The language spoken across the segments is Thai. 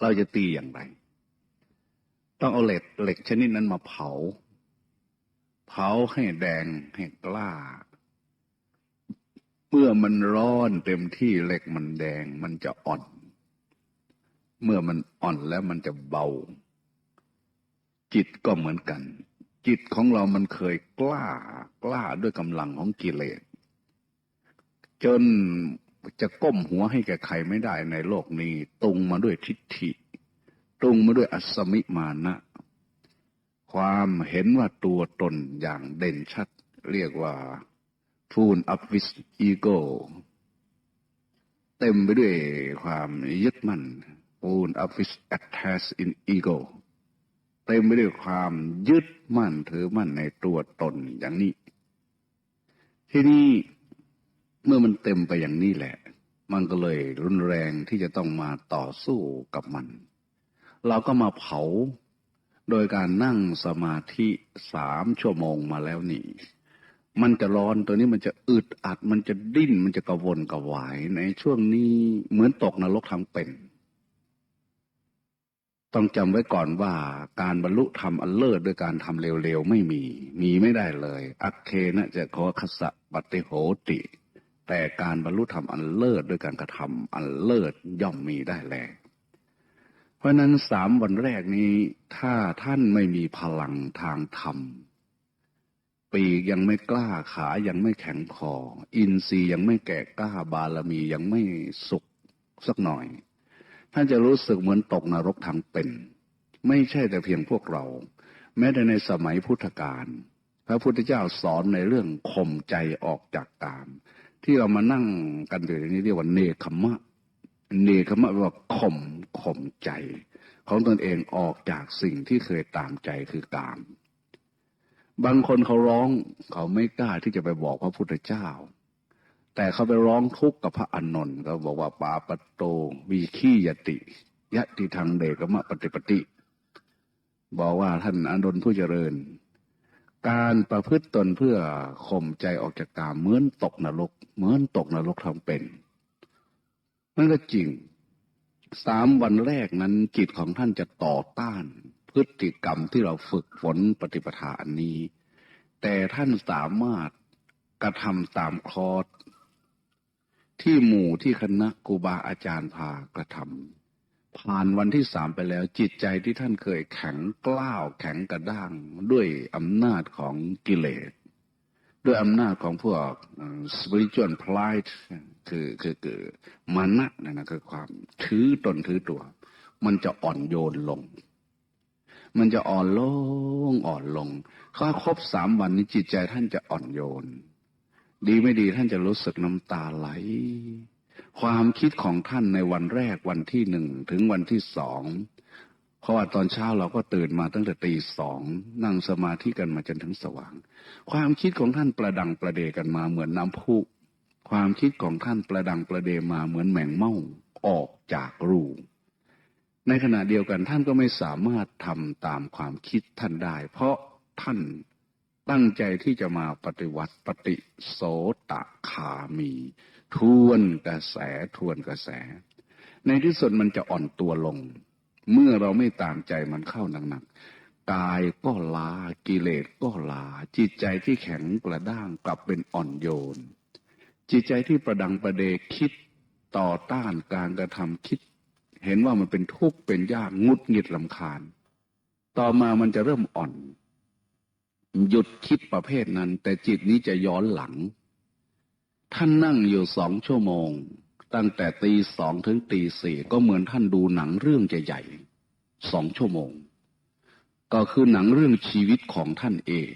เราจะตีอย่างไรต้องเอาเหล็กชนิดนั้นมาเผาให้แดงให้กล้าเมื่อมันร้อนเต็มที่เหล็กมันแดงมันจะอ่อนเมื่อมันอ่อนแล้วมันจะเบาจิตก็เหมือนกันจิตของเรามันเคยกล้าด้วยกำลังของกิเลสจนจะก้มหัวให้แก่ใครไม่ได้ในโลกนี้ตุงมาด้วยทิฏฐิตุงมาด้วยอัสมิมานะความเห็นว่าตัวตนอย่างเด่นชัดเรียกว่า full up with ego เต็มไปด้วยความยึดมั่น full up with attached in ego เต็มไปด้วยความยึดมั่นถือมั่นในตัวตนอย่างนี้ที่นี่เมื่อมันเต็มไปอย่างนี้แหละมันก็เลยรุนแรงที่จะต้องมาต่อสู้กับมันเราก็มาเผาโดยการนั่งสมาธิ3 ชั่วโมงมาแล้วนี่มันจะร้อนตัวนี้มันจะอึดอัดมันจะดิ้นมันจะกระวนกระวายในช่วงนี้เหมือนตกนรกทั้งเป็นต้องจำไว้ก่อนว่าการบรรลุธรรมอันเลิศด้วยการทำเร็วๆไม่มีไม่ได้เลยอัคเคนะจะขอคสะปฏิโหติแต่การบรรลุธรรมอันเลิศด้วยการกระทำอันเลิศย่อมมีได้แลเพราะนั้น3 วันแรกนี้ถ้าท่านไม่มีพลังทางธรรมปีกยังไม่กล้าขายังไม่แข็งพออินทรีย์ยังไม่แก่กล้าบารมียังไม่สุขสักหน่อยท่านจะรู้สึกเหมือนตกนรกทั้งเป็นไม่ใช่แต่เพียงพวกเราแม้แต่ในสมัยพุทธกาลพระพุทธเจ้าสอนในเรื่องข่มใจออกจากกามที่เรามานั่งกันอยู่ในนี้เรียกว่าเนคขมะแปลว่าข่มใจของตนเองออกจากสิ่งที่เคยตามใจคือกามบางคนเขาร้องเขาไม่กล้าที่จะไปบอกพระพุทธเจ้าแต่เขาไปร้องทุกข์กับพระอานนท์เขาบอกว่าปาปโตวีคียติยะติทางเดกมะปฏิปติบอกว่าท่านอานนท์ผู้เจริญการประพฤติตนเพื่อข่มใจออกจากกามเหมือนตกนรกทั้งเป็นนั่นก็จริง3 วันแรกนั้นจิตของท่านจะต่อต้านพฤติกรรมที่เราฝึกฝนปฏิปทาอันนี้แต่ท่านสามารถกระทำตามคอร์สที่หมู่ที่คณะครูบาอาจารย์พากระทำผ่านวันที่3ไปแล้วจิตใจที่ท่านเคยแข็งกร้าวแข็งกระด้างด้วยอำนาจของกิเลสด้วยอำนาจของพวกspiritual pride คือมานะนะคือความถือตนถือตัวมันจะอ่อนโยนลงมันจะอ่อนลงถ้าครบ3 วันนี้จิตใจท่านจะอ่อนโยนดีไม่ดีท่านจะรู้สึกน้ำตาไหลความคิดของท่านในวันแรกวันที่1ถึงวันที่2เพราะว่าตอนเช้าเราก็ตื่นมาตั้งแต่ตี 2นั่งสมาธิกันมาจนถึงสว่างความคิดของท่านประดังประเดกันมาเหมือนน้ำพุความคิดของท่านประดังประเดมาเหมือนแมงเม่าออกจากรูในขณะเดียวกันท่านก็ไม่สามารถทำตามความคิดท่านได้เพราะท่านตั้งใจที่จะมาปฏิวัติปฏิโสตคามีทวนกระแสในที่สุดมันจะอ่อนตัวลงเมื่อเราไม่ตามใจมันเข้าหนักๆกายก็ล้ากิเลสก็ล้าจิตใจที่แข็งกระด้างกลับเป็นอ่อนโยนจิตใจที่ประดังประเดคิดต่อต้านการกระทำคิดเห็นว่ามันเป็นทุกข์เป็นยากงุดหงิดรำคาญต่อมามันจะเริ่มอ่อนหยุดคิดประเภทนั้นแต่จิตนี้จะย้อนหลังท่านนั่งอยู่2 ชั่วโมงตั้งแต่ตี 2ถึงตี 4ก็เหมือนท่านดูหนังเรื่องใหญ่ๆ2 ชั่วโมงก็คือหนังเรื่องชีวิตของท่านเอง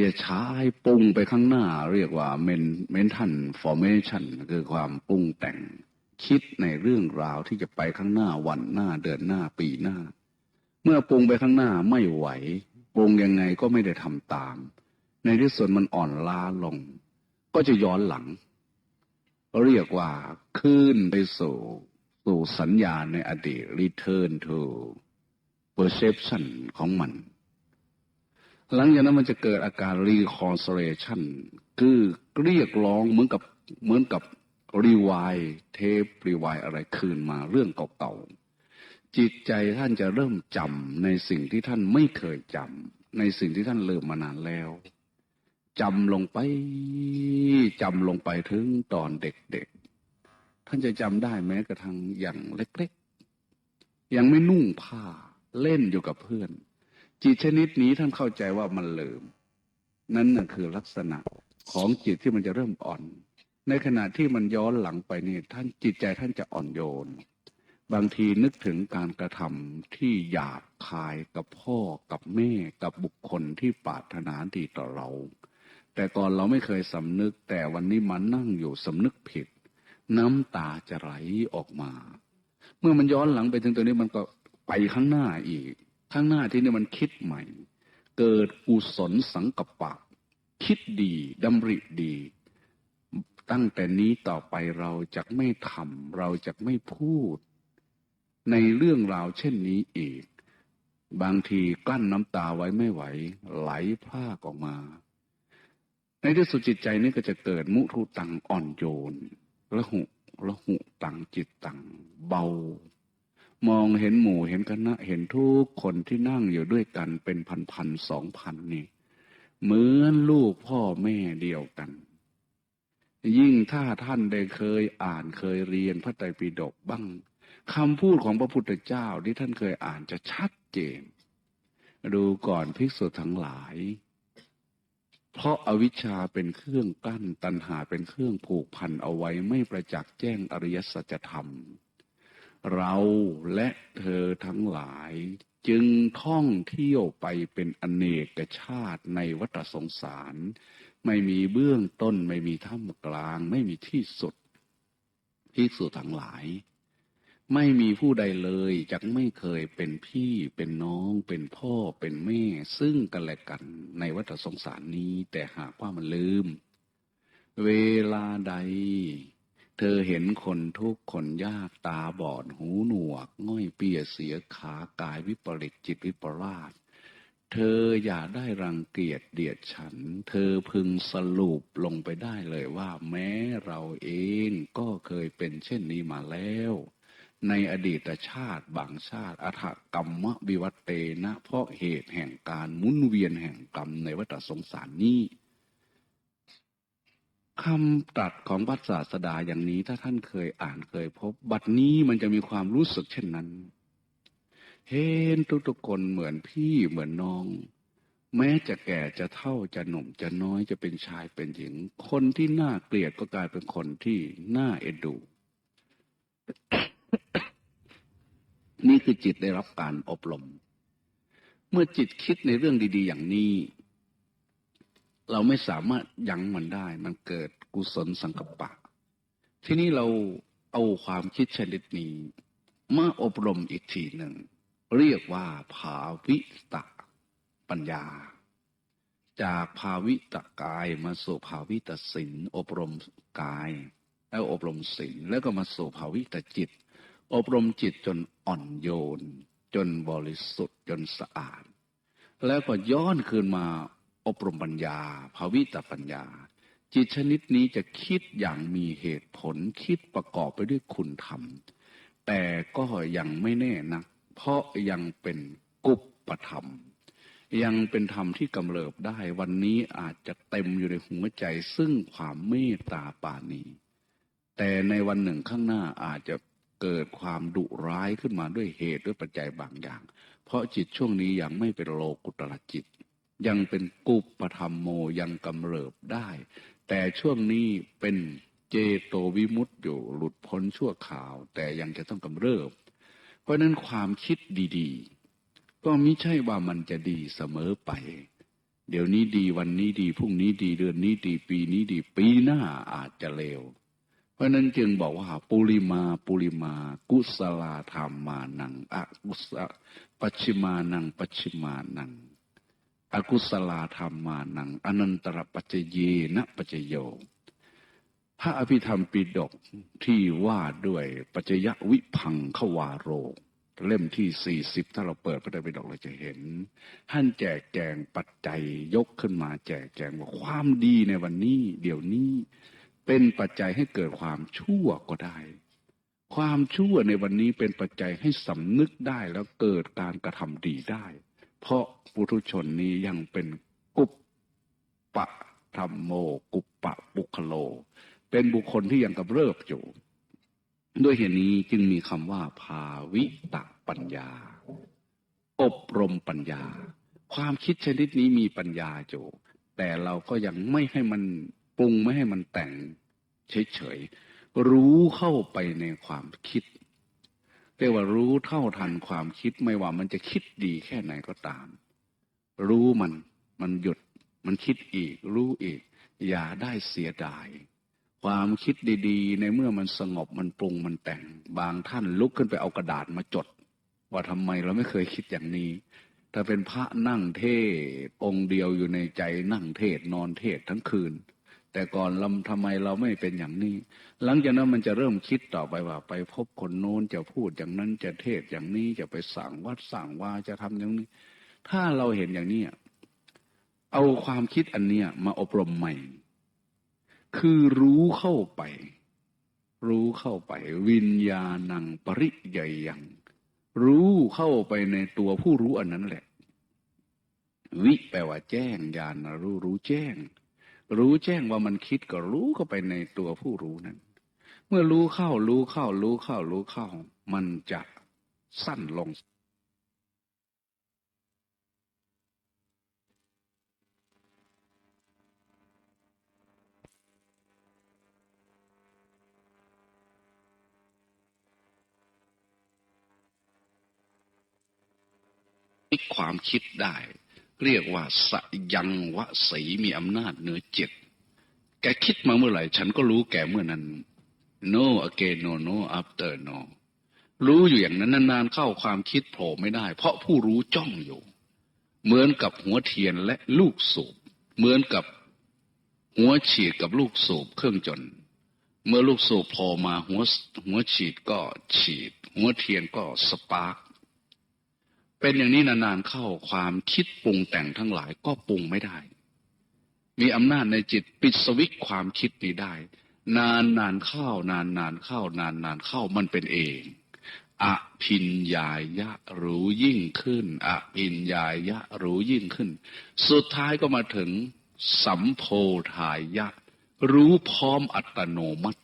จะใช้ปรุงไปข้างหน้าเรียกว่าmental formation คือความปรุงแต่งคิดในเรื่องราวที่จะไปข้างหน้าวันหน้าเดือนหน้าปีหน้าเมื่อปรุงไปข้างหน้าไม่ไหวปรุงยังไงก็ไม่ได้ทำตามในที่สุดมันอ่อนล้าลงก็จะย้อนหลังเรียกว่าขึ้นไปสู่สัญญาณในอดีต return to perception ของมันหลังจากนั้นมันจะเกิดอาการ reconciliation คือเรียกร้องเหมือนกับรีไวด์เทปรีไวด์อะไรคืนมาเรื่องเก่า จิตใจท่านจะเริ่มจำในสิ่งที่ท่านไม่เคยจำในสิ่งที่ท่านลืมมานานแล้วจำลงไปถึงตอนเด็กๆท่านจะจำได้แม้กระทั่งอย่างเล็กๆยังไม่นุ่งผ้าเล่นอยู่กับเพื่อนจิตชนิดนี้ท่านเข้าใจว่ามันลืมนั่นน่ะคือลักษณะของจิตที่มันจะเริ่มอ่อนในขณะที่มันย้อนหลังไปนี่ท่านจิตใจท่านจะอ่อนโยนบางทีนึกถึงการกระทำที่หยาบคายกับพ่อกับแม่กับบุคคลที่ปรารถนาดีต่อเราแต่ก่อนเราไม่เคยสำนึกแต่วันนี้มานั่งอยู่สำนึกผิดน้ำตาจะไหลออกมาเมื่อมันย้อนหลังไปถึงตัวนี้มันก็ไปข้างหน้าอีกข้างหน้าที่นี่มันคิดใหม่เกิดกุศลสังกัปปะคิดดีดำริดีตั้งแต่นี้ต่อไปเราจะไม่ทำเราจะไม่พูดในเรื่องราวเช่นนี้อีกบางทีกลั้นน้ำตาไว้ไม่ไหวไหลพรากออกมาในที่สุดจิตใจนี้ก็จะเกิดมุทุตังอ่อนโยนละหุตังจิตตังเบามองเห็นหมู่เห็นคณะเห็นทุกคนที่นั่งอยู่ด้วยกันเป็นพันๆ2,000นี่เหมือนลูกพ่อแม่เดียวกันยิ่งถ้าท่านได้เคยอ่านเคยเรียนพระไตรปิฎกบ้างคำพูดของพระพุทธเจ้าที่ท่านเคยอ่านจะชัดเจนดูก่อนภิกษุทั้งหลายเพราะอวิชชาเป็นเครื่องกั้นตัณหาเป็นเครื่องผูกพันเอาไว้ไม่ประจักษ์แจ้งอริยสัจธรรมเราและเธอทั้งหลายจึงท่องเที่ยวไปเป็นอเนกชาติในวัฏสงสารไม่มีเบื้องต้นไม่มีท่ามกลางไม่มีที่สุดภิกษุทั้งหลายไม่มีผู้ใดเลยจักไม่เคยเป็นพี่เป็นน้องเป็นพ่อเป็นแม่ซึ่งกันและกันในวัฏสงสารนี้แต่หากว่ามันลืมเวลาใดเธอเห็นคนทุกข์คนยากตาบอดหูหนวกง่อยเปียเสียขากายวิปริตจิตวิปลาสเธออย่าได้รังเกียจเดียดฉันเธอพึงสรุปลงไปได้เลยว่าแม้เราเองก็เคยเป็นเช่นนี้มาแล้วในอดีตชาติบางชาติอถกรรมวิวัตเตนะเพราะเหตุแห่งการหมุนเวียนแห่งกรรมในวัฏสงสารนี้คำตรัสของพระศาสดาอย่างนี้ถ้าท่านเคยอ่านเคยพบบัดนี้มันจะมีความรู้สึกเช่นนั้นเห็นทุกคนเหมือนพี่เหมือนน้องแม้จะแก่จะเฒ่าจะหนุ่มจะน้อยจะเป็นชายเป็นหญิงคนที่น่าเกลียดก็กลายเป็นคนที่น่าเอ็นดูนี่คือจิตได้รับการอบรมเมื่อจิตคิดในเรื่องดีๆอย่างนี้เราไม่สามารถยั้งมันได้มันเกิดกุศลสังกัปปะทีนี้เราเอาความคิดชนิดนี้มาอบรมอีกทีหนึ่งเรียกว่าภาวิตปัญญาจากภาวิตกายมาสู่ภาวิตศีลอบรมกายแล้วอบรมศีลแล้วก็มาสู่ภาวิตจิตอบรมจิตจนอ่อนโยนจนบริสุทธิ์จนสะอาดแล้วก็ย้อนคืนมาอบรมปัญญาภาวิตปัญญาจิตชนิดนี้จะคิดอย่างมีเหตุผลคิดประกอบไปด้วยคุณธรรมแต่ก็ยังไม่แน่นักเพราะยังเป็นกุปปธรรมยังเป็นธรรมที่กำเริบได้วันนี้อาจจะเต็มอยู่ในหัวใจซึ่งความเมตตาปราณีแต่ในวันหนึ่งข้างหน้าอาจจะเกิดความดุร้ายขึ้นมาด้วยเหตุด้วยปัจจัยบางอย่างเพราะจิตช่วงนี้ยังไม่เป็นโลกุตระจิตยังเป็นกุปปธรรมโมยังกำเริบได้แต่ช่วงนี้เป็นเจโตวิมุตติอยู่หลุดพ้นชั่วคราวแต่ยังจะต้องกำเริบเพราะนั้นความคิดดีๆก็ไม่ใช่ว่ามันจะดีเสมอไปเดี๋ยวนี้ดีวันนี้ดีพรุ่งนี้ดีเดือนนี้ดีปีนี้ดีปีหน้าอาจจะเลวเพราะนั้นจึงบอกว่าปุริมากุศลธรรมานังอกุศลปัจฉิมานังปัจฉิมานังอกุศลธรรมานังอนันตรปัจเจเยนะปัจเจโยพระอภิธรรมปิฎกที่ว่าด้วยปัจจยวิพังควาโรเล่มที่40ถ้าเราเปิดพระไตรปิฎกเราจะเห็นท่านแจกแจงปัจจัยยกขึ้นมาแจกแจงว่าความดีในวันนี้เดี๋ยวนี้เป็นปัจจัยให้เกิดความชั่วก็ได้ ความชั่วในวันนี้เป็นปัจจัยให้สำนึกได้แล้วเกิดการกระทำดีได้เพราะปุถุชนนี้ยังเป็นกุปปะธรรมโมกุปปะปุคโลเป็นบุคคลที่ยังกำเริบอยู่ด้วยเหตุนี้จึงมีคำว่าภาวิตะปัญญาอบรมปัญญาความคิดชนิดนี้มีปัญญาอยู่แต่เราก็ยังไม่ให้มันปรุงไม่ให้มันแต่งเฉยๆรู้เข้าไปในความคิดเรียกว่ารู้เท่าทันความคิดไม่ว่ามันจะคิดดีแค่ไหนก็ตามรู้มันหยุดมันคิดอีกรู้อีกอย่าได้เสียดายความคิดดีๆในเมื่อมันสงบมันปรุงมันแต่งบางท่านลุกขึ้นไปเอากระดาษมาจดว่าทำไมเราไม่เคยคิดอย่างนี้ถ้าเป็นพระนั่งเทศองค์เดียวอยู่ในใจนั่งเทศนอนเทศทั้งคืนแต่ก่อนเราทำไมเราไม่เป็นอย่างนี้หลังจากนั้นมันจะเริ่มคิดต่อไปว่าไปพบคนโน้นจะพูดอย่างนั้นจะเทศอย่างนี้จะไปสั่งวัดสั่งวาจะทำอย่างนี้ถ้าเราเห็นอย่างนี้เอาความคิดอันเนี้ยมาอบรมใหม่คือรู้เข้าไปวิญญาณังปริยยังรู้เข้าไปในตัวผู้รู้อันนั้นแหละวิแปลว่าแจ้งญาณรู้แจ้งว่ามันคิดก็รู้เข้าไปในตัวผู้รู้นั้นเมื่อรู้เข้ามันจะสั้นลงความคิดได้เรียกว่าสยังวสีมีอำนาจเหนือจิตแกคิดมาเมื่อไหร่ฉันก็รู้แกเมื่อนั้น no again no after no รู้อยู่อย่างนั้นนานๆเข้าความคิดโผล่ไม่ได้เพราะผู้รู้จ้องอยู่เหมือนกับหัวเทียนและลูกสูบเหมือนกับหัวฉีดกับลูกสูบเครื่องจนเมื่อลูกสูบโผล่มาหัวฉีดก็ฉีดหัวเทียนก็สปาร์คเป็นอย่างนี้นานๆเข้าความคิดปรุงแต่งทั้งหลายก็ปรุงไม่ได้มีอำนาจในจิตปิดสวิตช์ความคิดนี้ได้นานเข้านานเข้มันเป็นเองอภิญญายะรู้ยิ่งขึ้นอภิญญายะรู้ยิ่งขึ้นสุดท้ายก็มาถึงสัมโพธายะรู้พร้อมอัตโนมัติ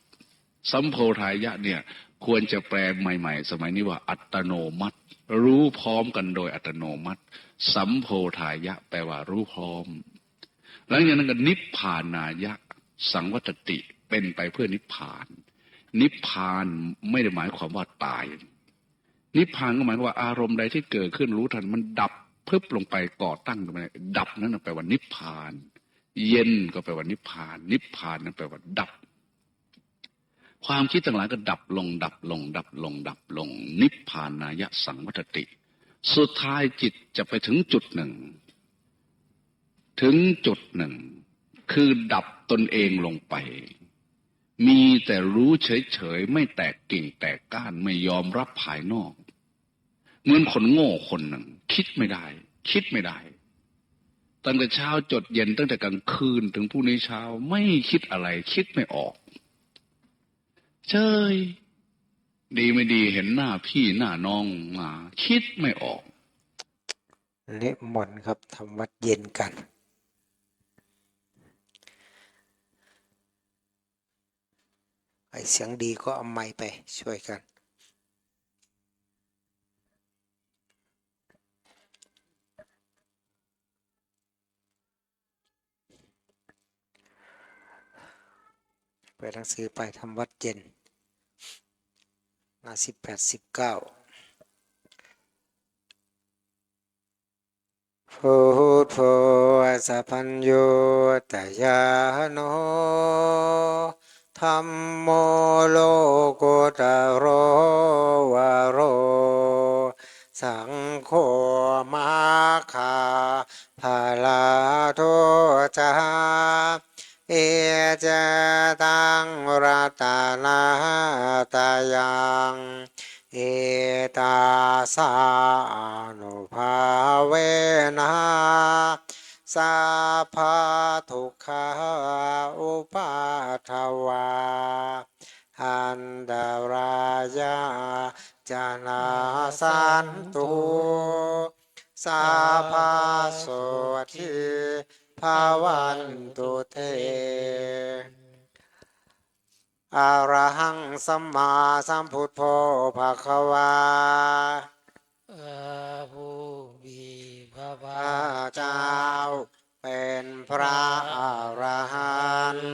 สัมโพธายะเนี่ยควรจะแปลใหม่ๆสมัยนี้ว่าอัตโนมัติรู้พร้อมกันโดยอัตโนมัติสัมโพธายะแปลว่ารู้พร้อมหลังจากนั้นก็นิพพานายะสังวัตติเป็นไปเพื่อนิพพานนิพพานไม่ได้หมายความว่าตายนิพพานก็หมายว่าอารมณ์ใดที่เกิดขึ้นรู้ทันมันดับเพิบลงไปก่อตั้งขึ้นมาดับนั้นแปลว่านิพพานเย็นก็แปลว่านิพพานนั้นแปลว่าดับความคิดต่างๆก็ดับลงนิพพานายะสังวัตติสุดท้ายจิตจะไปถึงจุดหนึ่งคือดับตนเองลงไปมีแต่รู้เฉยๆไม่แตกกิ่งแตกก้านไม่ยอมรับภายนอกเหมือนคนโง่คนหนึ่งคิดไม่ได้ตั้งแต่เช้าจดเย็นตั้งแต่กลางคืนถึงพรุ่งนี้เช้าไม่คิดอะไรคิดไม่ออกเฉยดีไม่ดีเห็นหน้าพี่หน้าน้องมาคิดไม่ออกนิมนต์ครับทำวัดเย็นกันไอเสียงดีก็เอาไมค์ไปช่วยกันเปิดหนังสือไปทำวัดเย็นหน้า18-19พุทโธสัพพัญโยตยาโนธัมโมโลกุตโรวาโรสังโฆมาคาภาลาโทจาเอเจตังรัตนาตายังเอตาสานุภาเวนะสัพพทุกขาอุปาทวาห อันตรายาจานาสันตุสาภาโสทิภาวันตุเตอะระหังสัมมาสัมพุทโธภะคะวาผู้มีพระภาพระคเจ้าเป็นพระอรหันต์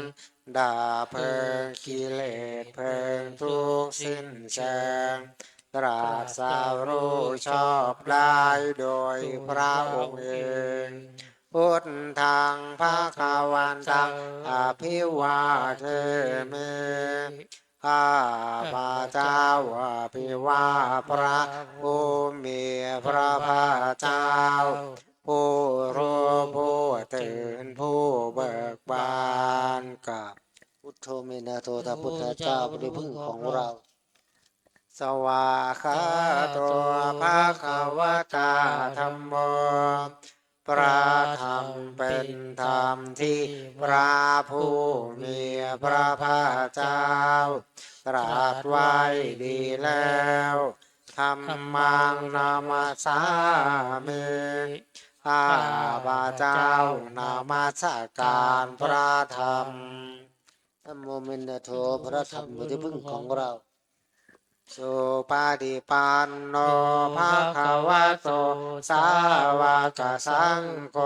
ดับเพลิงกิเลสเพลิงทุกข์สิ้นเชิงตรัสรู้ชอบได้โดยพระองค์เองพุทธังภะคะวันตังอภิวาเทมิข้าพระเจ้าอภิวาพระผู้มีพระภาคเจ้าผู้รู้ผู้ตื่นผู้เบิกบานกับพุทโธเมนะโตตพุทธเจ้าเป็นที่พึ่งของเรา สวาคาโตภะคะวะตาธัมโมพระธรรมเป็นธรรมที่พระผู้มีพระภาคเจ้าตรัสไว้ดีแล้วธรรมังนามัสสามิข้าพระเจ้านมัสการพระธรรมธัมโมเมนะโตพระธรรมเป็นที่พึ่งของเราสุปฏิปันโนภะคะวะโตสาวกสังโฆ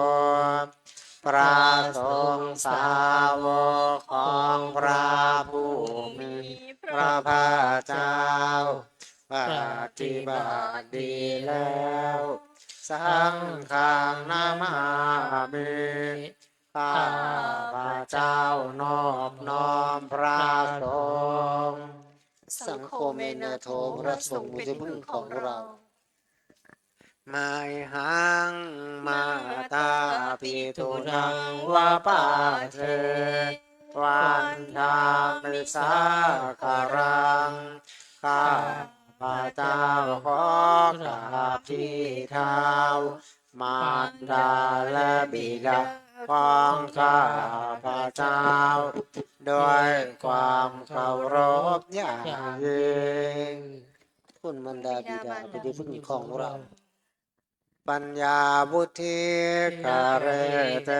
พระสงฆ์สาวกของพระผู้มีพระภาคเจ้าปฏิบัติดีแล้วสังฆังนามามิข้าพระเจ้านอบน้อมพระสงฆ์สังโฆเมนะโทพระสงฆ์เป็นที่พึ่งของเราไมหังมาตาปิตุนังวะปาเทวันทามิสาคารังข้าพระเจ้าขอกราบที่เท้ามารดาและบิดาของข้าพระเจ้าด้วยความเคารพอย่างยิ่งคุณมารดาบิดาเป็นที่พึ่งของเราปัญญาบุธิกะเรเต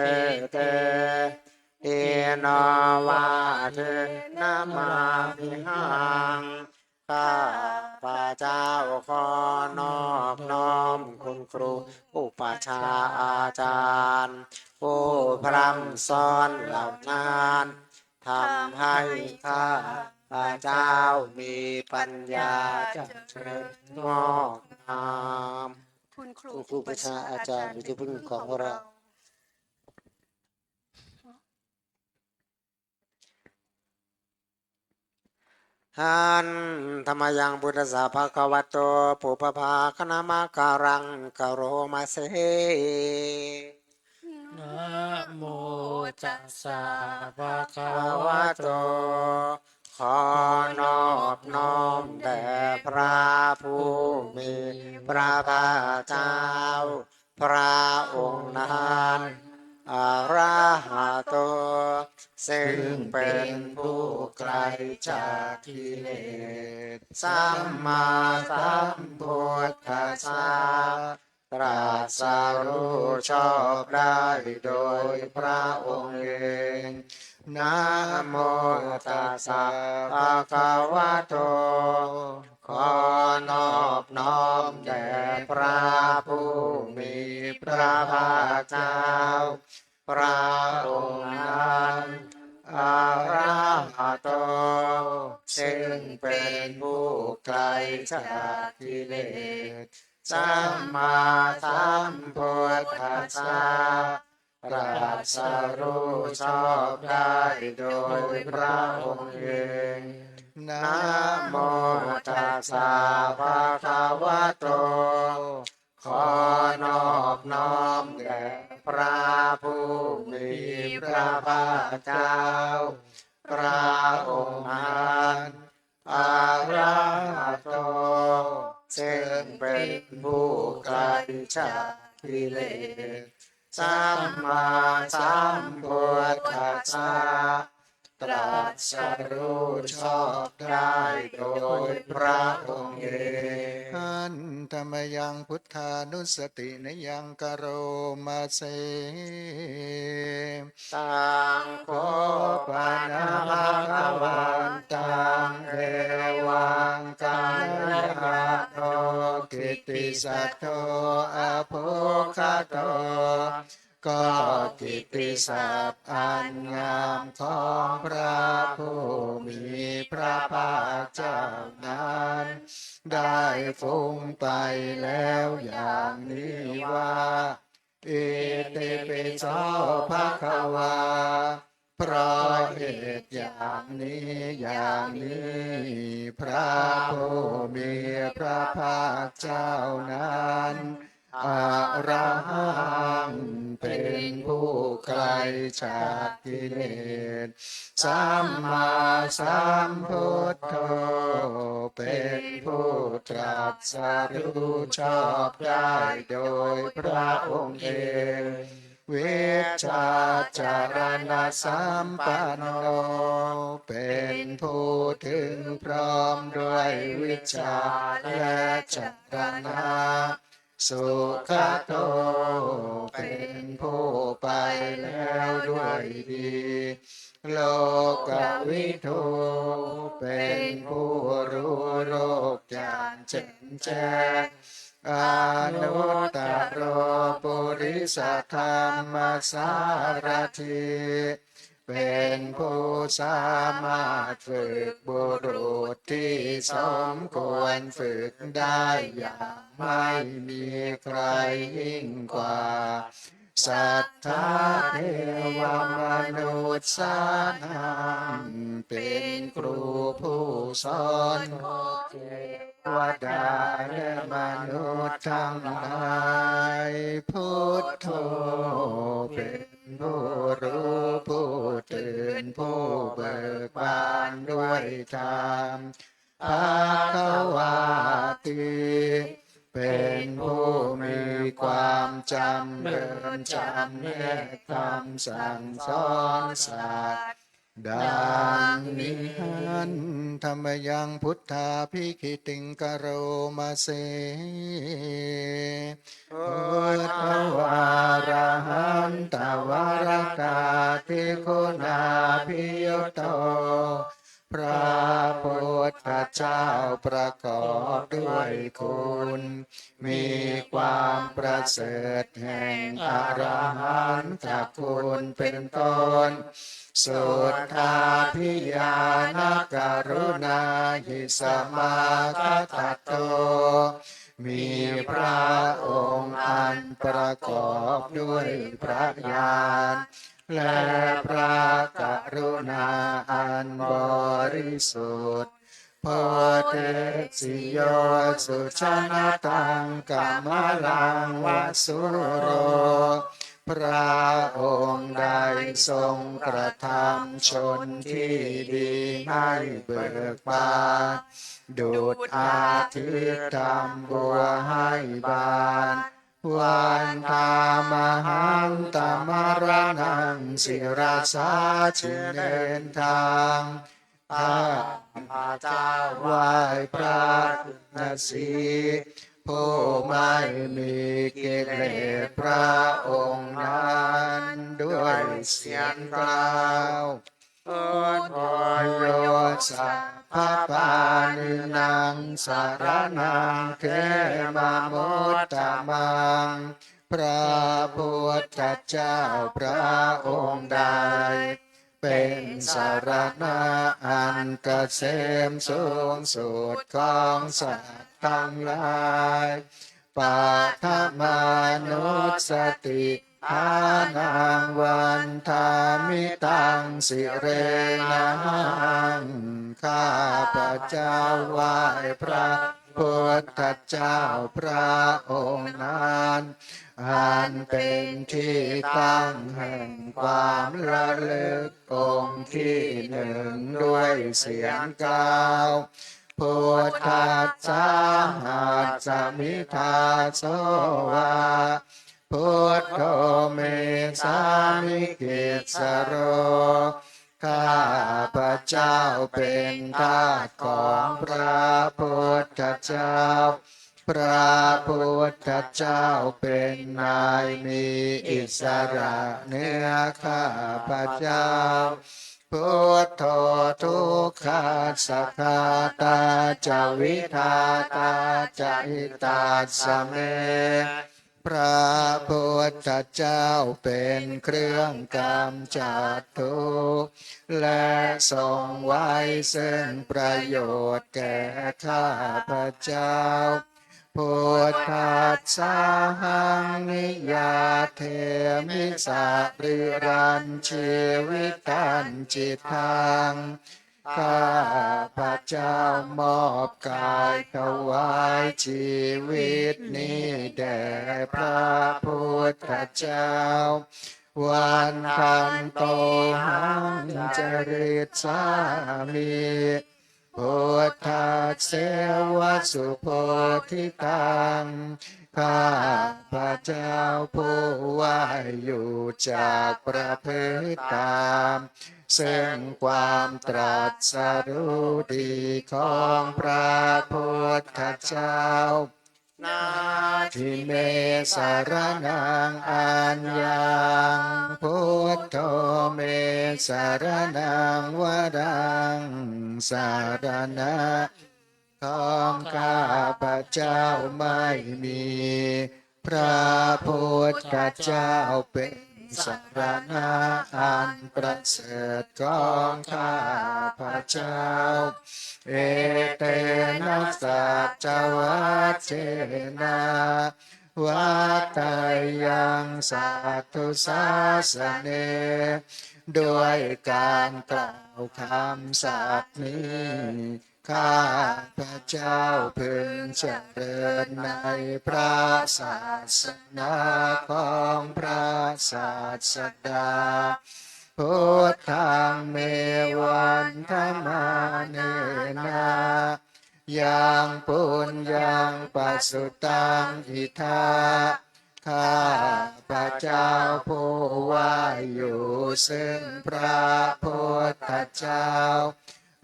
เตเอนาวาเทนามามิหังข้าพระเจ้าขอนอบน้อมคุณครูอุปัชฌาย์อาจารย์ผู้พร่ำสอนเหล่านั้นทำให้ข้าพระเจ้ามีปัญญาเจริญงอกงามคุณครูประชาอาจารย์เป็นที่พึ่งของเราหันธรรมยังพุทธสาภะคะวะโตปุปภาคณามาการังกโรมาเสนะโมตัสสะภะคะ ภะ วะ วะ โต โตขอนอบน้อมแด่พระผู้มีพระภาคเจ้าพระองค์นั้นอะระหะโตซึ่งเป็นผู้ไกลจากกิเลสสัมมาสัมพุทธัสสะตรัสรู้ชอบได้โดยพระองค์เองนะโมตัสสะภะคะวะโตขอนอบน้อมแด่พระผู้มีพระภาคเจ้าพระองค์นั้นอะระหะโตซึ่งเป็นผู้ไกลจากกิเลสสัมมาสัมพุทธัสสะตรัสรู้ชอบได้โดยพระองค์เองนะโมตัสสะภะคะวะโตขอนอบน้อมแด่พระผู้มีพระภาคเจ้าพระองค์นั้นอะระหะโตซึ่งเป็นผู้ไกลจากกิเลสสัมมาสัมพุทธัสสะต ตรัสรู้ชอบได้โดยพระองค์เอง อันธรรมยังพุทธานุสตินยังกโรมาเสตังโคปานาภาควันตังเอวังกัลยาโนกิตติสัตโตอภุคโตก็กิตติศัพท์อันงามของพระผู้มีพระภาคเจ้านั้นได้ฟุ้งไปแล้วอย่างนี้ว่าอิติปิโสภะคะวาเพราะเหตุอย่างนี้พระผู้มีพระภาคเจ้านั้นอะระหังเป็นผู้ไกลจากกิเลสสัมมาสัมพุทโธเป็นผู้ตรัสรู้ชอบได้โดยพระองค์เองวิชาจารณสัมปันโนเป็นผู้ถึงพร้อมด้วยวิชาและจารณะสุขโตเป็นผู้ไปแล้วด้วยดีโลกวิทูเป็นผู้รู้โลกอย่างแจ่มแจ้งอนุตตรปุริสธรรมสารถิเป็นผู้สามารถฝึกบุรุษที่สมควรฝึกได้อย่างไม่มีใครยิ่งกว่าสัทธาเทวมนุษย์สานังเป็นครูผู้สอนเทวดาและมนุษย์ทั้งหลายพุทโธเป็นผู้รู้ผู้ตื่นผู้เบิกบานด้วยธรรมภควาติเป็นผู้มีความจำเริญจำแนกคำสั่งสอนสัตว์ดังนี้ธรรมยังพุทธาภิกขิติงกโรมาเสพุทธวาระหันตวรกาทิคุณาภิยุตโตพระพุทธเจ้าประกอบด้วยคุณมีความประเสริฐแห่งอรหันตคุณเป็นต้นสุทธาภิญาณกรุณาหิสมาคตโตมีพระองค์อันประกอบด้วยพระญาณและพระกรุณาอันบริสุทธิ์โพธิสิโยสุชนะตังกัมมลังวสุโรพระองค์ได้ทรงกระทำชนที่ดีให้เบิกบานดุจอาทิตย์ทำบัวให้บานวันธามหังตมรณังศิราสาชิเนนทางข้าพระเจ้าไหว้พระนศีผู้ไม่มีกิเลสพระองค์นั้นด้วยเสียงกล่าวพุทโธโยสัพพปานินังสารนังเขมามุตตมังพระพุทธเจ้าพระองค์ใดเป็นสารณะอันเกษมสูงสุดของสัตว์ทั้งหลายปัทมานุสติทานังวันทามิตังสิเรนังข้าพระเจ้าไหว้พระพุทธเจ้าพระองค์นั้นอันเป็นที่ตั้งแห่งความระลึกองค์ที่หนึ่งด้วยเสียงกล่าวพุทธัสสะหัสสมิทาโสวาพุทโธเมสามิกิสโร ข้าพระเจ้าเป็นทาสของพระพุทธเจ้าพระพุทธเจ้าเป็นนายมีอิสระเหนือข้าพระเจ้าพุทโธทุกขาสัคคาตาจาวิทาตาจาหิตาสเมพระพุทธเจ้าเป็นเครื่องกำจัดทุกข์และทรงไว้ซึ่งประโยชน์แก่ข้าพระเจ้าพุทธัสสะหังนิยาเทมิสะริรันชีวิตันจิตทังข้าพระเจ้ามอบกายถวายชีวิตนี้แด่พระพุทธเจ้าวันทันโตหังจริตสามีพุทธัสเสวสุโพธิตังข้าพระเจ้าผู้ว่าอยู่จากประพฤติตามซึ่งความตรัสรู้ดีของพระพุทธเจ้านาทิเมสารนังอัญญังพุทโธเมสารนังวรังสารณะของข้าพระเจ้าไม่มีพระพุทธเจ้าเป็นสารณะอันประเสริฐของข้าพระเจ้าเอเตนะสัจวัชเชนะวัตตยังสัตถุสาสเนด้วยการกล่าวคำสัตย์นี้ข้าพระเจ้าพึงเจริญในพระศาสนาของพระศาสดาพุทธังเมวันธรรมาเนนะยังปุญญังปัสสุตังอิทาข้าพระเจ้าผู้ว่าอยู่ซึ่งพระพุทธเจ้า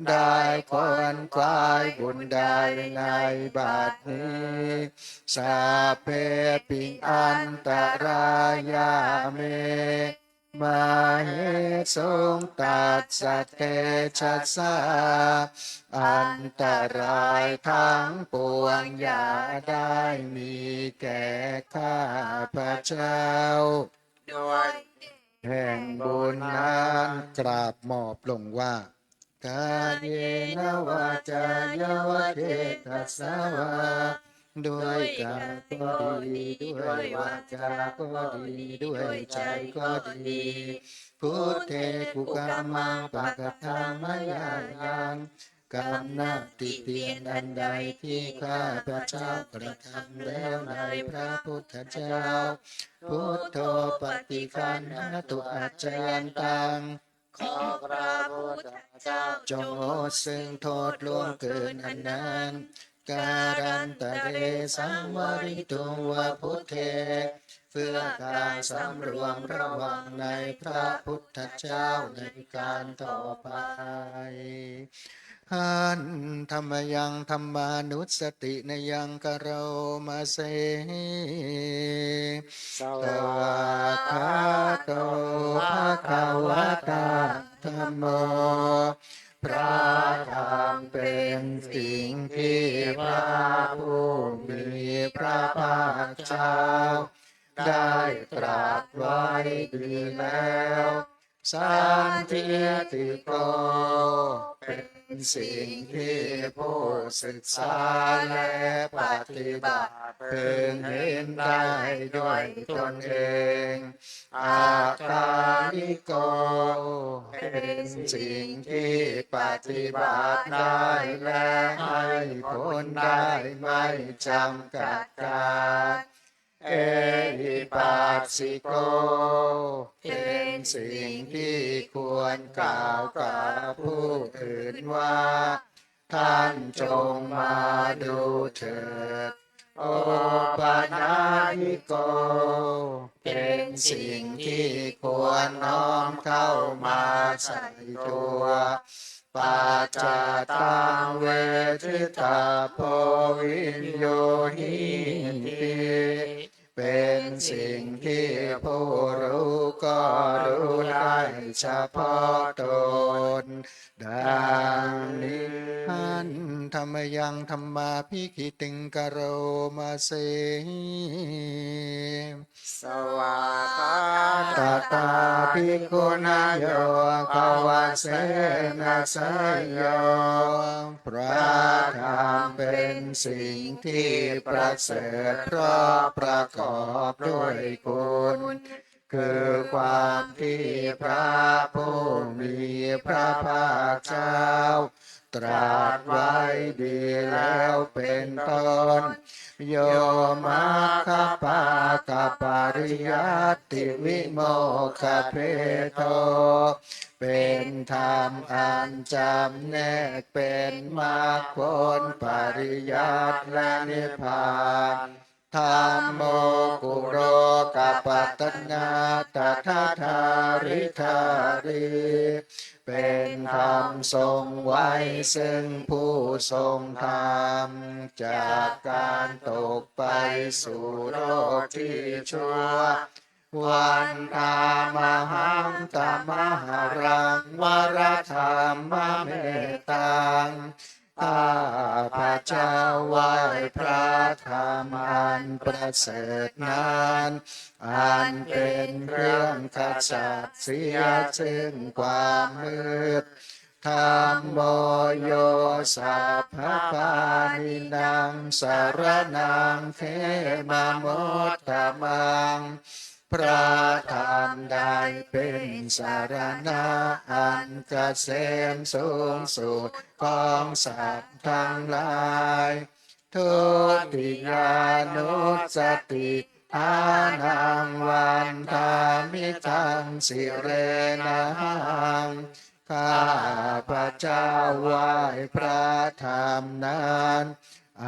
ได้คนควายบุญใดในบัดนี้สาเพปิอันตรายาเมมาเหสงตัสสะเตชัสสะอันตรายทั้งปวงอย่าได้มีแก่ข้าพระเจ้าด้วยแห่งบุญนั้นกราบมอบลงว่ากายเยนวาจายาวเทตัสสาวาด้วยกายก็ดีด้วยวาจาก็ดีด้วยใจก็ดีพุทเทกุกามังปะกะธรรมยายังกรรมนาติเตียนอันใดที่ข้าพระเจ้ากระทำแล้วในพระพุทธเจ้าพุทโธปฏิคันหตุอัจจยันตังขอพระพุทธเจ้าจงงดซึ่งโทษล่วงเกินอันนั้นการันตะเรสังวริตุงวะพุทเทเพื่อการสำรวมระวังในพระพุทธเจ้าในการต่อไปหันธรรมยังธรรมานุสตินยังกโรมาเสสวากขาโตภะคะวะตาธัมโมพระธรรมเป็นสิ่งที่พระผู้มีพระภาคเจ้าได้ตรัสไว้ดีแล้วสันทิติโกเป็นสิ่งที่ผู้ศึกษาและปฏิบัติพึงเห็นได้ด้วยตนเองอาคาลิโกเป็นสิ่งที่ปฏิบัติได้และให้ผลได้ไม่จำกัดการเอหิปัสสิโกเป็นสิ่งที่ควรกล่าวกับผู้อื่นว่าท่านจงมาดูเถิดโอปนัญ ยิโกเป็นสิ่งที่ควรน้อมเข้ามาใส่ตัวปัจจตังเวทิตาโพวินโยหิติเป็นสิ่งที่ผู้รู้ก็รู้ได้เฉพาะตนดังนี้หันธรรมยังธรรมาภิคิติงกโรมาเส สวากา ตตาภิกขุนายโยภวเสนะสยโยพระธรรมเป็นสิ่งที่ประเสริฐเพราะประกอบด้วยคุณคือความที่พระผู้มีพระภาคเจ้าตรัสไว้ดีแล้วเป็นต้นโยมัคคปากปาริยัตติวิโมกขเพโทเป็นธรรมอันจำแนกเป็นมรรคผลปริยัติและนิพพานธรรมโมกุโรกัปปัตตนาตถาธาริธาริเป็นธรรมทรงไว้ซึ่งผู้ทรงธรรมจากการตกไปสู่โลกที่ชั่ววันตามหังตมหารังวรธรรมเมตตังข้าพระเจ้าไหว้พระธรรมอันประเสริฐนั้นอันเป็นเครื่องขจัดเสียซึ่งความมืดธรรมโมโยสัพพปานินังสารนังเขมโมตตมังพระธรรมใดเป็นสารณะอันเกษมสูงสุดของสัตว์ทั้งหลายทุติยานุสติอานังวันทามิทังสิเรนังข้าพระเจ้าไหว้พระธรรมนั้น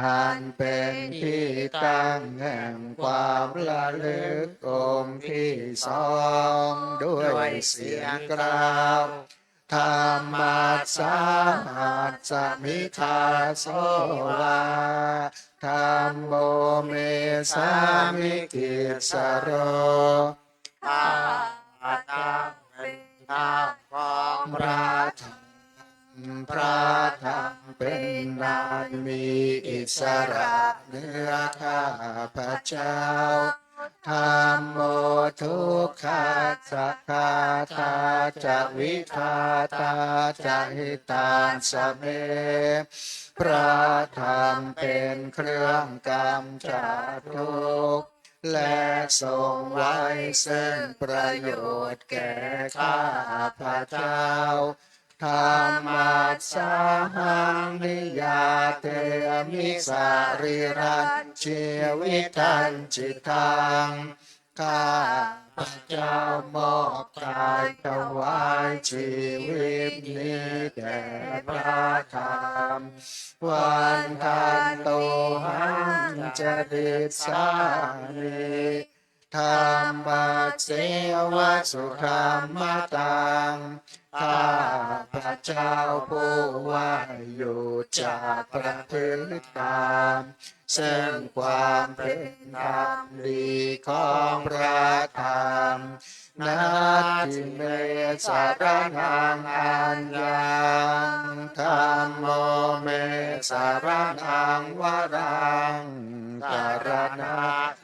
อันเป็นที่ตั้งแห่งความระลึกองค์ที่สองด้วยเสียงกล่าวธรรมัสสาหัสสมิทาโสวาธรรมโมเมสามิกิสโร ข้าพระเจ้าเป็นธรรมของพ พ ระ ระธรรมพระธรรมเป็นนายมีอิสระเหนือข้าพระเจ้าธรรมโมทุกขาสักขาตาจะวิทาตาจะหิตาสเมพระธรรมเป็นเครื่องกำจัดทุกข์และทรงไว้ซึ่งประโยชน์แก่ข้าพระเจ้าธรรมัสสาหังนิยาเตมิสาริรันชีวิตันจิตังข้าพระเจ้ามอบกายถวายชีวิตนี้แด่พระธรรมวันทันโตหังจริตสานิธรรมเสวะสุธรรมตังข้าพระเจ้าผู้ว่าอยู่จากประพฤติตามซึ่งความเป็นธรรมดีของพระธรรมนาทิเมสารนังอัญญังธรรมโมเมสารนังวรังสารณะ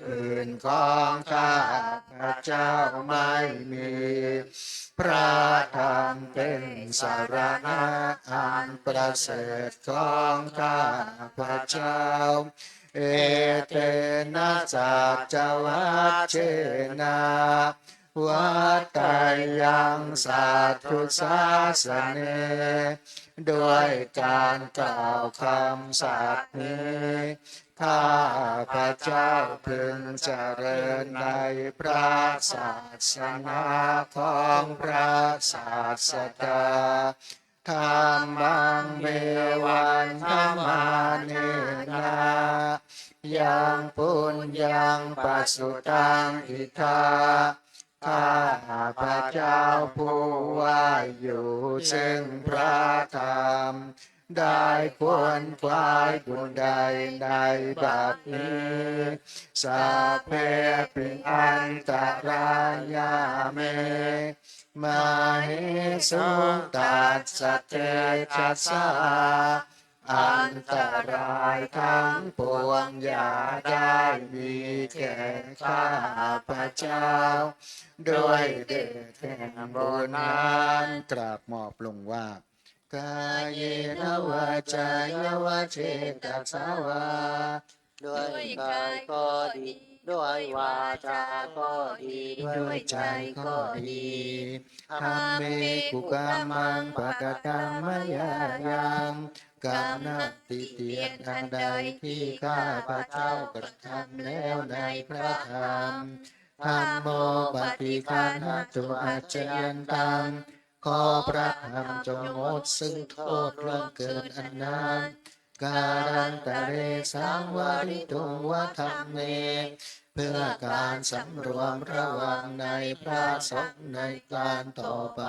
อื่นของข้าพระเจ้าไม่มีพระธรรมเป็นสารณะอันประเสริฐของข้าพระเจ้าเอเตนะสัจวัชเชนะวัตตายังสัตถุสาสเนด้วยการกล่าวคำสัตย์นี้ข้าพระเจ้าพึงเจริญในพระศาสนาของพระศาสดาธรรมังเมวันธรรมานินา ยังปุญญังปัสสุตังอิทธาข้าพระเจ้าผู้ว่าอยู่ซึ่งพระธรรมได้ควรควายบุญใดในบัดนี้สัพเพปิอันตรายาเมมาหิสุตัสสะเตชัสสะอันตรายทั้งปวงอย่าได้มีแก่ข้าพระเจ้าด้วยเดชแห่งบุญนั้นกราบมอบลงว่ากายเยนวาจายวาเจตัสสาวา ด้วยกายก็ดี ด้วยวาจาก็ดี ด้วยใจก็ดีธรรมเมกุกามังปะกะกัมมยายังกามนาติเตียนอันใดที่ข้าพระเจ้ากระทำแล้วในพระธรรมธรรมโมปฏิคันหตุอาจยันตังขอพระธรรมจงงดซึ่งโทษล่วงเกินอันนั้นการันตะเรสังวาริตุงวะธรรมเมเพื่อการสำรวมระวังในพระสงฆ์ในการต่อไป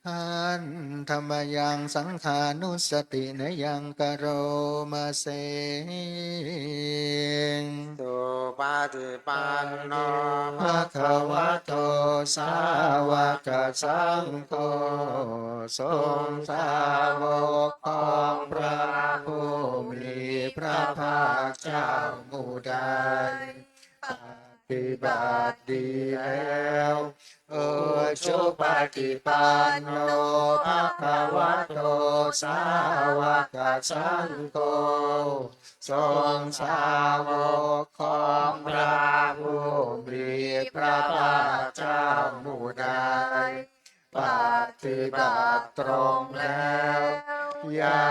อันธรรมยังสังขานุสตินยังกโรมาเสง สุปฏิปันโน ภะคะวะโตสาวกสังโฆทรงสาวกของพระผู้มีพระภาคเจ้าหมู่ใดปฏิบัติดีแล้วโอชุปฏิปันโนภะคะวะโตสาวกสังโฆทรงสาวกของพระผู้มีพระภาคเจ้าหมู่ใดปฏิบัติตรงแล้วยา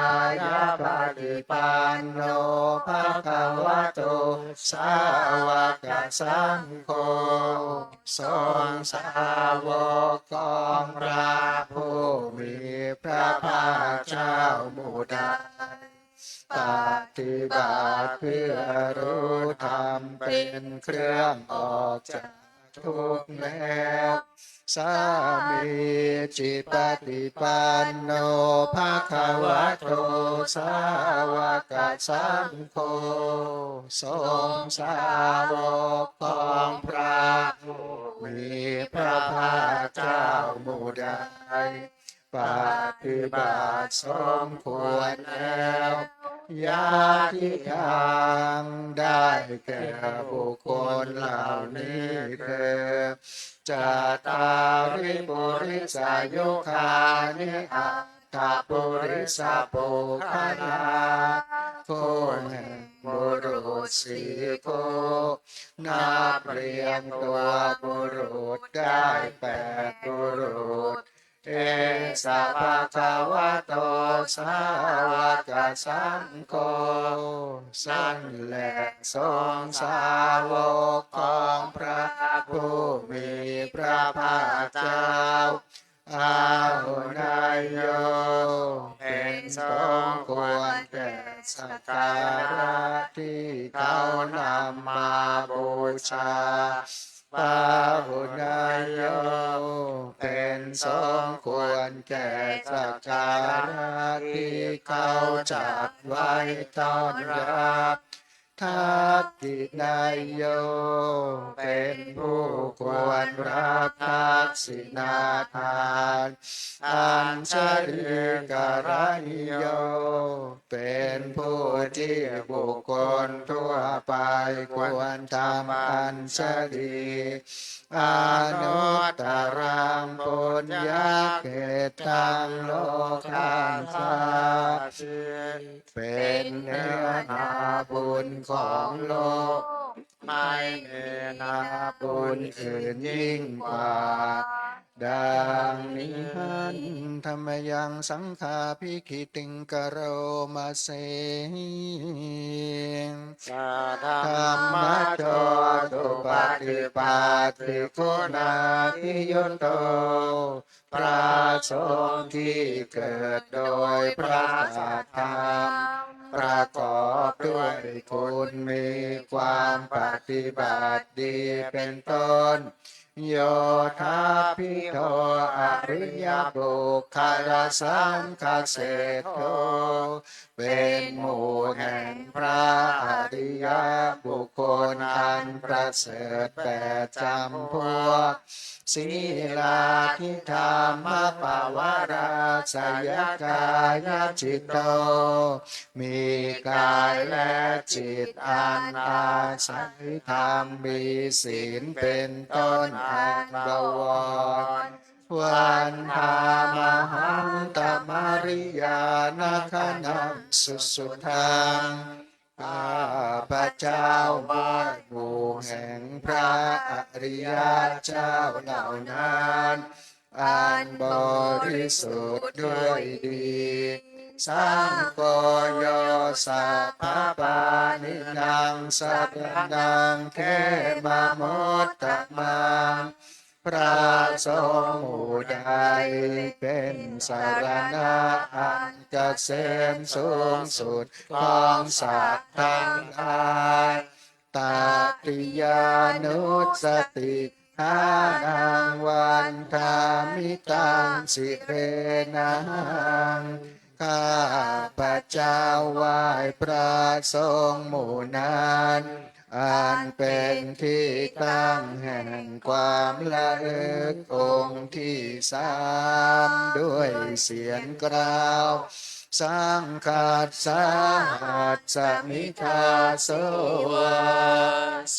ยาปฏิปันโนภะคะวะโตสาวกสังโฆทรงสาวกของพระผู้มีพระภาคเจ้าหมู่ใดปฏิบัติเพื่อรู้ธรรมเป็นเครื่องออกจากทุกข์แล้วสามีจิปฏิปันโนภะคะวะโตสาวกสังโฆทรงสาวกของพระผู้มีพระภาคเจ้าหมู่ใดปฏิบัติสมควรแล้วยาที่ยังได้แก่บุคคลเหล่านี้คือจาตาริปุริสายุคานิอัตถปุริสาปุคณาผู้แห่งบุรุษสี่ผู้นับเรียงตัวบุรุษได้8บุรุษเอสะภะคะวะโตสาวกสังโฆสั่นแหละทรงสาวกของพระผู้มีพระภาคเจ้าอาหุนายโยเป็นสมควรแก่สักการะที่เขานำมาบูชาปาหุนายโยเป็นสมควรแก่สักการะที่เขาจัดไว้ต้อนรับทักกินายโยเป็นผู้ควรรับทักษิณาทานอัญชลีกรณิโยเป็นผู้ที่บุคคลทั่วไปควรทำอัญชลีอนุตตรังปุญญาเกตังโลกัสสะเป็นเนื้อนาบุญของโลกไม่มีนาบุญอื่นยิ่งกว่าดังนี้ธรรมยังสังฆาภิกขิติงกโรมาเสง สัท ธร ธั ร ม ม มะ โจ โจ ตุปฏิปัติคุณาทิยุตโตพระสงฆ์ที่เกิดโดยพระสัทธรรม ประกอบด้วยคุณมีความปฏิบัติดีเป็นต้นโยธาภิโตอริยบุคคลสังฆเสโทเป็นหมู่แห่งพระอริยบุคคลอันประเสริฐแปดจำพวกศีลาทิธรรมปวาราสยกายจิตโตมีกายและจิตอันอาศัยธรรมมีศีลเป็นต้นอันบวรวันธามหันตมริยานคนังสุทังข้าพระเจ้าว่าหมู่แห่งพระอริยเจ้าเหล่านั้นอันบริสุทธิ์ด้วยดีสังโฆโยสัพพปานินังสัพนังเขมโมตตมังพระสงฆ์หมู่ใดเป็นสารณะอันเกษมสูงสุดของสัตว์ทั้งหลายตติยานุสติทานังวันทามิตังสิเรนังข้าพระเจ้าไหว้พระสงฆ์หมู่นั้นอันเป็นที่ตั้งแห่งความละลึกองค์ที่สามด้วยเสียงกล่าวสังฆัสสะหัสสมิทาโส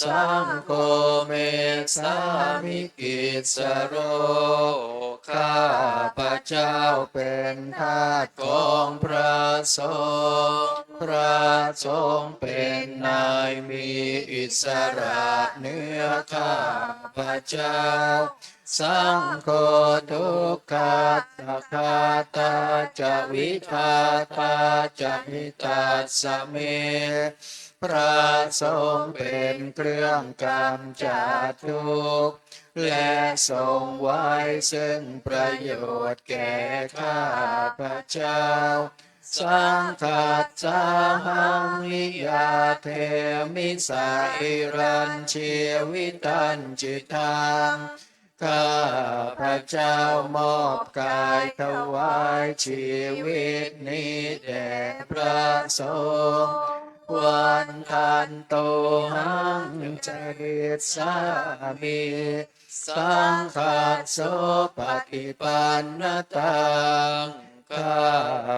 สังโฆเมสามิกิสสโรข้าพระเจ้าเป็นทาสของพระสงฆ์พระสงฆ์เป็นนายมีอิสระเหนือข้าพระเจ้าสังโฆทุกขัตถาตาจะวิทาตาจะหิตาสเมพระสงฆ์เป็นเครื่องกำจัดทุกข์และทรงไว้ซึ่งประโยชน์แก่ข้าพระเจ้าสังฆัสสะหังนิยาเทมิสาอิรัญเชวิตัญจิตังข้าพระเจ้ามอบกายถวายชีวิตนี้แด่พระสงฆ์วันทันโตหังจริตสามิสังฆัสโสปฏิปันนตังข้า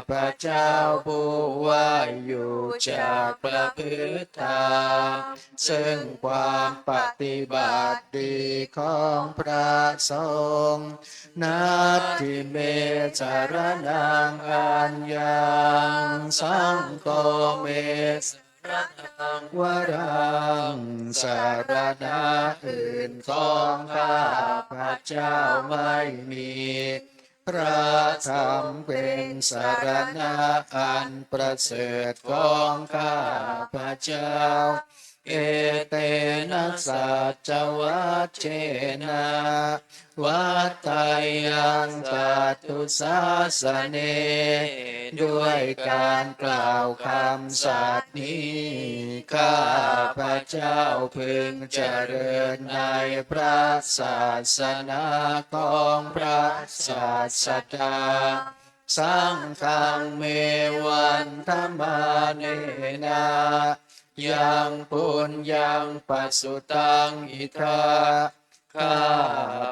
พระเจ้าผู้ว่าอยู่จากประพฤติธรรมซึ่งความปฏิบัติดีของพระสงฆ์นัตถิเมจารนังอัญญังสังโฆเมสวรังสารณะอื่นของข้าพระเจ้าไม่มีพระธรรมเป็นสารณะอันประเสริฐของข้าพระเจ้าเอเตนะสัจวัชเชนะวัตไตยังสัตตุสาสเนด้วยการกล่าวคำสัตย์นี้ข้าพระเจ้าพึงเจริญในพระศาสนาของพระศาสดาสังฆังเมวันธรรมาเนนะยังปุญญังปัสสุตังอิทาข้า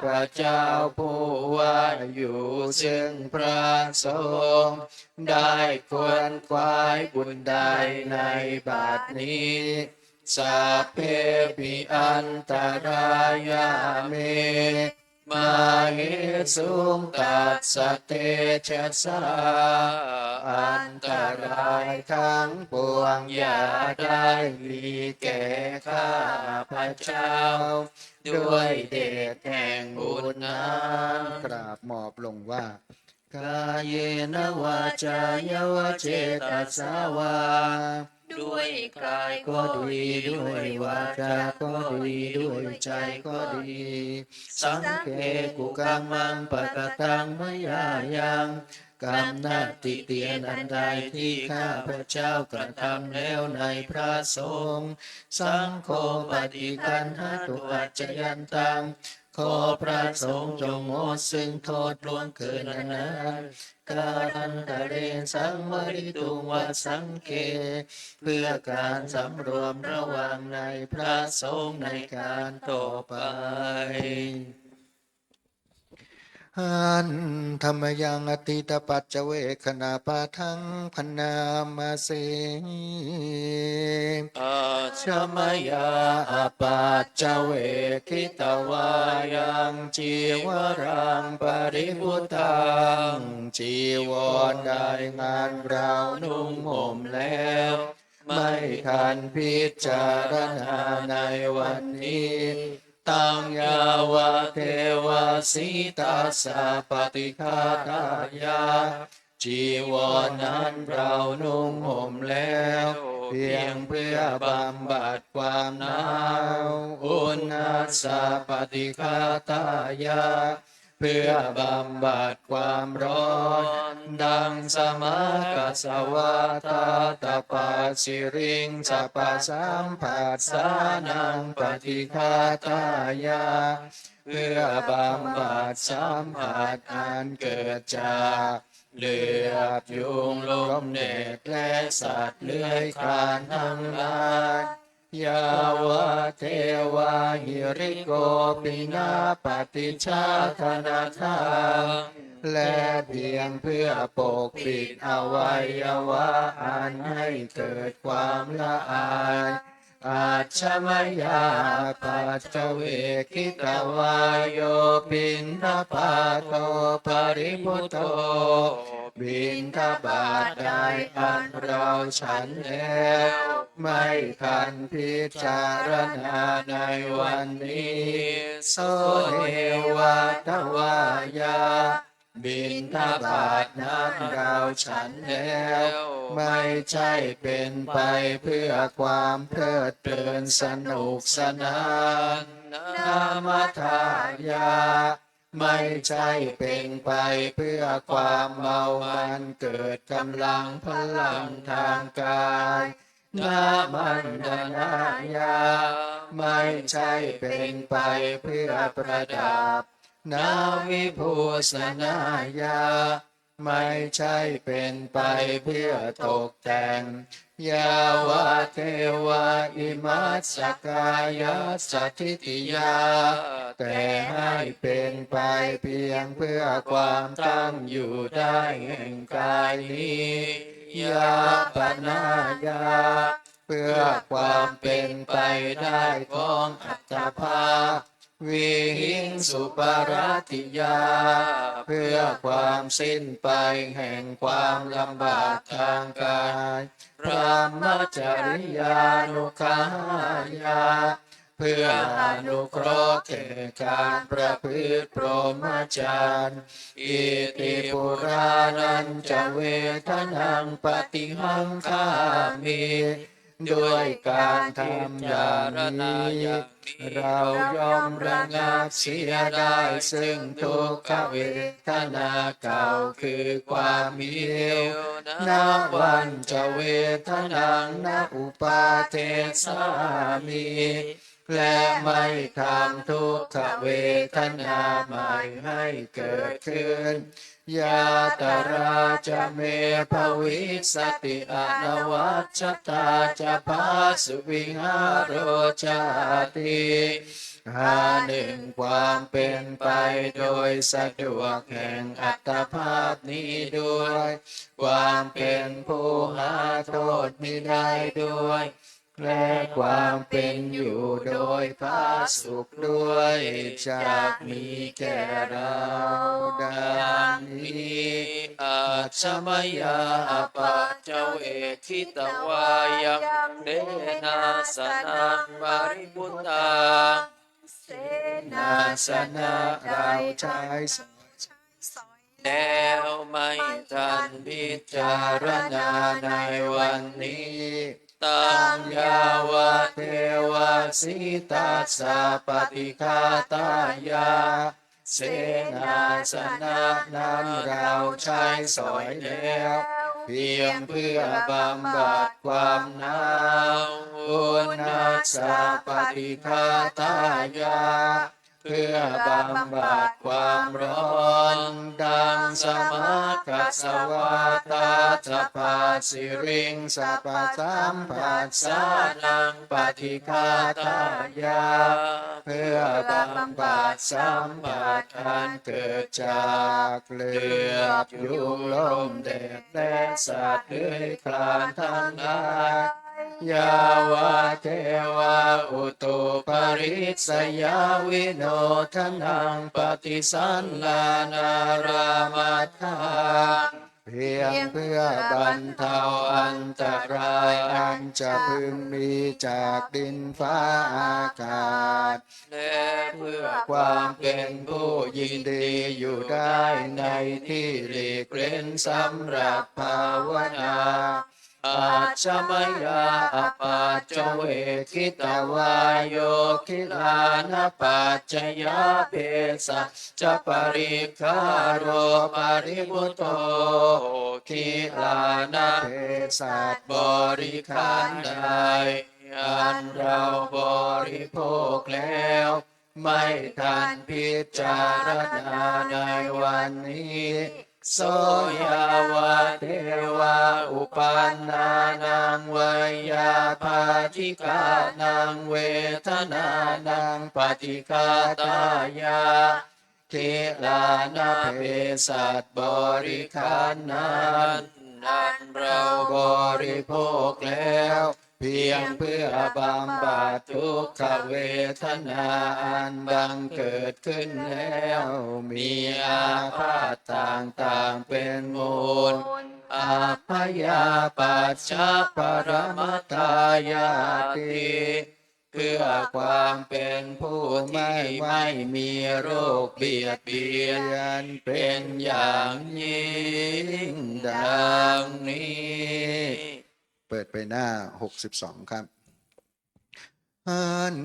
พระเจ้าผู้ว่าอยู่ซึ่งพระสงฆ์ได้ควรควายบุญใดในบัดนี้สัพเพปิอันตรายาเมมาเหสุงตัสสะเตชะสาอันตรายทั้งปวงอย่าได้มีแก่ข้าพระเจ้าด้วยเดชแห่งบุญนั้นกราบหมอบลงว่ากายเยนวาจายวเจตสาวาด้วยกาย ก็ดีด้วยวาจาก็ดีด้วยใจก็ดีสังเกกุกังมังปะกะตังมยายัง กรรมนาติเตียนอันใดที่ข้าพระเจ้ากระทำแล้วในพระสงฆ์สังโฆปฏิคันหตุอัจจยันตังขอพระสงฆ์จงงดซึ่งโทษล่วงเกินนั้นการันตะเรสังมริตุงวัดสังเกเพื่อการสำรวมระวังในพระสงฆ์ในการต่อไปหันธรรมยังอติตปัจจเวคณาปาทังพนามาเสอาชมยาอปัจจเวคิตวายังจีวรังปริพุตังจีวรได้งานเรานุ่งห่มแล้วไม่ทันพิจารณาในวันนี้ตังยาวะเทวาสิตาสาปฏิฆาตายาจีวรนั้นเรานุ่งห่มแล้วเพียงเพื่อบำบัดความหนาวอุณาสาปฏิฆาตายาเพื่อบำบัดความร้อนดังสมากัสสวาตาตปาสิริงสัปปะสัมผัสสานังปฏิฆาตายาเพื่อบำบัดสัมผัสอันเกิดจากเลือดยุงลมเด็ดและสัตว์เลื้อยคลานทั้งหลายยาวะเทวาหิริโกปินาปฏิชาธนาทางและเพียงเพื่อปกปิดอวัยวะอันให้เกิดความละอายอาชมยาปัจจเวคิตวายโยปินทปาโตปริพุตโตบินทบาทได้อันเราฉันแล้วไม่ทันพิจารณาในวันนี้โสเทวาทวายาบินทบาทนั้นเราฉันแล้วไม่ใช่เป็นไปเพื่อความเพลิดเพลินสนุกสนานนามทายาไม่ใช่เป็นไปเพื่อความเมามันเกิดกำลังพลังทางกายนามันดนายาไม่ใช่เป็นไปเพื่อประดับนาวิภูสนายาไม่ใช่เป็นไปเพื่อตกแต่งยาวะเทวาอิมัสสกายาสัทธิติยาแต่ให้เป็นไปเพียงเพื่อความตั้งอยู่ได้แห่งกายนี้ยาปนายาเพื่อความเป็นไปได้ของอัตภาพวิหิงสุปาราติยาเพื่อความสิ้นไปแห่งความลำบากทางกายพระมจริยานุขายาเพื่ออนุเคราะห์แก่การประพฤติพรหมจรรย์อิติปุรานันจะเวทนังปฏิหังคามิด้วยการทำอย่างนี้เราย่อมระงับเสียได้ซึ่งทุกขเวทนาเก่าคือความหิวนาวันจะเวทนังนาอุปาเทสามิและไม่ทำทุกขเวทนาใหม่ให้เกิดขึ้นยาตราจะเมภวิสติอนวัชตาจะพาสุวิหารโรจาติหาหนึ่งความเป็นไปโดยสะดวกแห่งอัตภาพนี้ด้วยความเป็นผู้หาโทษมิได้ด้วยและความเป็นอยู่โดยพระสุขด้วยจากมีแก่เราดังนี้อาชมยาปัจเจเวคิตวายังเดนาสนังปริพุตตังนาสนะเราใช้แล้วไม่ทันพิจารณาในวันนี้ตังยาวะเทวาสิตาสาปฏิฆาตายา เสนาสนะนั้นเราใช้สอยแล้วเพียงเพื่อบำบัดความหนาวอุณาสปฏิฆาตายาเพื่อบำบัดความร้อนดังสมากัสสวาตาจปาสิริงสปะสัมปัสสานังปฏิฆาตายาเพื่อบำบัดสัมบัติอันเกิดจากเลือดยุงลมแดดและสัตว์เลื้อยคลานทั้งหลายยาวาเทวาอุตุปริสยาวิโนทนังปฏิสันลานารามัฏฐาเพียงเพื่อบรรเทาอันตรายอันจะพึงมีจากดินฟ้าอากาศและเพื่อความเป็นผู้ยินดีอยู่ได้ในที่หลีกเร้นสำหรับภาวนาอาชมยาอปัจจเวคิตวายโยคิลานปัจจยาเภสัจปริคารโรปริมุตโตคิลานเภสัชบริขารใดอันเราบริโภคแล้วไม่ทันพิจารณาในวันนี้โสยาวาเทวาอุปันนานังวยาภาธิกานังเวทนานังปฏิฆาตายาคิลานะเภสัชบริขารนั้นเราบริโภคแล้วเพียงเพื่อบำบัดทุกขเวทนาอันบังเกิดขึ้นแล้วมีอาพาธต่างๆเป็นมูลอาพยาปัจจปรมัตถายาติเพื่อความเป็นผู้ไม่มีโรคเบียดเบียนเป็นอย่างยิ่งดังนี้ เปิดไปหน้า62ครับอัน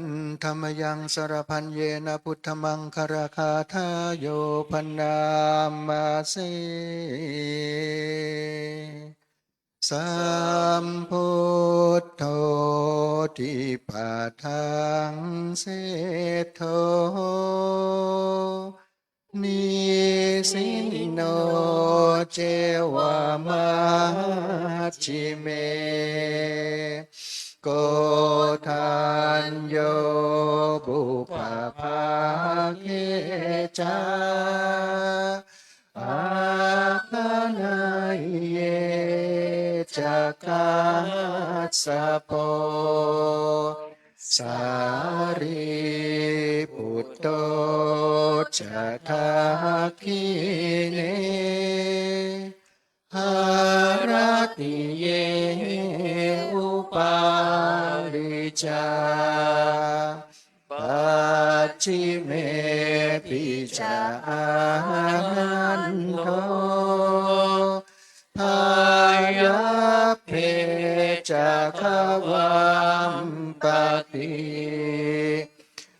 ธรรมยังสรพันเยนะพุทธมังคารคาทาโยพันนามาเสสัมพุทโธทิปาทังเสโธนิสินโนเจวามาชิเมโกทันโยบุปภาเกจาอาคานายเยจักขัสสะโปสารีปุตโตจะทักขิเนหารติเยอุปาลิจาปัจฉิเมปิจานันโทพายาเพจะขวัมปติ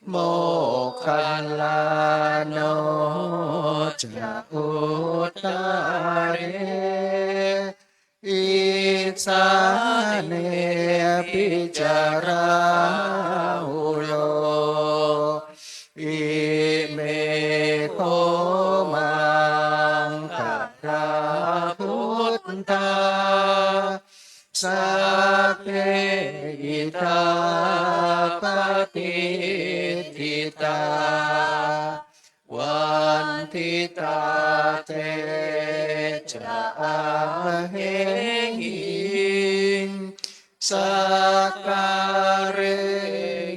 โมคัลลาโนจะอุตตาเรอิสาเนปิจาราหุโลอิเมโทมังคัตราพุทธาสัพเพอิทาปฏิทิตาวันทิตาเตจะอาเหหิงสักการเร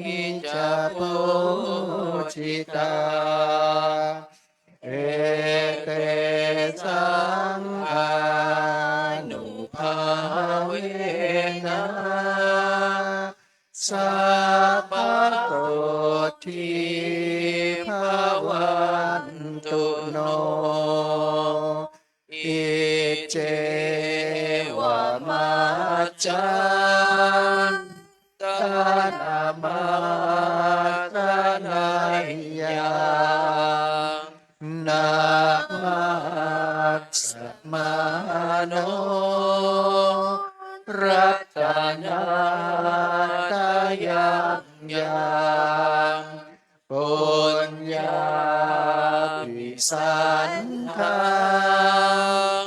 หิจะโพชิตาเอเตสังอานุภาเวนะสัพพะโตทิภวันตุโนอิเจวะมัจจันตานามาตานายยัง งปุญญาภิสันทัง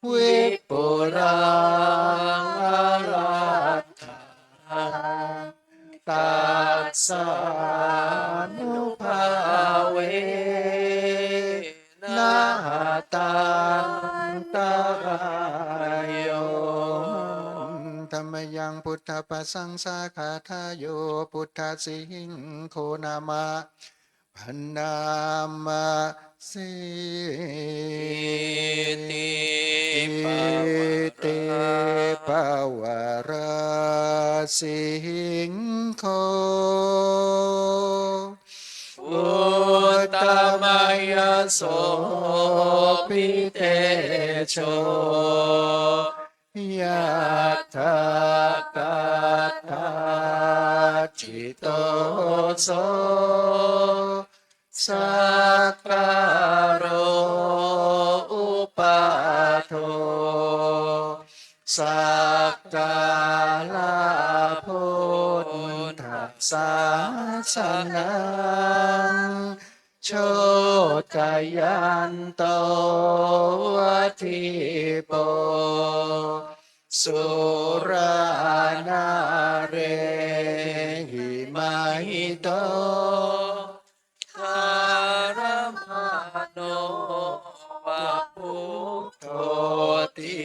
วิปุรังอรัตถังตัสสานุภาเวนะตันตรายโยธรรมยังพุทธปัสสังสาขาทาโยพุทธสิหิงโคนามะพันนามะสิติปวารสิหิงโคอุตตมยโสปิเตโชยัตถากตาจิตโตโสสักการโรอุปาโทสักกาลาพุทธัสสะสนังโชตยันโตวัตถิโปสุรานาเรหิมาหิโตคารมาโนวะพุทโธติ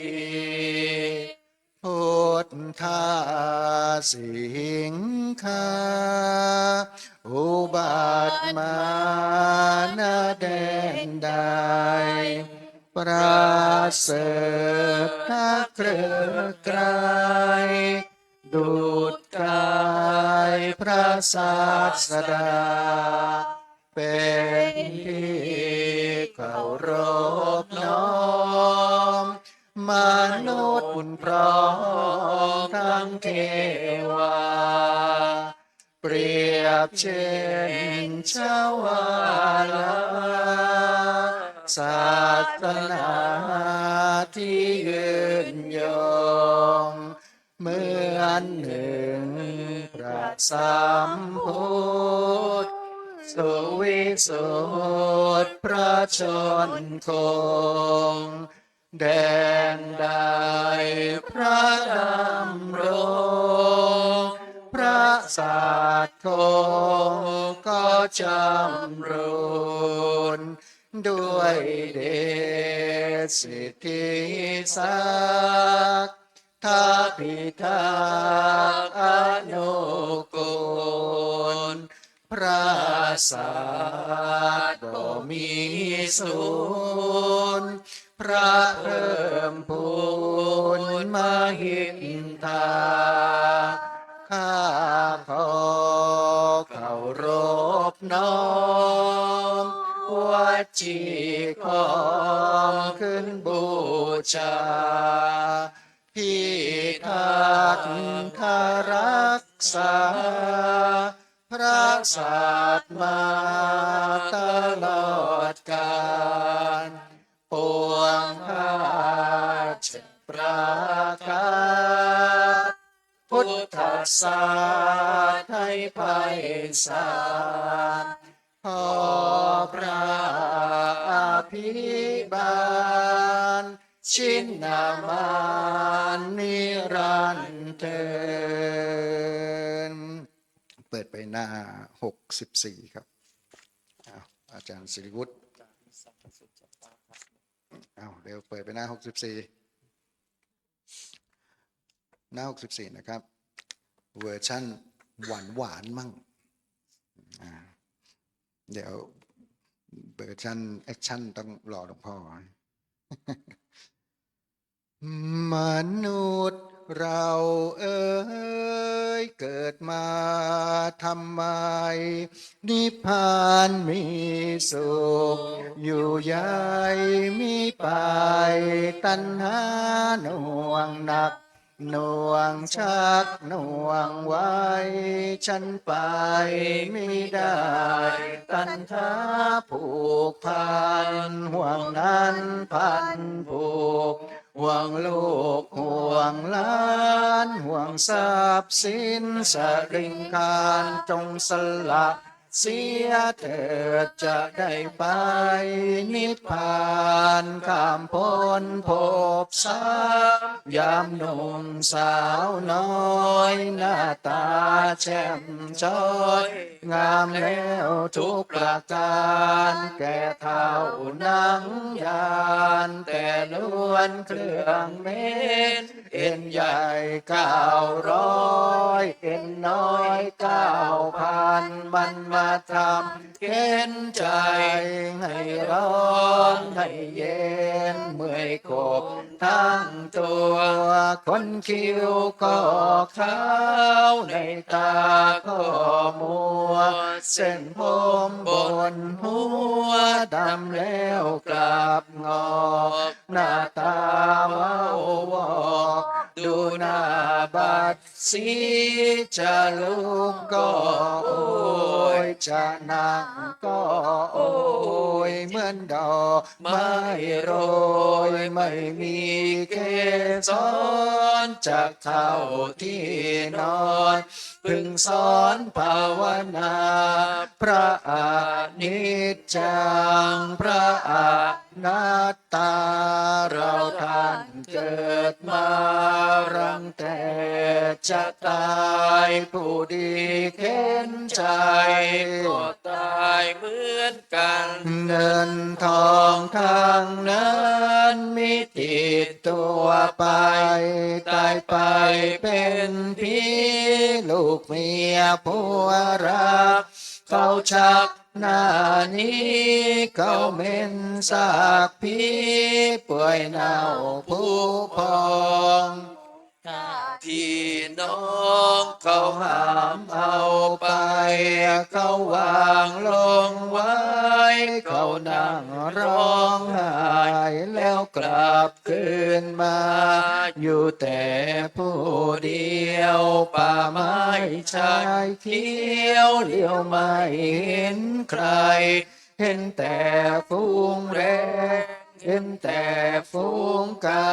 พุทธาสิงคาอุบัติมานาแดนใดประเสริฐนักเครือไกรดุจกายพระศาสดาเป็นที่เคารพน้อมมนุษย์พร้อมทั้งเทวาเปรียบเช่นชาวาลาศาสนาที่ยืนยงเหมือนหนึ่งพระสัมพุทธสุวิสุทธิพระชนคงแดนใดพระดำรงพระศาสตร์คงก็จำรูนด้วยเดชสิทธิศักดิ์ท้าพิทักษ์อนุกูลพระศาสตร์บ่มีสูญพระเพิ่มพูนมหิทธาข้าขอเคารพน้อมวจีขอมขึ้นบูชาพิทักษ์คารักษาพระศาสมาตลอดกาลปวงข้าจะประกาศพุทธศาสนาให้ไพศาลขอพระอภิบาลชินนามานนิรันดร์เทินเปิดไปหน้า64ครับอาจารย์สิริวุฒิเร็วเปิดไปหน้า64หน้า64นะครับเวอร์ชั่นหวานมั่งเดี๋ยวเวอร์ชั่นแอคชั่นต้องรอหลวงพ่อมนุษย์เราเอ๋ยเกิดมาทำไมนิพพานมีสุขอยู่ใหญ่มีไปตัณหาหน่วงหนักหน่วงชักหน่วงไว้ฉันไปไม่ได้ตัณหาผูกพันห่วงนั้นพันผูก ห่วงลูกห่วงหลานห่วงทรัพย์สินสริงคารจงสละเสียเถิดจะได้ไปนิพพานข้ามพ้นภพสามยามหนุ่มสาวน้อยหน้าตาแช่มช้อยงามแล้วทุกประการแก่เท่านังยานแต่ล้วนเครื่องเม้นเอ็นใหญ่900เอ็นน้อย9,000มันมาทำเข็นใจให้ร้อนให้เย็นเมื่อยกบทั้งตัวคนคิ้วก็ขาวในตาก็มัวเส้นผมบนหัวดำแล้วกลับงอกหน้าตาเว้าวอกดูหน้าบัดสีจะลุกก็โอยจะนั่งก็โอยเหมือนดอกไม้โรยไม่มีเกสรจากเท่าที่นอนพึงสอนภาวนาพระอานิจจังพระอานัตตาเราท่านเกิดมารังแต่จะตายผู้ดีเข็นใจก็ตายเหมือนกันเงินทองทางนั้นมีติดตัวไปตายไปเป็นผีลูกเมียผัวรักเขาชักหน้านี้เขาเม็นซากผีป่วยเน่าผู้พองพี่น้องเขาห้ามเอาไปเขาวางลงไว้เขานั่งร้องไห้แล้วกลับคืนมาอยู่แต่ผู้เดียวป่าไม้ชายเขียวเลี้ยวไม่เห็นใครเห็นแต่ฝูงแรดเห็นแต่ฝูงกา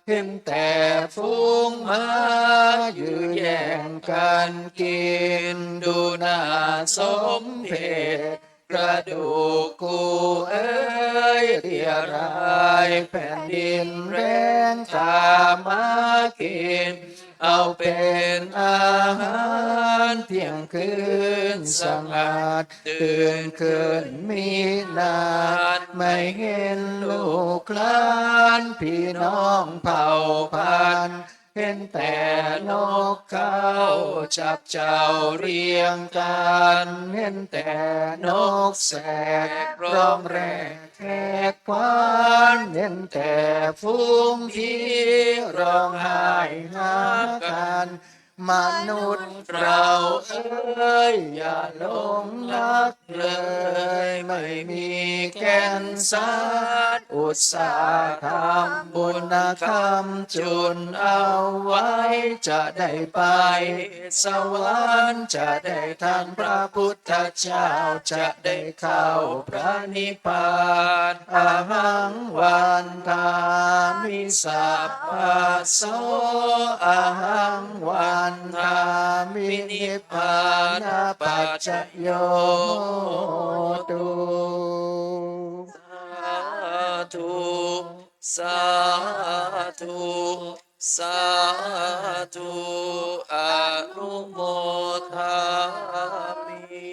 เห็นแต่ฝูงม้ายื้อแย่งกันกินดูน่าสมเพชกระดูกกูเอ้ยเรียรายแผ่นดินแรงตามมากินเอาเป็นอาหารเที่ยงคืนสงัดตื่นขึ้นมีนานไม่เห็นลูกหลานพี่น้องเผ่าพันธุ์เห็นแต่นกเขาจับเจ้าเรียงกันเห็นแต่นกแสกร้องแรกแขกควานเห็นแต่ฝูงที่ร้องไห้หากันมนุษย์เราเอ้ยอย่าหลงรักเลยไม่มีแก่นสารอุตสาห์ทำบุญคำจุนเอาไว้จะได้ไปสวรรค์จะได้ทางพระพุทธเจ้าจะได้เข้าพระนิพพานอาหังวันทามิสัพพะโสอาหังวันทามินิพพานาปัจจโยตุสาธุสาธุสาธุอนุโมทามิ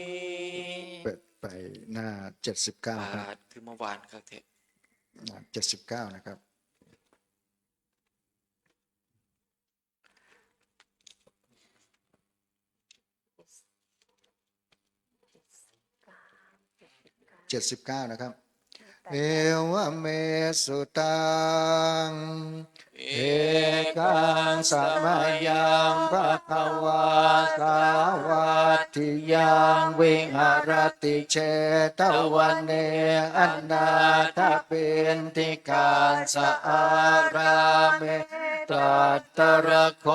ไปหน้า79ครับคือเมื่อวานครับเท79นะครับ79นะครับเอวเมสุตัง เอกังสมัยยังภะคะวาสาวัตถิยังวิหารติเชตวันเนอนาถเป็นทิการสะอาราเมตัตตระโค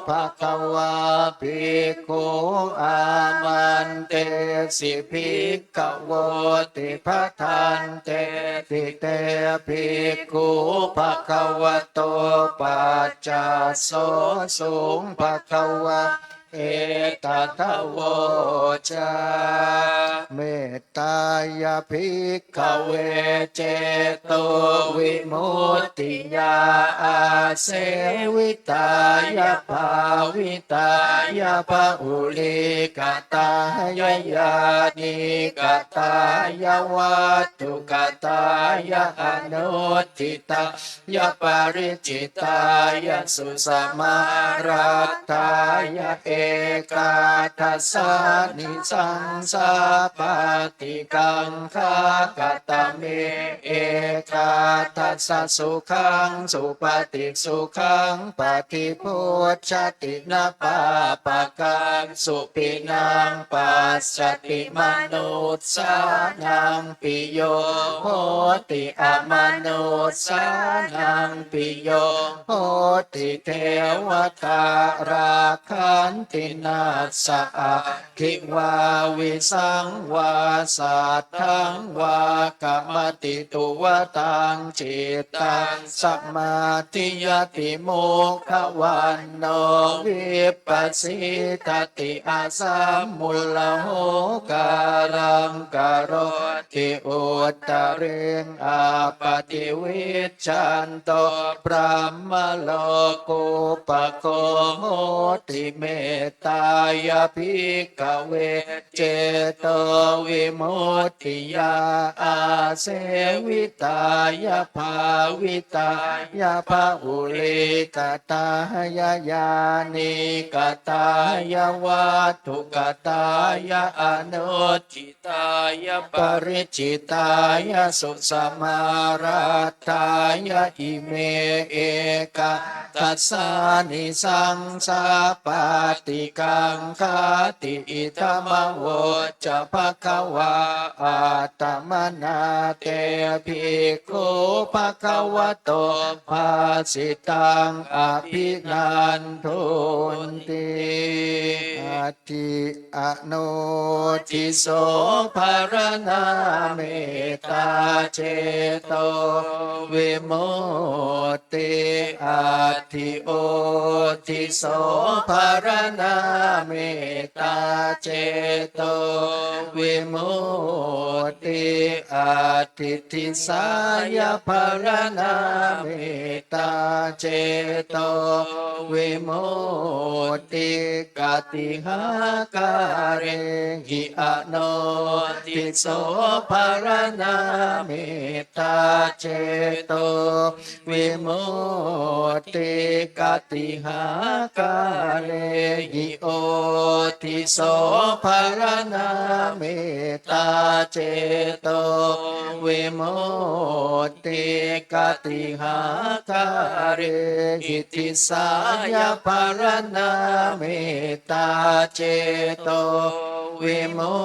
ภะคะวาภิกขุอามันเตสิภิกขโวติภะทันเตติเตภิกขุภะคะวะโตปัจจาโสสุงภะคะวะเอตทะโวจาเมตตายาภิกขเวเจโตวิมุตติยาอาเสวิตายาภาวิตายาภาอุลิกตายายานิกตายาวัตถุกตายาอนุทิตายาปริจิตายาสุสมารัตตายาเอกาทัสสานิสังสาปาติกังคากตเมเอกาทัสสะสุขังสุปฏิสุขังปฏิพุทธตินาปาปะกังสุปินังปัสสติมนุสสานังปิโยโหติอมนุสสานังปิโยโหติเทวตาราคันตินาสะคิวาวิสังวาสัทธังวากรรมติตุวตังจิตตังสัมมาทิยติโมขวันโนวิปัสสิทติอาสัมมุลลโหการังกโรติอุตตเรงอาปฏิวิชชันโตพระมโลกุปโคโหติเมตตายาภิกขเวเจโตวิมุตติยาอาเสวิตายาภาวิตายาภาอุลิกตายายานิกตายาวัตถุกตายาอนุจิตายาปริจิตายาสุสมารัตตายาอิเมเอกาทัสสานิสังสาปาติกังคาติอิธรรมโวจะภะคะวาอาตมนาเตภิกขุภะคะวะโตภาสิตังอภินันทุนติอาทิอโนทิโสภารณาเมตตาเจโตวิมุตติอาทิโอทิโสภารณาเมตตาเจโตวิมุตติอาทิทิสายภารณาเมตตาเจโตวิมุตติกติหาการเรหิอโนทิโสภารณาเมตตาเจโตวิมุตติกติหาการเรหิโอทิโสภารณาเมตตาเจโตวิมุตติกติหาการเรหิทิสายภารณาเมตตาเจโตวิมุ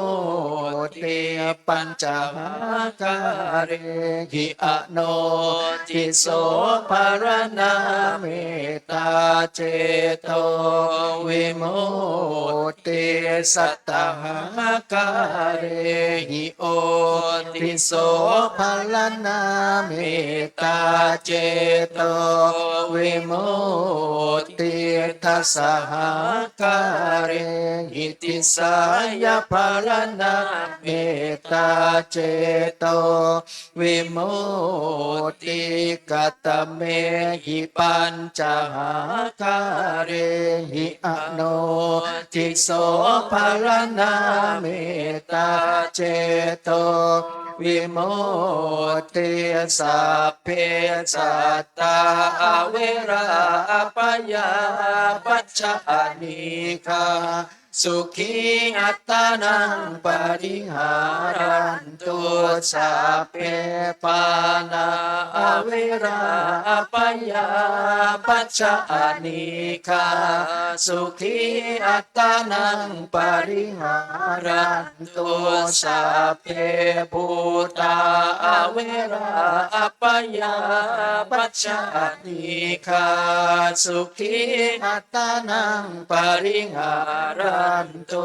ตติปัญจหาการเรหิอโนทิโสภารณาเมตตาเจโตวิมุตติสัตตหาการเรหิโอทิโสภารณาเมตตาเจโตวิมุตติทัสสหาการเรหิติสายภารณาเมตตาเจโตวิมุตติกัตเมหิปัญจหาการเรหิอโนทิโสภารณาเมตตาเจโตวิมุตติสัพเพสัตตาอเวราปยาปัจจานิคา สุขีอัตตานังปริหารันตุสัพเพปานาอเวราปยาปัจจานิคาสุขีอัตตานังปริหารันตุสัพเพภูตาอเวราปยาปัจจานิคาสุขีอัตตานังปริหารันตุ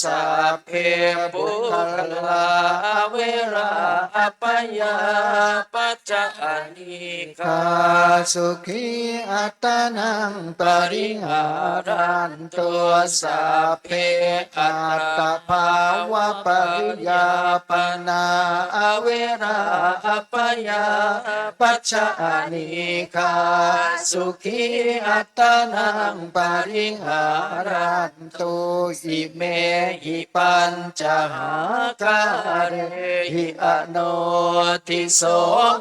สัพเพปุคลาเวราปยาปัจจานิคาสุขีอัตตานังปริหารันตุสัพเพอัตตภาวะปริยาปนาเวราปยาปัจจานิคาสุขีอัตตานังปริหารันตุอิเมหิปัญจหาการเหิอโนทิโส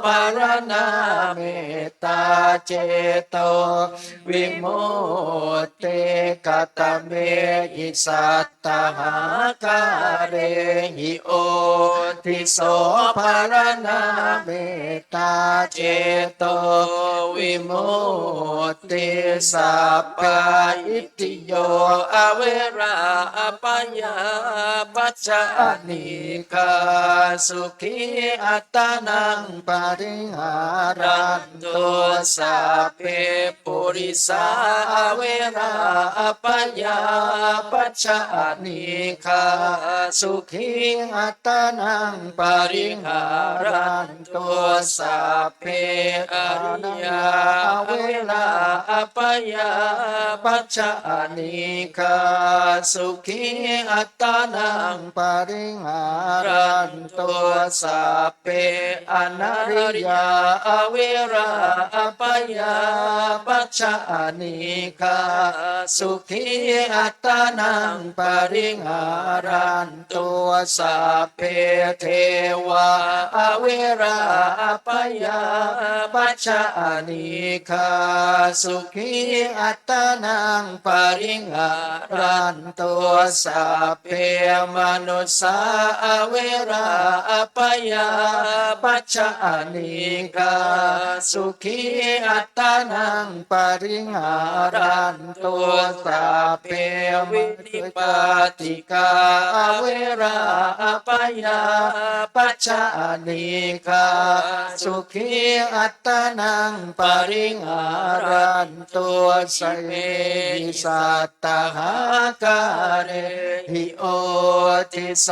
ปารณาเมตตาเจโตวิมุตติกตเมหิสัตตหาการหิโอทิโสภารณาเมตตาเจโตวิมุตติสัพพะอิติโยอเวราปยาปัจจานิกาสุขีอัตตานังปริหารันตุสัพเพปุริสาเวราปยาปัจจานิกาสุขีอัตตานังปริหารันตุสัพเพอริยาเวราปยาปัจจานิกาสุขีอัตตานังปริหารันตุสัพเพอนาริยาเวราปยาปัจจานิกาสุขีอัตตานังปริหารันตุสัพเพเทวาเวราปยาปัจจานิกาสุขีอัตตานังปริหารันตุสัพเพมนุสสาเวราปยาปัจจานิกาสุขีอัตตานังปริหารันตุสัพเพวินิปาติกาเวราปยาปัจจานิกาสุขีอัตตานังปริหารันตุสเมหิสัตตหาการหิโอทิโส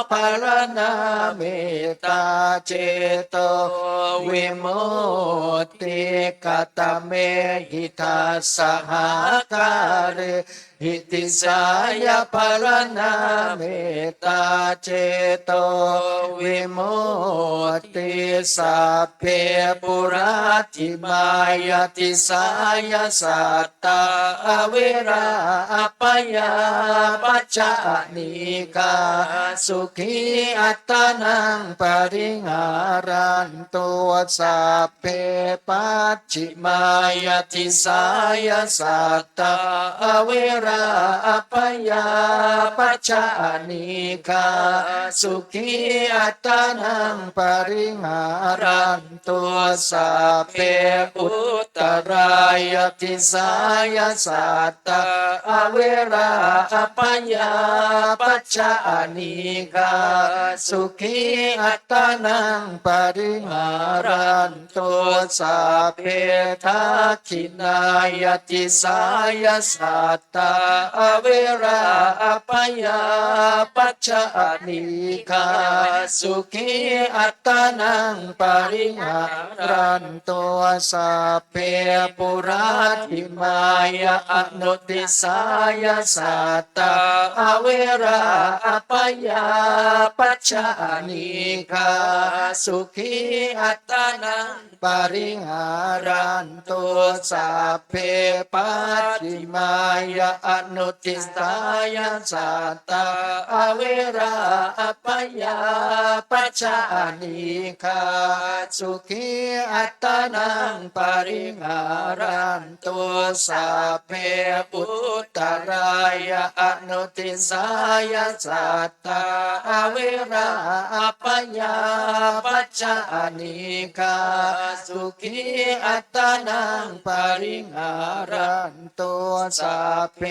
ภารณาเมตตาเจโตวิมุตติกตเมหิทัสสหาการหิติสายภารณาเมตตาเจโตวิมุตติสัพเพปุราติมายติสายสัตตาเวราปยาปัจจานิกาสุขีอัตตานังปริหารันตุสัพเพปัจฉิมายติสายสัตตาเวราปยาปัจจานิกาสุขีอัตตานังปริหารันตุสัพเพอุตตรายติสายสัตตาเวราปยาปัจจานิกาสุขีอัตตานังปริหารันตุสัพเพทักขินายติสายสัตตาเวราปยาปัจจานิกาสุขีอัตตานังปริหารันตุสัพเพปุราติมายาอนุติสายสัตตาเวราปยาปัจจานิกาสุขีอัตตานังปริหารันตุสัพเพปัจฉิมายาอนุติสายสัตตาเวราปยาปัจจานิกาสุขีอัตตานังปริหารันตุสัพเพอุตตราย ายอนุติสายสัตตาอเวราอัปปยาปัจจานิกาสุขีอัตตานังปริหารันตัวสัพเพ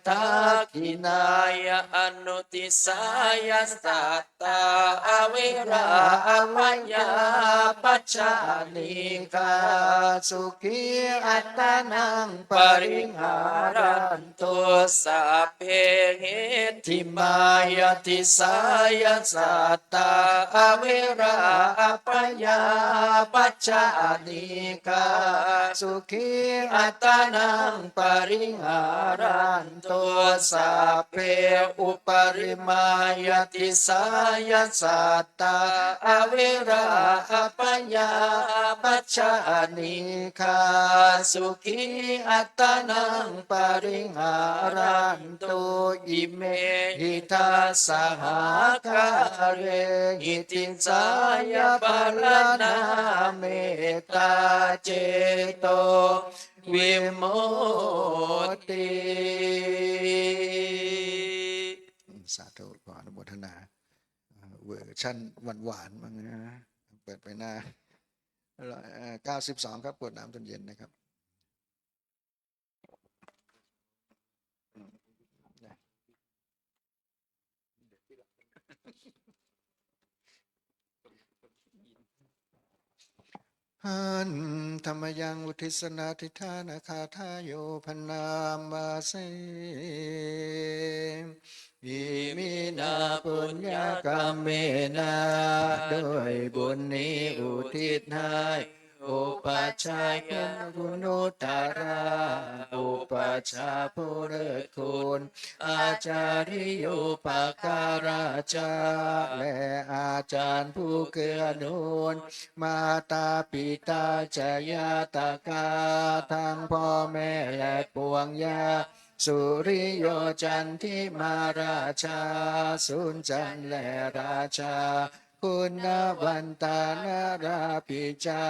ทักขินายอนุติสายสัตตาอเวราอัปปยาปัจจานิกาสุขีอัตตานังปริหารันตัวสัพเพหิทิมายติสายสัตตาอเวราอัปปยาปัจจานิกาสุขีอัตตานังปริหารันตัวสัพเพอุปริมายติสายสัตตาอเวราอัปปยาปัจจานิกาสุขีอัตตานังปริหารันตุอิเมหิตาสหาคาเรหิติสายปารณาเมตตาเจโตวิมุตติ สาธุขออนุโมทนาเวอร์ชั่นหวานๆบ้างนะเปิดไปหน้า92ครับกรวดน้ำตอนเย็นนะครับหันธรรมยังอุทิศนาทิธานาคาทายโยพนามาเสอิมินาปุญญากรรมเมนาด้วยบุญนี้อุทิศให้อุปัชฌายะคุณุตตราอุปัชฌาย์ผู้เลิศคุณอาจาริโยปการาจาและอาจารย์ผู้เกื้อหนุนมาตาปิตาจายาตากาทั้งพ่อแม่และปวงญาติสุริโยจันทิมาราชาสุนจันทร์และราชาคุณวันตานาราปิจา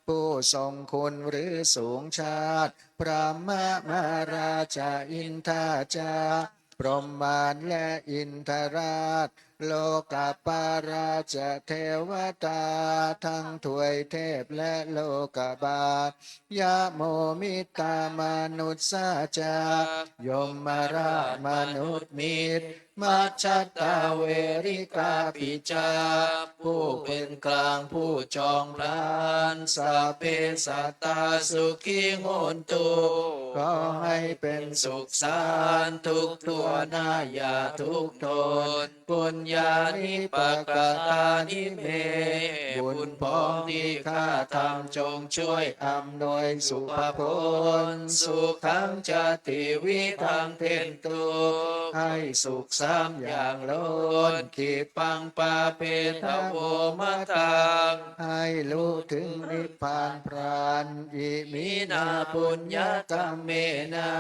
ผู้ทรงคุณหรือสูงชาติพระมมาราชาอินทาจาพรหมานและอินทราชโลกาปาราชเทวตาทั้งถวยเทพและโลกบาลยะโมมิตามนุษย์สาจายมมารามนุษย์มิตรมัจจตาเวริกาปิจาผู้เป็นกลางผู้จองพลานสัพเพสัตตาสุขีโหนตุขอให้เป็นสุขสันต์ทุกตัวหน้าอย่าทุกทนปุญญานิปกตานิเมบุญพองที่ข้าทำจงช่วยอำนวยสุภผลสุขังจติวิทังเทนตุให้สุขซ้ำอย่างล้นขีปังปาเปทโวมะตังให้รู้ถึงนิพพานพรานอิมินาปุญญกรรมเมนา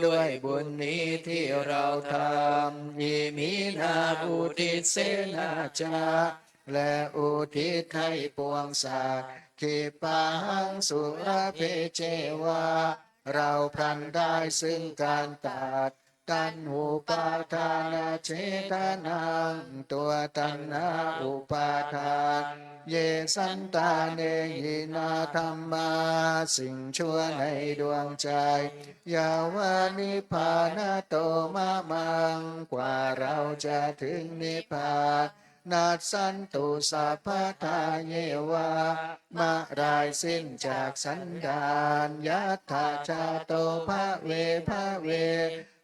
ด้วยบุญนี้ที่เราทำอิมินาอุทิศเสนาจาและอุทิศให้ปวงสัตว์ขีปังสุรเพเจวาเราพลันได้ซึ่งการตัดตัณหูปาทานเจตนังตัวตัณหาอุปาทานเยสันตาเนหินาธรรมาสิ่งชั่วในดวงใจยาวานิพพานโตมะมังกว่าเราจะถึงนิพพานนาสันตุสัพพทาเยวามะรายสิ้นจากสันดานยัตถาชาโตภะเวภะเว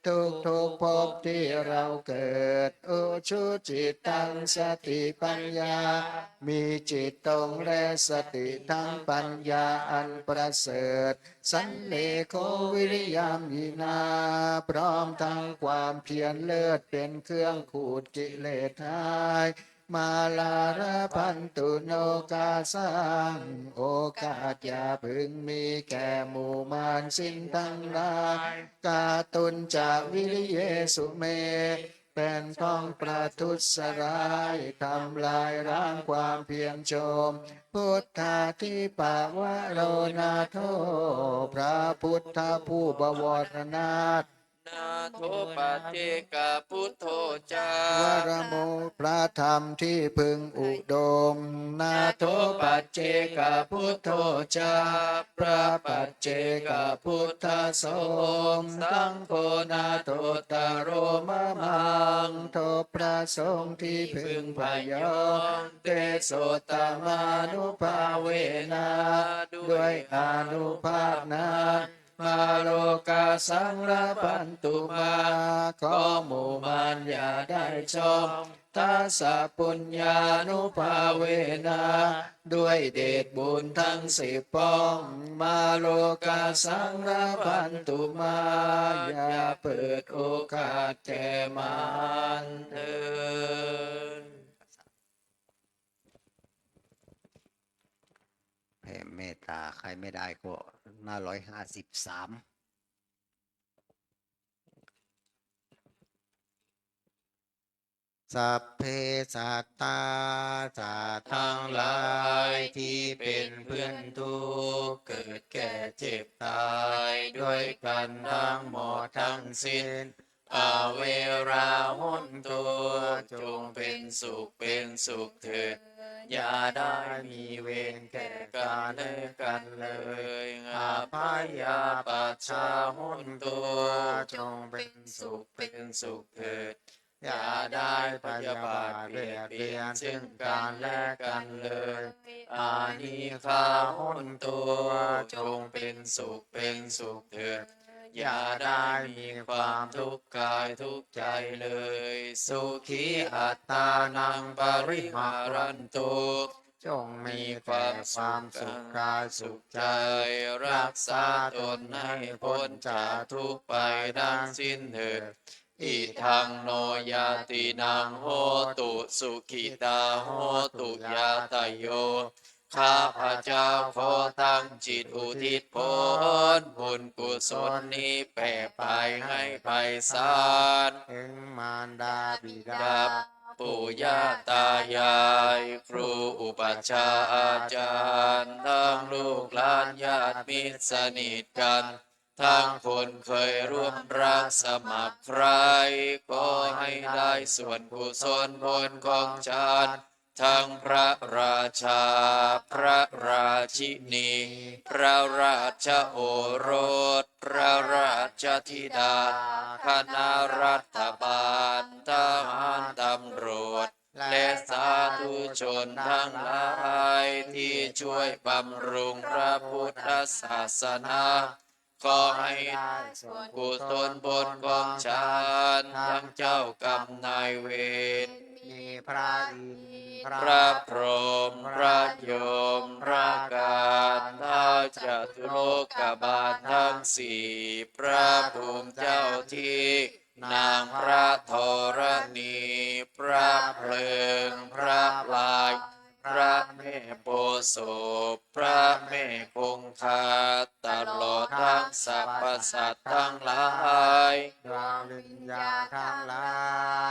ทุกภพที่เราเกิดอุชุจิตตังสติปัญญามีจิตตรงและสติทั้งปัญญาอันประเสริฐสันเลโควิริยามยินาพร้อมทั้งความเพียรเลิศเป็นเครื่องขูดกิเลสหายมาลาระพันตุโนกาสังโอกาสอย่าพึงมีแก่หมู่มารสิ้นทั้งหลายกาตุนจากวิริเยสุเมเป็นท้องประทุษร้ายทำลายล้างความเพียรชมพุทธาธิปาวะโรนาโทพระพุทธผู้บวรนาถ นาโทปัจเจกพุทโธจาว รโมพระธรรมที่พึงอุดมนาโทปัจเจกพุทโธจาพระปัจเจกพุทธสงฆ์สังโฆนาโทตโรมะมังโทพระสงฆ์ที่พึงพยองเตโสตมานุภาเวนะด้วยอานุภาพนั้นมาโลกาสังระปันตุมาขอหมู่มารอย่าได้ชมทัสสะปุญญานุภาเวนะด้วยเดชบุญทั้งสิบป้องมาโลกาสังระปันตุมาอย่าเปิดโอกาสแก่มารเถิด แผ่เมตตาใครไม่ได้ก็หน้า153สัพเพสัตตาสัตว์ทั้ ทั้ ง ง ห ห ลา ลาย ยที่เป็นเพื่อนทุกข์เกิดแก่เจ็บตายด้วยกันทั้งหมดทั้งสิ้นอาเวราหุนตัวจงเป็นสุขเถิดอย่าได้มีเวรแก่กันและกันเลยอาภัยยาปัชชาหุนตัวจงเป็นสุขเถิดอย่าได้พยาบาทเบียดเบียนซึ่งกันและกันเลยอานิคาหุนตัวจงเป็นสุขเถิดอย่าได้มีความทุกข์กายทุกข์ใจเลยสุขีอัตตานังปริหารันตุจงมีความสุขกายสุขใจรักษาตนให้พ้นจากทุกข์ไปทั้งสิ้นเถิดอิทังโนยาตินังโหตุสุขิตาโหตุยาตโยข้าพระเจ้าขอตั้งจิตอุทิศผลบุญกุศลนี้แผ่ไปให้ไพศาล ถึงมารดาบิดา ดับปู่ย่าตายายครูอุปัชฌาย์อาจารย์ทั้งลูกหลานญาติมิตรสนิทกันทั้งคนเคยร่วมรักสมัครใครก็ให้ได้ส่วนกุศลผลของฌานทั้งพระราชา พระราชินี พระราชโอรส พระราชธิดา คณะรัฐบาลทหารตำรวจ และสาธุชนทั้งหลายที่ช่วยบำรุงพระพุทธศาสนาขอให้ได้ส่วนกุศลบุญของฉันทั้งเจ้ากรรมนายเวร มีพระอินทร์ พระพรหมพระยมพระการท้าวจตุโลกบาลทั้งสี่พระภูมิเจ้าที่นางพระธรณีพระเพลิงพระลายพระแม่โพธิ์ศพพระแม่คงคาตลอดทั้งสรรพสัตว์ทั้งหลาย ดวงวิญญาณทั้งหลา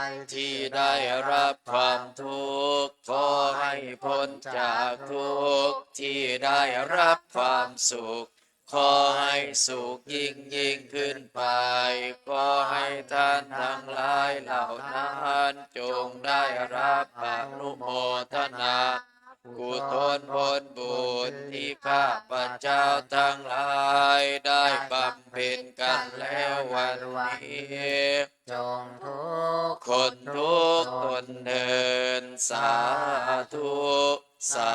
ย ที่ได้รับความทุกข์ขอให้พ้นจากทุกข์ที่ได้รับความสุขขอให้สุขยิ่งขึ้นไปขอให้ท่านทั้งหลายเหล่านั้นจงได้รับอนุโมทนากุศลผลบุญที่ข้าพเจ้าทั้งหลายได้บำเพ็ญกันแล้ววันนี้ จงทุก คนทุกคนเดินสาธุสา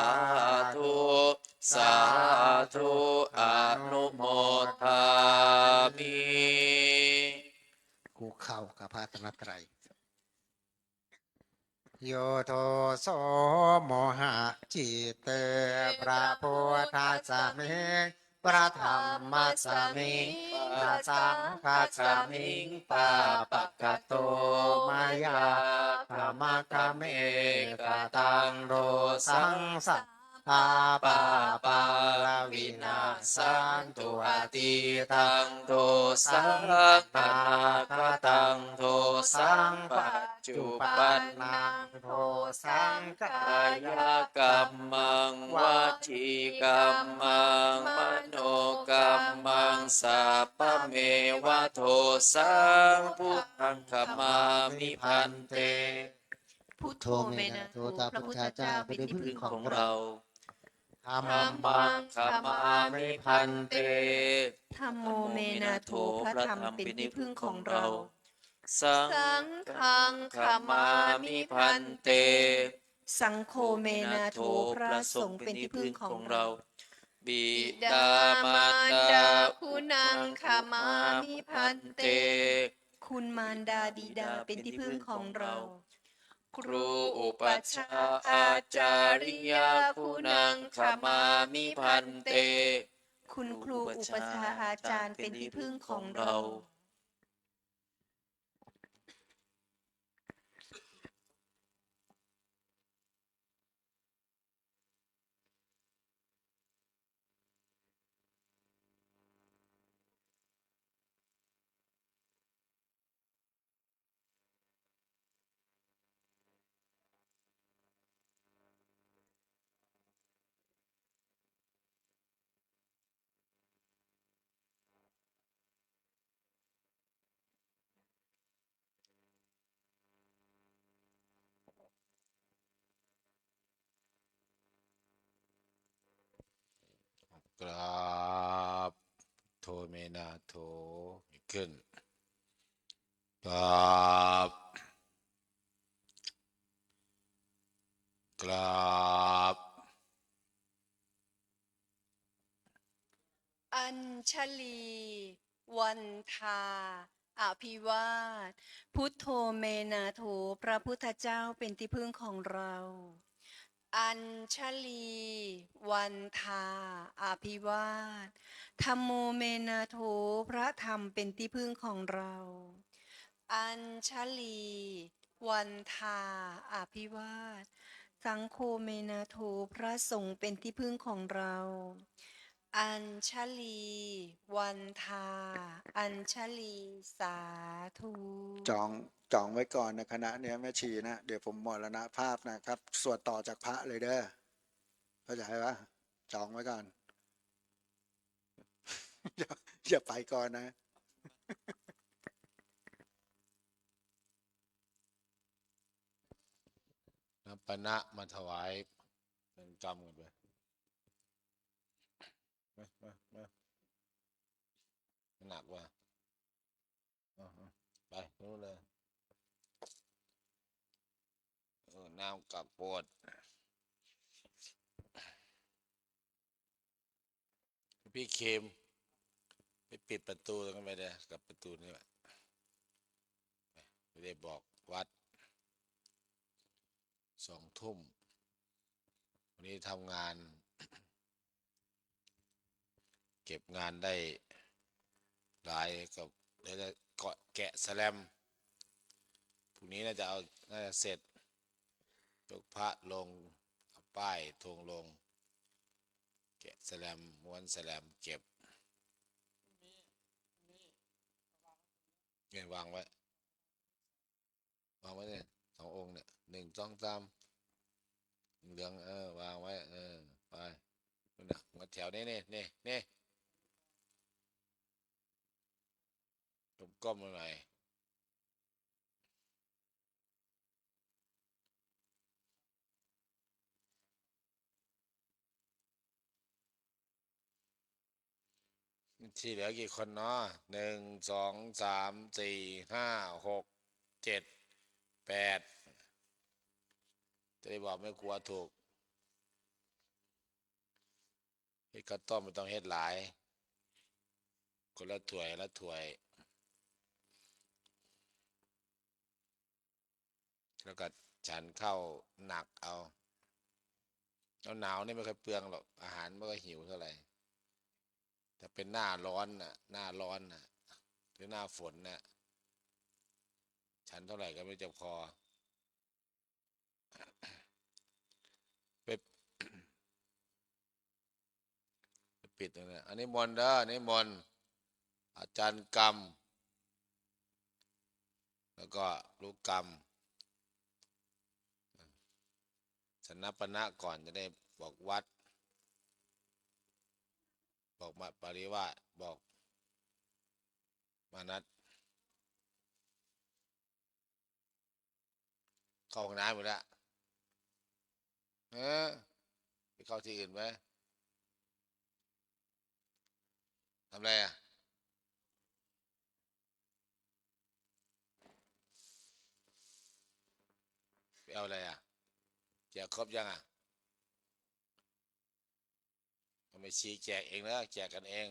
ธุสาธุอนุโมทามิ กูเข้ากับพระตนตรัยโยโทโสโมหะจิตเตพระพุทธสมิงพระธรรมสมิงพระสังฆสมิงปาปะกะโตมายาธรรมะกะเมกะตังโรสังสัพ อาปาปาปัปังลงวิวินานาสั สั น น ตุ ตุ อา อา ทิ ทิ ตั ตั ง ง โท โท สั สั ง ง อ อ นา นา ค ค ตั ตั ง ง โท โท สั สั ง ง ปั ปั จ จ จุ จุ ปั ปั น น นั นั ง ง โท โท สั สั ง ง กาก าย าย ก ก ร ร ร ร มัง ว ว า จี จี ก ก ร ร ร ร มั มัง ง ม ม โน โน ก ก ร ร ร ร มั มั ง ง สั สั พ พ พะ พะ เม เม วะ วะ โท โท สั สั ง ง พุ พุ ท ท ธั ธั ง ง ข ข มา มา มิ มิ พั พั น น เต เต พุทโธเมนะโทพระพุทธเจ้าเป็นที่พึ่งของเรา ธัม ธัม มั มั ง ง ข ข มา มา มิ มิ พั พั น น เต เต ธัมโม ธัมโม เม เม นะ นะ โท โท พ พ ระ ระ ธรรม ธรรม เป็น เป็น ที่ ที่ พึ่ พึ่ ง ง ข ข อ อง ง เรา เรา สัง สัง ฆั ฆั ง ง ข ข มา มา มิ มิ พั พั น น เต เต สังโฆ โฆ เม เม นะ นะ โท โท พ พ ระ ระ ส ส ง ง ฆ์ ฆ์ เป็ เป็น น ที่ ที่ พึ่ พึ่ ง ง ขอ ข ง อง เรา เรา บิ บิ ดา ดาม าร าร ดา ดา คุ คุณ ณั ั ง ง ข ขามา มา มิ มิ พั พั น น เต เต คุณมารดาบิดาเป็นที่พึ่งของเรา ค ค รู รู อุ อุ ป ปั ช ช ฌา ฌาย์ อา อา จา จา ริ ริ ย ย า คุ คุ ณั นั ง ง ข ขา มา มา มิ มิ พั พั น น เต เต คุณครูอุปชฌาย์อาจารย์เป็นที่พึ่งของเรา กราบโทเมนาโทขึ้นกราบกราบ อัญชลี วันทา อภิวาท พุทโธเมนาโถพระพุทธเจ้าเป็นที่พึ่งของเรา อัญชลี วันทา อภิวาทธัมโมเมนาโถพระธรรมเป็นที่พึ่งของเรา อัญชลี วันทา อภิวาทสังโฆเมนาโถพระสงฆ์เป็นที่พึ่งของเรา อัญชลี วันทา อัญชลี สาธุ จองไว้ก่อนนะคณะเนี้ยแม่ชีนะเดี๋ยวผมมรณภาพนะครับสวดต่อจากพระเลยเด้อเข้าใจปะจองไว้ก่อน อย่าไปก่อนนะ น้ำปะนะมาถวายเป็นกรรมกันไปมาหนักว่ะเอาไปนู้นเลยน้ำกับปวดพี่เคมไปปิดประตูตรงนั้นไปเลยกับประตูนี่แหละไม่ได้บอกวัด2 ทุ่มวันนี้ทำงาน เก็บงานได้หลายกับเดี๋ยวจะเกาะแกะสแลมพรุ่งนี้น่าจะเสร็จยกพระลงเอาป้ายธงลงแกะสแลมม้วนสแลมเก็บเงินวางไว้เนี่ย2 องค์เนี่ย1 2 3เหลืองวางไว้ไปนู่นน่ะหัวแถวนี่ก้มๆหน่อยที่เหลือกี่คนเนาะ1 2 3 4 5 6 7 8จะได้บอกไม่กลัวถูกเฮ็ดข้าวต้มไม่ต้องเฮ็ดหลายคนละถ้วยแล้วก็ฉันเข้าหนักเอาหนาวนี่ไม่ค่อยเปลืองหรอกอาหารไม่ค่อยหิวเท่าไหร่แต่เป็นหน้าร้อนน่ะหรือหน้าฝนน่ะฉันเท่าไหร่ก็ไม่จะพอไป ปิดตรงนี้อันนี้มนต์เด้ออันนี้มนต์อาจารย์กรรมแล้วก็ลูกกรรมสนับปณะก่อนจะได้บอกวัดบอกมาปริวาสบอกมานัดเข้าห้องน้ำหมดแล้วไปเข้าที่อื่นไหมทำไรอ่ะไปเอาอะไรอ่ะแจกครบยังอ่ะทำไมชี้แจกเองนะแจกกันเอง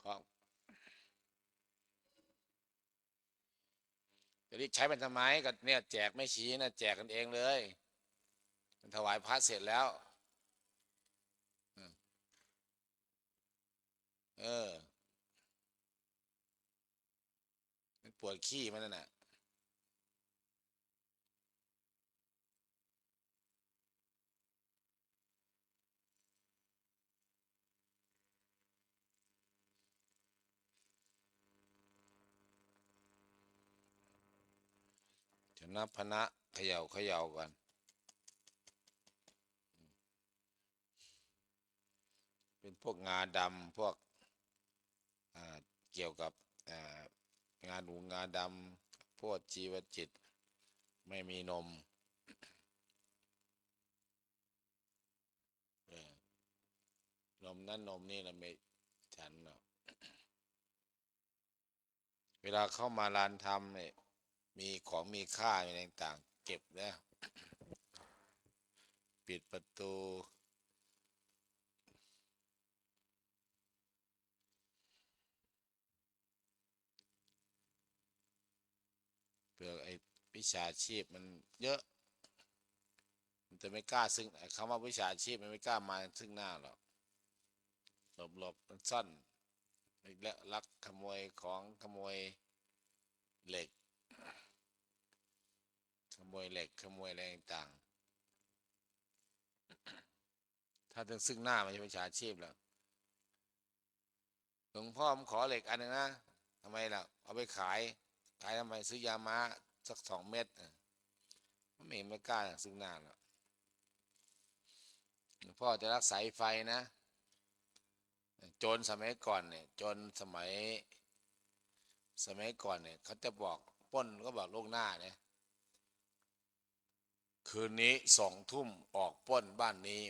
ของจะรีบใช้มันทำไมก็เนี่ยแจกไม่ชี้นะแจกกันเองเลยมันถวายพระเสร็จแล้วเออมันปวดขี้มันนั่นน่ะจะนับพนะเขย่าเขย่ากันเป็นพวกงาดำพวกเกี่ยวกับงาหนูงาดำพวกจีวจิตไม่มีนมเออนมนั่นนมนี่เราไม่ฉันเนาะเวลาเข้ามาลานธรรมเนี่ยมีของมีค่าอะไรต่างๆเก็บแล้วปิดประตูเพื่อไอ้วิชาชีพมันเยอะมันจะไม่กล้าซึ่งคำว่าวิชาชีพมันไม่กล้ามาซึ่งหน้าหรอกหลบมันซ่อนและลักขโมยของขโมยเหล็กขโมยเหล็กขโมยอะไรต่างๆถ้าถึงซึ่งหน้ามันจะวิชาชีพแล้วหลวงพ่อผมขอเหล็กอันหนึงนะทำไมล่ะเอาไปขายทำไมซื้อยาม้าสัก2 เม็ดไม่กล้าซึ่งหน้าหรอกหลวงพ่อจะรักสายไฟนะโจรสมัยก่อนเนี่ยโจรสมัยก่อนเนี่ยเขาจะบอกปล้นก็บอกล่วงหน้าเนี่ยคืนนี้20 ทุ่มออกปล้นบ้านนี้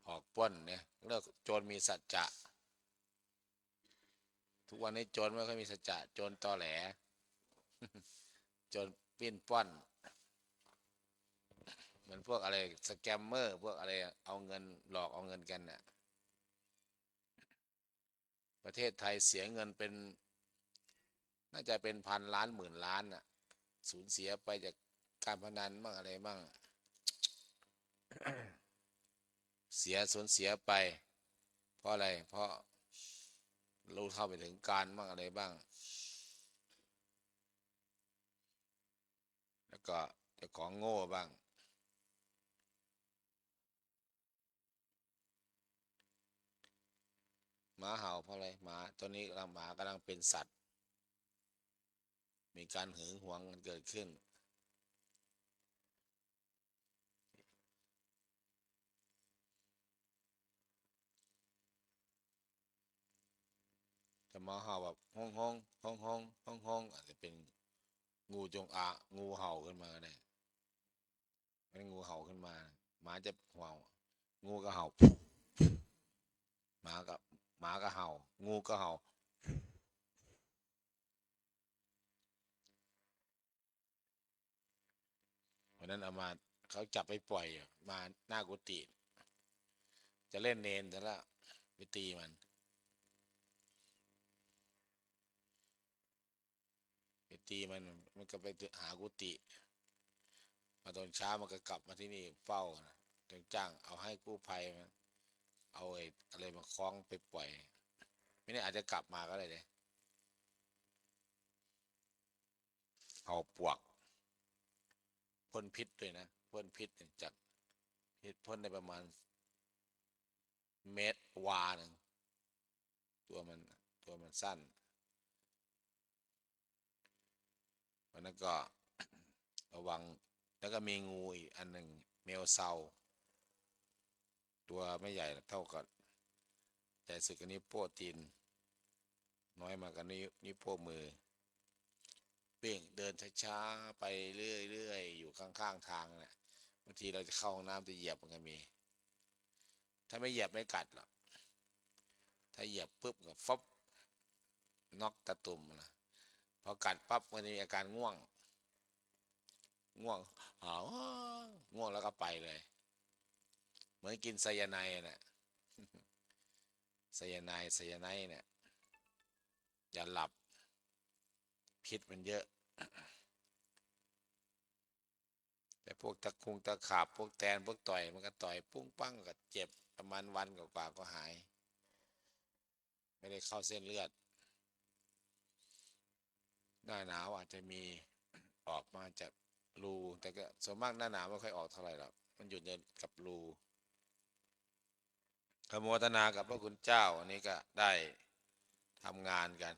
ออกปล้นเนี่ยเลิกโจรมีสัจจะทุกวันนี้โจรไม่ค่อยมีสัจจะโจรตอแหลโจรปิ้นป้อนเหมือนพวกอะไรสแกมเมอร์พวกอะไรเอาเงินหลอกเอาเงินกันเนี่ยประเทศไทยเสียเงินเป็นน่าจะเป็น1,000 ล้าน10,000 ล้านน่ะสูญเสียไปจากการพนันบ้างอะไรบ้างสูญเสียไปเพราะอะไรเพราะรู้เท่าไปถึงการบ้างอะไรบ้างแล้วก็เจ้าของโง่บ้างหมาเห่าเพราะอะไรหมาตัวนี้หมากำลังเป็นสัตว์มีการหึงหวงกันเกิดขึ้นแต่หมาเห่าแบบฮ้องฮ้องฮ้องฮ้องฮ้องฮ้องอาจจะเป็นงูจงอางงูเห่าขึ้นมาก็ได้ไม่งูเห่าขึ้นมาหมาจะเห่างูก็เห่าหมาก็เห่างูก็เห่าวันนั้นเอามาเขาจับไปปล่อยมาหน้ากุฏิจะเล่นเนนแต่ละไปตีมันไป ตีมันก็ไปหากุฏิมาตอนเช้ามันก็กลับมาที่นี่เฝ้านะถึงจ้างเอาให้กู้ภัยมันเอาอะไรมาคล้องไปปล่อยไม่แน่อาจจะกลับมาก็ได้เลยเอาปวกพ่นพิษด้วยนะพ่นพิษจากพิษพ่นได้ประมาณเมตรวาหนึ่งตัวมันสั้นวันนั้นก็ระวังแล้วก็มีงูอีกอันหนึ่งเมลเซาตัวไม่ใหญ่เท่ากับใหญ่สุดกับนิ้วโป้ตีนน้อยมากับนิ้วโป้มือเบ่งเดินช้าๆไปเรื่อยๆอยู่ข้างๆทางเนี่ยบางทีเราจะเข้าห้องน้ำจะเหยียบมันก็มีถ้าไม่เหยียบไม่กัดหรอกถ้าเหยียบปุ๊บก็ฟบน็อกตะตุ่มนะพอกัดปั๊บมันจะมีอาการง่วงง่วงแล้วก็ไปเลยเหมือนกินไซยาไนด์น่ะไซยาไนด์เนี่ยอย่าหลับพิษมันเยอะแต่พวกตะขาบพวกแตนพวกต่อยมันก็ต่อยปุ้งปั้งก็เจ็บประมาณวันกว่าก็หายไม่ได้เข้าเส้นเลือดหน้าหนาวอาจจะมีออกมาจากรูแต่ก็ส่วนมากหน้าหนาวไม่ค่อยออกเท่าไหร่หรอกมันอยู่ในกับรูขโมทนากับพระคุณเจ้าอันนี้ก็ได้ทำงานกัน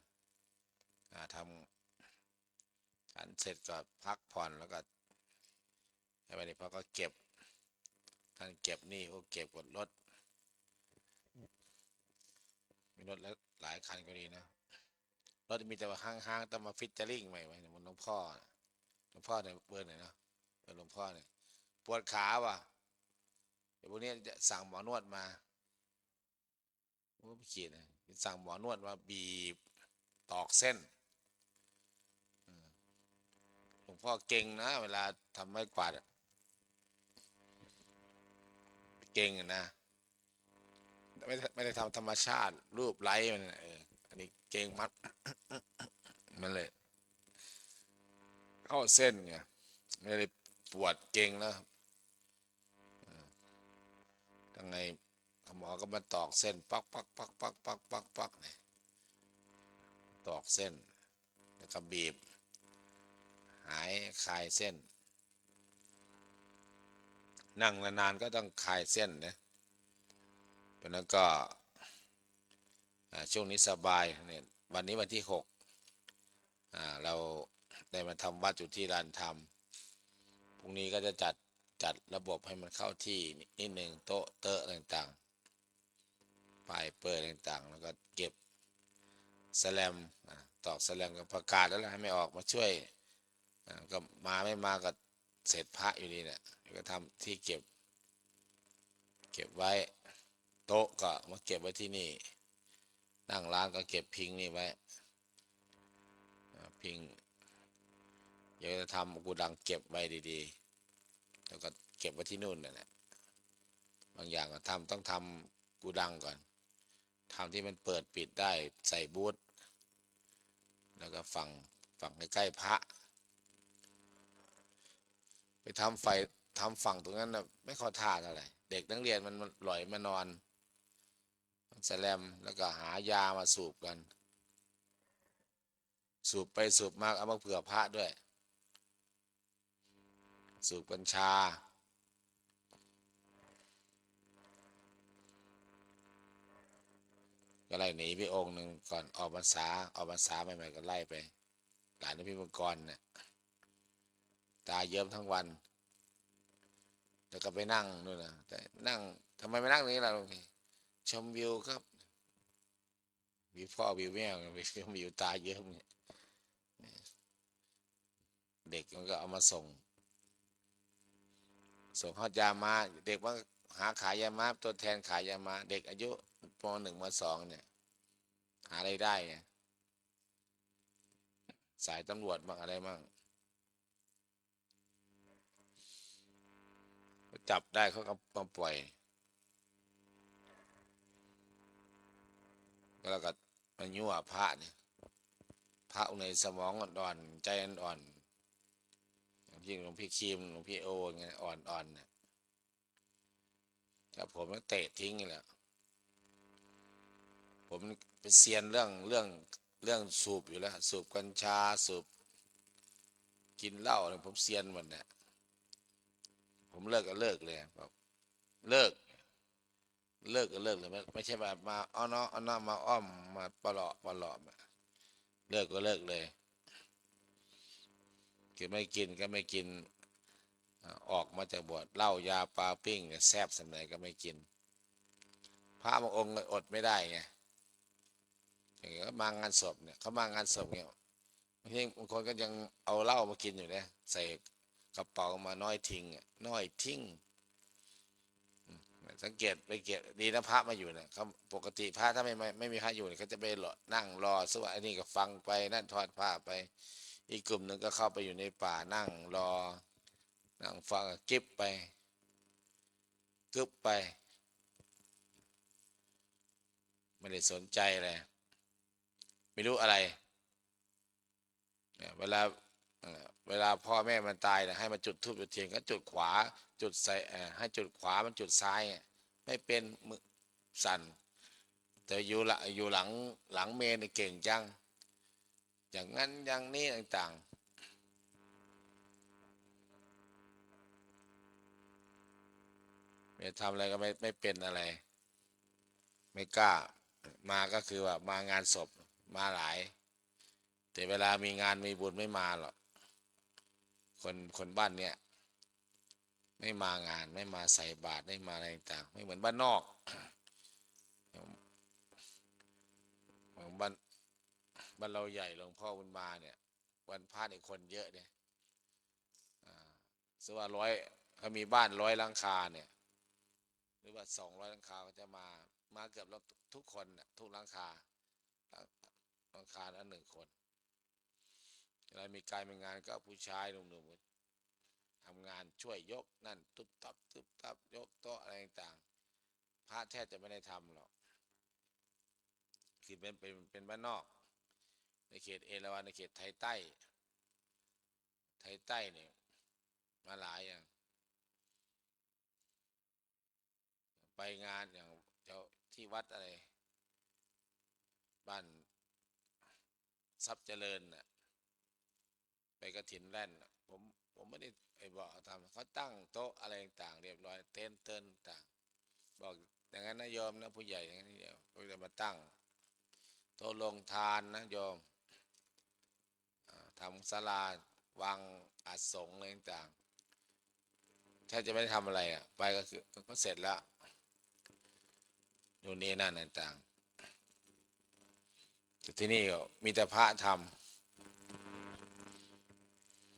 ทำการเสร็จก็พักผ่อนแล้วก็ให้ไปนี่พอก็เก็บท่านเก็บนี่ก็เก็บกดรถมีรถแล้วหลายคันก็ดีนะรถมีแต่ว่าห้างๆต้องมาฟิชเจอริ่งใหม่ไว้มันหลวงพ่อเนี่ยเบอร์ไหนนะเบอร์หลวงพ่อเนี่ยปวดขาว่ะเดี๋ยวพวกนี้จะสั่งหมอนวดมาโอ้ไม่ขีดนะสั่งหมอนวดมาบีบตอกเส้นหลวงพ่อเก่งนะเวลาทำไม้กวาดเก่งนะไม่ได้ทำธรรมชาติรูปไร้มันอันนี้เก่งมัด มันเลยเข้าเส้นไงไม่ได้ปวดเก่งแล้วทั้งไงหมอก็มาตอกเส้นปักเนี่ยตอกเส้นแล้วก็บีบหายคลายเส้นนั่งนานๆก็ต้องคลายเส้นนะเพราะนั้นก็ช่วงนี้สบายเนี่ยวันนี้วันที่6เราได้มาทำวัดอยู่ที่ลานธรรมพรุ่งนี้ก็จะจัดระบบให้มันเข้าที่นิดหนึ่งโต๊ะเตอะต่างๆป้ายเปิดต่างๆแล้วก็เก็บแสลมตอกแสลมกับประกาศแล้วให้ไม่ออกมาช่วยก็มาไม่มาก็เสร็จพระอยู่นี่แหละก็ทำที่เก็บไว้โต๊ะก็มาเก็บไว้ที่นี่นั่งร้านก็เก็บพิงนี่ไว้พิงเดี๋ยวจะทำกูดังเก็บไว้ดีๆแล้วก็เก็บไว้ที่นู่นนั่นแหละบางอย่างก็ต้องทำกูดังก่อนทำที่มันเปิดปิดได้ใส่บูทแล้วก็ฝั่งใกล้ๆพระไปทำฝั่งตรงนั้นนะไม่ค่อยท่าเท่าไหร่เด็กนักเรียนมันหลอยมานอนแสลมแล้วก็หายามาสูบกันสูบไปสูบมาเอามาเผื่อพระด้วยสูบกัญชาก็ไล่หนีไปองค์หนึ่งก่อนออกพรรษาใหม่ๆก็ไล่ไปหลานพี่มังกรเนี่ยตาเยิ้มทั้งวันแล้วก็ไปนั่งนู่นนะแต่นั่งทำไมไม่นั่งนี้ล่ะลุงพี่ชมวิวครับวิวพ่อวิวแม่วิวตาเยิ้มเนี่ยเด็กมันก็เอามาส่งข้าวยามาเด็กมันหาขายยามาตัวแทนขายยามาเด็กอายุป.1 ม.2เนี่ยหาอะไรได้ไงสายตำรวจบ้างอะไรบ้างจับได้เขาก็มาปล่อยแล้วก็มายั่วพระเนี่ย พระองค์ในสมองอ่อนๆใจอ่อนๆยิ่งหลวงพี่คีมหลวงพี่โอเงี้ยอ่อนๆเนี่ยถ้าผมก็เตะทิ้งเลยแหละผมเป็นเซียนเรื่องสูบอยู่แล้วสูบกัญชาสูบกินเหล้าเนี่ยผมเซียนหมดเนี่ยผมเลิกก็เลิกเลยแบบเลิกก็เลิกเลยไม่ใช่แบบมาเอาเนาะมาอ้อมมาปลาะเลิกก็เลิกเลยคือไม่กินก็ไม่กินออกมาจากบวชเหล้ายาปลาปิ้งเนี่ยแซ่บสำไหนก็ไม่กินพระบางองค์อดไม่ได้ไงอย่างเงี้ยมางานศพเนี่ยเขามางานศพเนี่ยบางคนก็ยังเอาเหล้ามากินอยู่นะใส่กระเป๋ามาน้อยทิ้งน้อยทิ้งสังเกตไปเก็บดีนะพระมาอยู่เนี่ยเขาปกติพระถ้าไม่มีพระอยู่เนี่ยเขาจะไปนั่งรอสวดอันนี้ก็ฟังไปนั่นทอดผ้าไปอีกกลุ่มหนึ่งก็เข้าไปอยู่ในป่านั่งรอนั่งฟังเก็บไปกึบไปไม่ได้สนใจเลยไม่รู้อะไรเนี่ยเวลาพ่อแม่มันตายนะให้มันจุดธูปจุดเทียนก็จุดขวาจุดใส่ให้จุดขวามันจุดซ้ายไม่เป็นมือสั่นแต่อยู่หลังเมนเก่งจังอย่างนั้นอย่างนี้ต่างๆไม่ทำอะไรก็ไม่เป็นอะไรไม่กล้ามาก็คือว่ามางานศพมาหลายแต่เวลามีงานมีบุญไม่มาหรอกคนบ้านเนี้ยไม่มางานไม่มาใส่บาตรไม่มาอะไรต่างไม่เหมือนบ้านนอกบ้านเราใหญ่หลวงพ่อบุญมาเนี่ยวันพระเนี่ยคนเยอะเนี่ยสมมุติว่าเขามีบ้าน100 หลังคาเนี่ยหรือว่า200 หลังคาก็จะมาเกือบทุกคนน่ะทุกหลังคาละ1 คนเวลามีการมีงานก็ผู้ชายหนุ่มๆทำงานช่วยยกนั่นตุ๊บตับยกโต๊ะอะไรต่างพระแทบจะไม่ได้ทำหรอกคือเป็นบ้านนอกในเขตเอราวัณในเขตไทยใต้เนี่ยมาหลายอย่างไปงานอย่างเจ้าที่วัดอะไรบ้านทรัพย์เจริญน่ะไปกฐินแล่นน่ะผมไม่ได้ไปบอกทำเขาตั้งโต๊ะอะไรต่างเรียบร้อยเต้นต่างบอกอย่างนั้นนะโยมนะผู้ใหญ่อย่างนั้นเดียวก็จะมาตั้งโต๊ะลงทานนะโยมทำศาลาวางอาสงฆ์อะไรต่างถ้าจะไม่ได้ทำอะไรไปก็คือก็เสร็จแล้วนู่นนี่นั่นต่างแต่ที่นี่ก็มีแต่พระทำ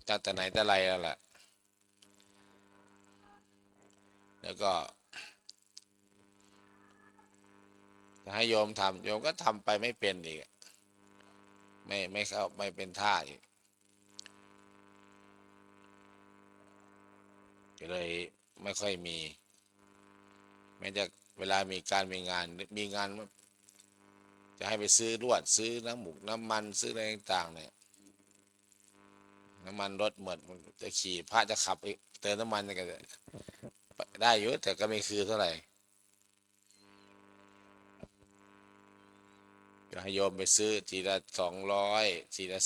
ตั้งแต่ไหนแต่ไรแล้วแหละแล้วก็จะให้โยมทำโยมก็ทำไปไม่เป็นอีกไม่เข้าไม่เป็นท่าอีกก็เลยไม่ค่อยมีแม้จะเวลามีการมีงานจะให้ไปซื้อลวดซื้อน้ำมันซื้ออะไรต่างๆเนี่ยน้ำมันรถหมดมันจะขี่พระจะขับไปเติมน้ำมันก็ได้อยู่แต่ก็ไม่คือเท่าไหร่จะให้โยมไปซื้อทีละ200ทีละ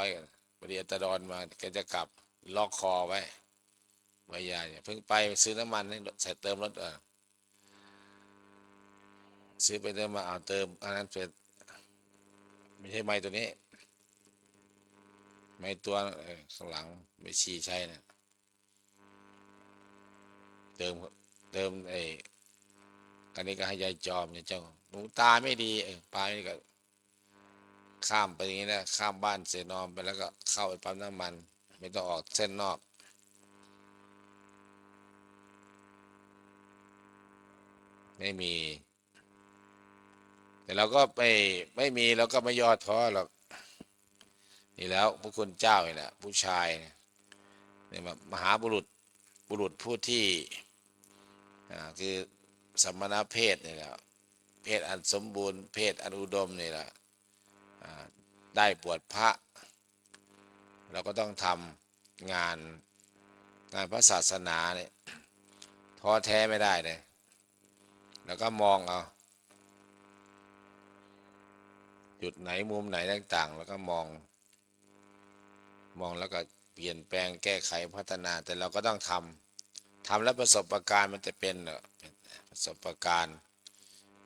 400พอดีอัตดรมาก็จะกลับล็อกคอไว้ไว้ยาเนี่ยเพิ่งไปซื้อน้ำมันให้ใส่เติมรถซื้อไปเติมมาเอาเติมอันนั้นเป็นไม่ใช่ไม้ตัวนี้ไม้ตัวข้างหลังไม่ชี้ใช่นะเติมอันนี้ก็ให้ยายจอมเนี่ยเจ้าหนูตาไม่ดีไปนี่ก็ข้ามไปอย่างนี้นะข้ามบ้านเสนอมไปแล้วก็เข้าไปปั๊มน้ำมันไม่ต้องออกเส้นนอกไม่มีแต่เราก็ไม่มีเราก็ไม่ย่อท้อหรอกนี่แล้วพระคุณเจ้าเนี่ยผู้ชายเนี่ยมหาบุรุษผู้ที่คือสมณเพศนี่แหละเพศอันสมบูรณ์เพศอันอุดมนี่แหละ ได้บวชพระเราก็ต้องทำงานพระศาสนาเนี่ยท้อแท้ไม่ได้เลยแล้วก็มองเอาจุดไหนมุมไหนต่างๆแล้วก็มองแล้วก็เปลี่ยนแปลงแก้ไขพัฒนาแต่เราก็ต้องทำแล้วประสบการณ์มันจะเป็นประสบการณ์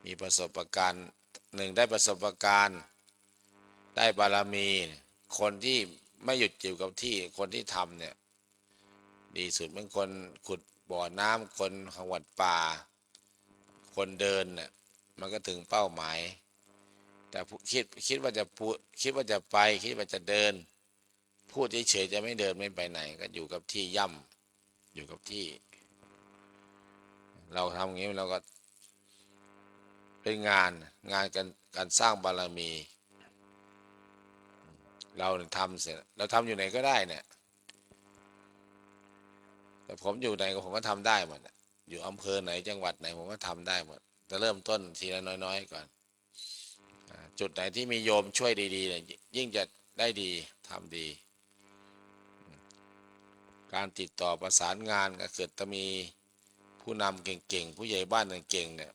มีประสบการณ์หนึ่งได้ประสบการณ์ได้บารมีคนที่ไม่หยุดอยู่กับที่คนที่ทำเนี่ยดีสุดเป็นคนขุดบ่อน้ำคนขวัดป่าคนเดินเนี่ยมันก็ถึงเป้าหมายแต่คิดว่าจะพูดคิดว่าจะไปคิดว่าจะเดินพูดเฉยๆจะไม่เดินไม่ไปไหนก็อยู่กับที่ย่ำอยู่กับที่เราทำอย่างนี้เราก็เป็นงานการสร้างบารมีเราทำเสร็จเราทำอยู่ไหนก็ได้เนี่ยแต่ผมอยู่ไหนผมก็ทำได้หมดอยู่อำเภอไหนจังหวัดไหนผมก็ทำได้หมดจะเริ่มต้นทีละน้อยๆก่อนจุดไหนที่มีโยมช่วยดีๆเนี่ยยิ่งจะได้ดีทำดีการติดต่อประสานงานก็เกิดจะมีผู้นำเก่งๆผู้ใหญ่บ้านเก่งๆเนี่ย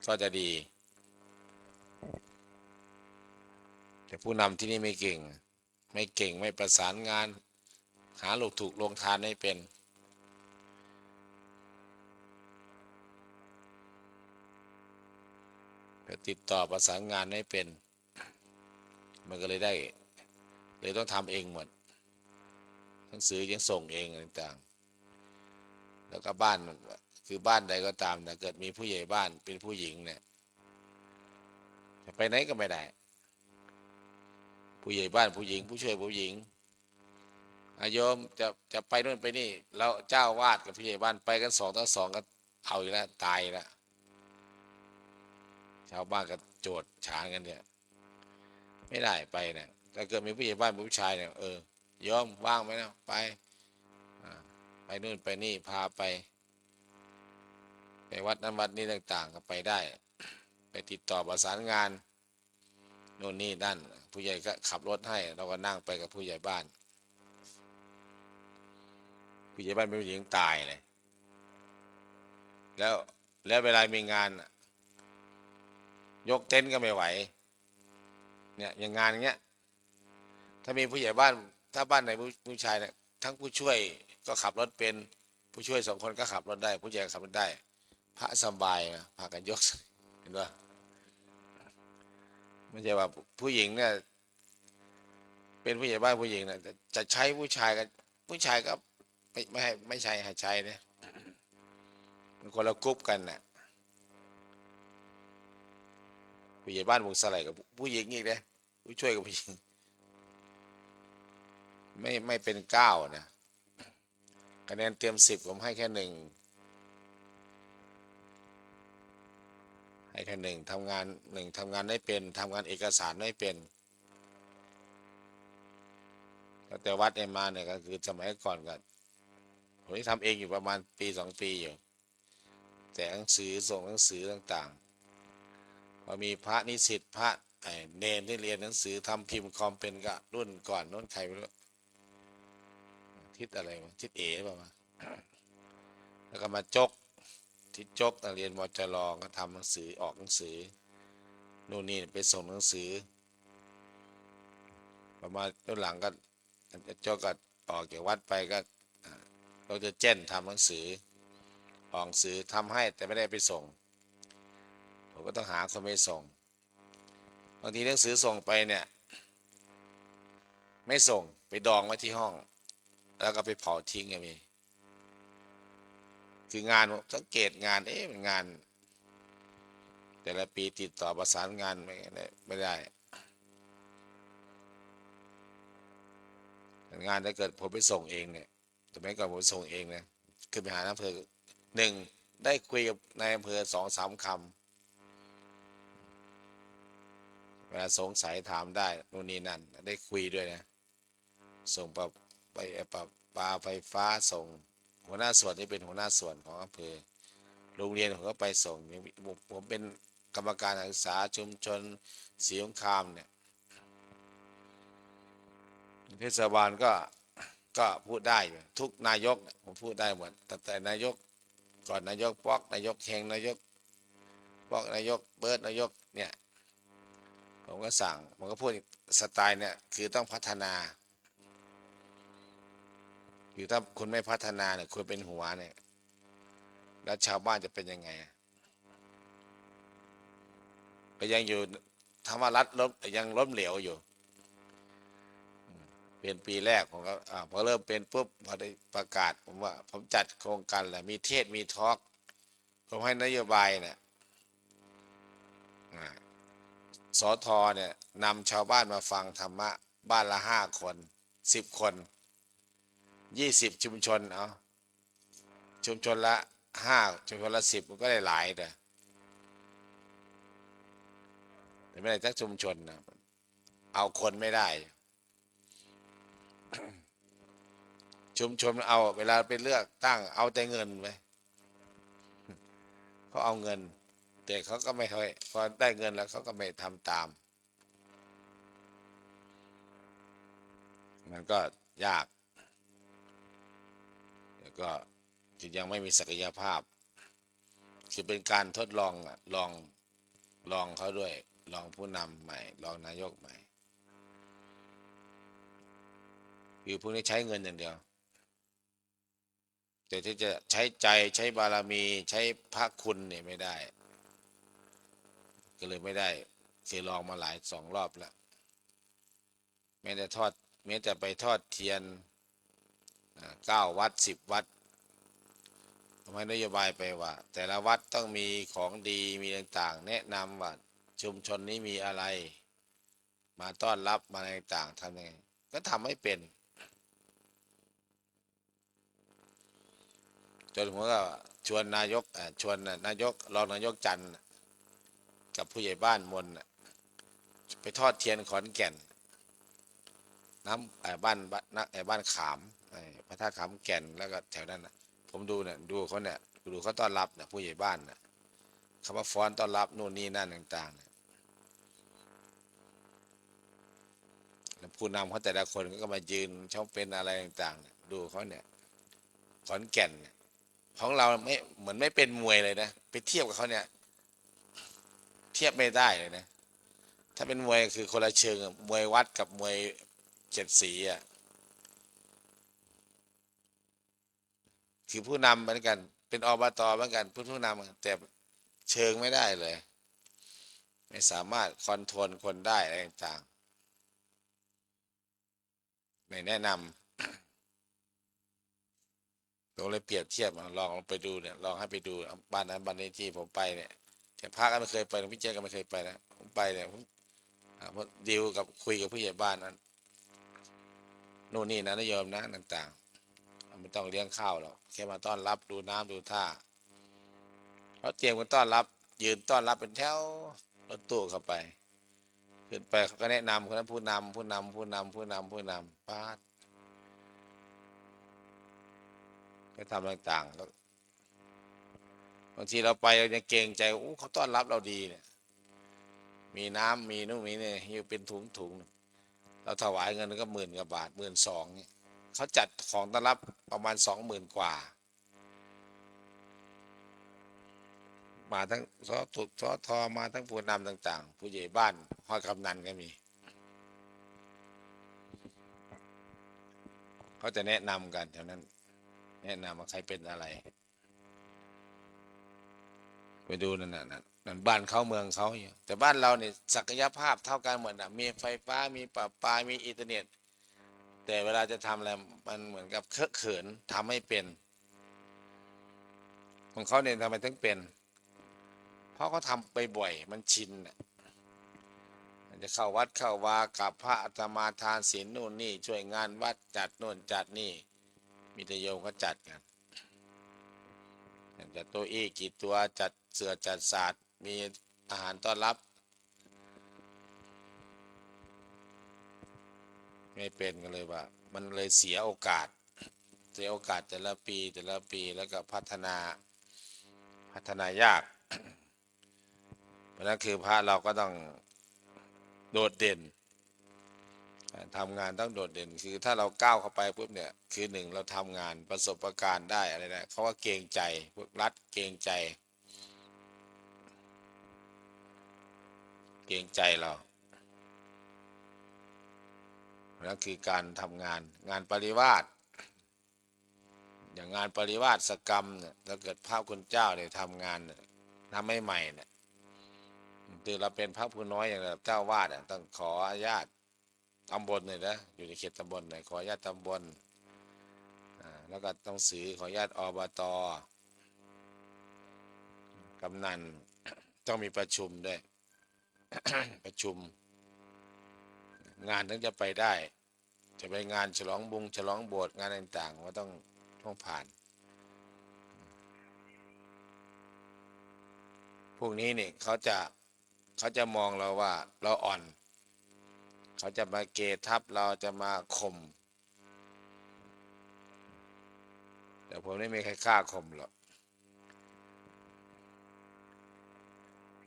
ก็จะดีแต่ผู้นำที่นี่ไม่เก่งไม่ประสานงานหาลูกถูกลงทานไม่เป็นติดต่อประสานงานไม่เป็นมันก็เลยต้องทำเองหมดหนังสือยังส่งเองต่างๆแล้วก็บ้านคือบ้านใดก็ตามนะเกิดมีผู้ใหญ่บ้านเป็นผู้หญิงเนี่ยไปไหนก็ไม่ได้ผู้ใหญ่บ้านผู้หญิงผู้ช่วยผู้หญิงโยมจะไปนู่นไปนี่เราเจ้าวาดกับผู้ใหญ่บ้านไปกัน2 ต่อ 2ก็เอาอีกแล้วตายแล้วชาวบ้านก็โจทย์ฉานกันเนี่ยไม่ได้ไปเนี่ยถ้าเกิดมีผู้ใหญ่บ้านผู้ชายเนี่ยโยมว่างไหมนะไปนู่นไปนี่พาไปวัดนั้นวัดนี้ต่างๆก็ไปได้ไปติดต่อประสานงานโน่นนี่นั่นผู้ใหญ่ก็ขับรถให้เราก็นั่งไปกับผู้ใหญ่บ้านผู้ใหญ่บ้านเป็นผู้หญิงตายเลยแล้วเวลามีงานยกเต็นท์ก็ไม่ไหวเนี่ยอย่างงานอย่างเงี้ยถ้ามีผู้ใหญ่บ้านถ้าบ้านไหนผู้ชายเนี่ยทั้งผู้ช่วยก็ขับรถเป็นผู้ช่วย2 คนก็ขับรถได้ผู้ใหญ่ขับรถได้พระสบายนะพากันยกเห็นป่ะไม่ใช่ว่าผู้หญิงเนี่ยเป็นผู้ใหญ่บ้านผู้หญิงเนี่ยจะใช้ผู้ชายก็ไม่ใช่ให้ใช้เนี่ยมันคนละกรุ๊ปกันน่ะผู้ใหญ่บ้านวงสไลกับผู้หญิงอีกเลยผู้ช่วยกับผู้หญิงไม่เป็น9นะคะแนนเต็ม10ผมให้แค่1ทำงานไม่เป็นทำงานเอกสารไม่เป็นแต่วัดเนี่ยมาเนี่ยก็คือสมัยก่อนก็ผมที่ทำเองอยู่ประมาณปี2 ปีอยู่แต่หนังสือส่งหนังสือต่างๆพอมีพระนิสิตพระเนรที่เรียนหนังสือทำพิมพ์คอมเป็นก็รุ่นก่อนโน้นใครไม่รู้ทิศอะไรทิศเอ๋ป่ะมาแล้วก็มาทิศจกเรียนมจรก็ทำหนังสือออกหนังสือนู่นนี่ไปส่งหนังสือประมาณต้นหลังก็จกก็ออกจากวัดไปก็เราจะเจนทำหนังสือออกหนังสือทำให้แต่ไม่ได้ไปส่งผมก็ต้องหาคนไปส่งบางทีหนังสือส่งไปเนี่ยไม่ส่งไปดองไว้ที่ห้องแล้วก็ไปเผาทิ้งก็มีคืองานสังเกตงานมันงานแต่ละปีติดต่อประสานงานไม่ได้งานถ้าเกิดผมไปส่งเองเนี่ยสมัยก่อนผมส่งเองนะขึ้นไปหาอำเภอ1ได้คุยกับนายอำเภอ2-3 คำเวลาสงสัยถามได้นู่นนี่นั่นได้คุยด้วยนะส่งปลาไฟฟ้าส่งหัวหน้าส่วนนี่เป็นหัวหน้าส่วนของอำเภอโรงเรียนผมก็ไปส่งผมเป็น กรรมการศึกษาชุมชนศรีสงครามเนี่ยเทศบาลก็พูดได้อยู่ทุกนายกผมพูดได้หมดแต่นายกก่อนนายกป๊อกนายกเฮงนายกป๊อกนายกเบิร์ดนายกเนี่ยผมก็สั่งผมก็พูดสไตล์เนี่ยคือต้องพัฒนาอยู่ถ้าคุณไม่พัฒนาเนี่ยคุณเป็นหัวเนี่ยแล้วชาวบ้านจะเป็นยังไงก็ยังอยู่ธรรมรัฐยังล้มเหลวอยู่เป็นปีแรกผมก็พอเริ่มเป็นปุ๊บพอได้ประกาศผมว่าผมจัดโครงการแหละมีเทศมีทอล์กผมให้นโยบายเนี่ยสทเนี่ยนำชาวบ้านมาฟังธรรมะบ้านละ5 คน10 คน20 ชุมชนเอาชุมชนละ5ชุมชนละ10มันก็ได้หลายแต่ไม่ได้สักชุมชนนะเอาคนไม่ได้ชุมชนเอาเวลาไปเลือกตั้งเอาแต่เงินไปเขาเอาเงินแต่เขาก็ไม่ค่อยพอได้เงินแล้วเขาก็ไม่ทำตามมันก็ยากแล้วก็ยังไม่มีศักยภาพคือเป็นการทดลองลองเขาด้วยลองผู้นำใหม่ลองนายกใหม่คือพวกนี้ใช้เงินอย่างเดียวแต่ที่จะใช้ใจใช้บารมีใช้พระคุณเนี่ยไม่ได้ก็เลยไม่ได้เคยลองมา2 รอบแล้วแม้แต่ไปทอดเทียน9 วัด10 วัดทำให้นโยบายไปว่าแต่ละวัดต้องมีของดีมีต่างๆแนะนำว่าชุมชนนี้มีอะไรมาต้อนรับมาอะไรต่างๆทำยังไงก็ทำไม่เป็นจนผมก็ชวนนายกรองนายกจันทร์กับผู้ใหญ่บ้านมนไปทอดเทียนขอนแก่นน้ำบ้านขามพระธาตุขามแก่นแล้วก็แถวนั้นนะผมดูดูเขาต้อนรับผู้ใหญ่บ้านเขามาฟ้อนต้อนรับนู่นนี่นั่นต่างๆแล้วผู้นำเขาแต่ละคนก็มายืนช่องเป็นอะไรต่างๆดูเขาเนี่ยขอนแก่นของเราไม่เหมือนไม่เป็นมวยเลยนะไปเทียบกับเขาเนี่ยเทียบไม่ได้เลยนะถ้าเป็นมวยคือคนละเชิงมวยวัดกับมวย7 สีคือผู้นำเหมือนกันเป็นอบตเหมือนกันผู้นำแต่เชิงไม่ได้เลยไม่สามารถคอนโทรลคนได้อะไรต่างไม่แนะนำผมเลยเปรียบเทียบลองไปดูเนี่ยลองให้ไปดูบ้านนั้นบ้านนี้ที่ผมไปเนี่ยแต่พระก็ไม่เคยไปพี่เจ้าก็ไม่เคยไปนะผมไปเนี่ยผมดีลกับคุยกับผู้ใหญ่บ้านนั้นโน่นนี่นะนโยมนะต่างๆไม่ต้องเลี้ยงข้าวหรอกแค่มาต้อนรับดูน้ำดูท่าเขาเตรียมกันต้อนรับยืนต้อนรับเป็นแถวรถตู้เข้าไปขึ้นไปเขาก็แนะนำคนนั้นผู้นำป้าก็ทำต่างๆก็บางทีเราไปเรายังเกรงใจเขาต้อนรับเราดีเนี่ยมีน้ำมีนู่นมีนี่อยู่เป็นถุงเราถวายเงินก็10,000 กว่าบาท12,000เนี่ยเขาจัดของต้อนรับประมาณ20,000 กว่ามาทั้งสทมาทั้งผู้นำต่างๆผู้ใหญ่บ้านห้อยกำนันก็มีเขาจะแนะนำกันแถวนั้นแนะนำว่าใครเป็นอะไรไปดูนั่นบ้านเขาเมืองเขาอยู่แต่บ้านเราเนี่ยศักยภาพเท่ากันหมดมีไฟฟ้ามีประปามีอินเทอร์เน็ตแต่เวลาจะทำอะไรมันเหมือนกับเคอะเขินทำไม่เป็นของเขาเนี่ยทำไมถึงเป็นเพราะเขาทำไปบ่อยมันชินจะเข้าวัดเข้าวากับพระอาตมาทานศีลนู่นนี่ช่วยงานวัดจัดโน่นจัดนี่มีแต่โยมเขาจัดกันจัดโต๊ะอี้กี่ตัวจัดเสือจัดศาสตร์มีอาหารต้อนรับไม่เป็นกันเลยว่ามันเลยเสียโอกาสแต่ละปีแล้วก็พัฒนายากไป ะนั้นคือพระเราก็ต้องโดดเด่นทำงานต้องโดดเด่นคือถ้าเราก้าวเข้าไปปุ๊บเนี่ยคือหนึ่งเราทำงานประสบการณ์ได้อะไรนะเขาว่าเกรงใจพวกรัฐเกรงใจเรานั่นคือการทำงานปริวาสอย่างงานปริวาสกรรมเนี่ยถ้าเกิดพระคุณเจ้าเนี่ยทำงานทำไม่ใหม่เนี่ยคือเราเป็นพระผู้น้อยอย่างเจ้าวาดต้องขออนุญาตตำบลเลยนะอยู่ในเขตตำบลเนี่ยขออนุญาตตำบลแล้วก็ต้องสื่อขออนุญาตอบต.กำนันต้องมีประชุมด้วย ประชุมงานถึงจะไปได้จะไปงานฉลองฉลองโบสถ์งานต่างๆว่าต้องผ่านพวกนี้นี่เขาจะมองเราว่าเราอ่อนเขาจะมาเกทับเราจะมาข่มแต่ผมไม่มีใครกล้าข่มหรอก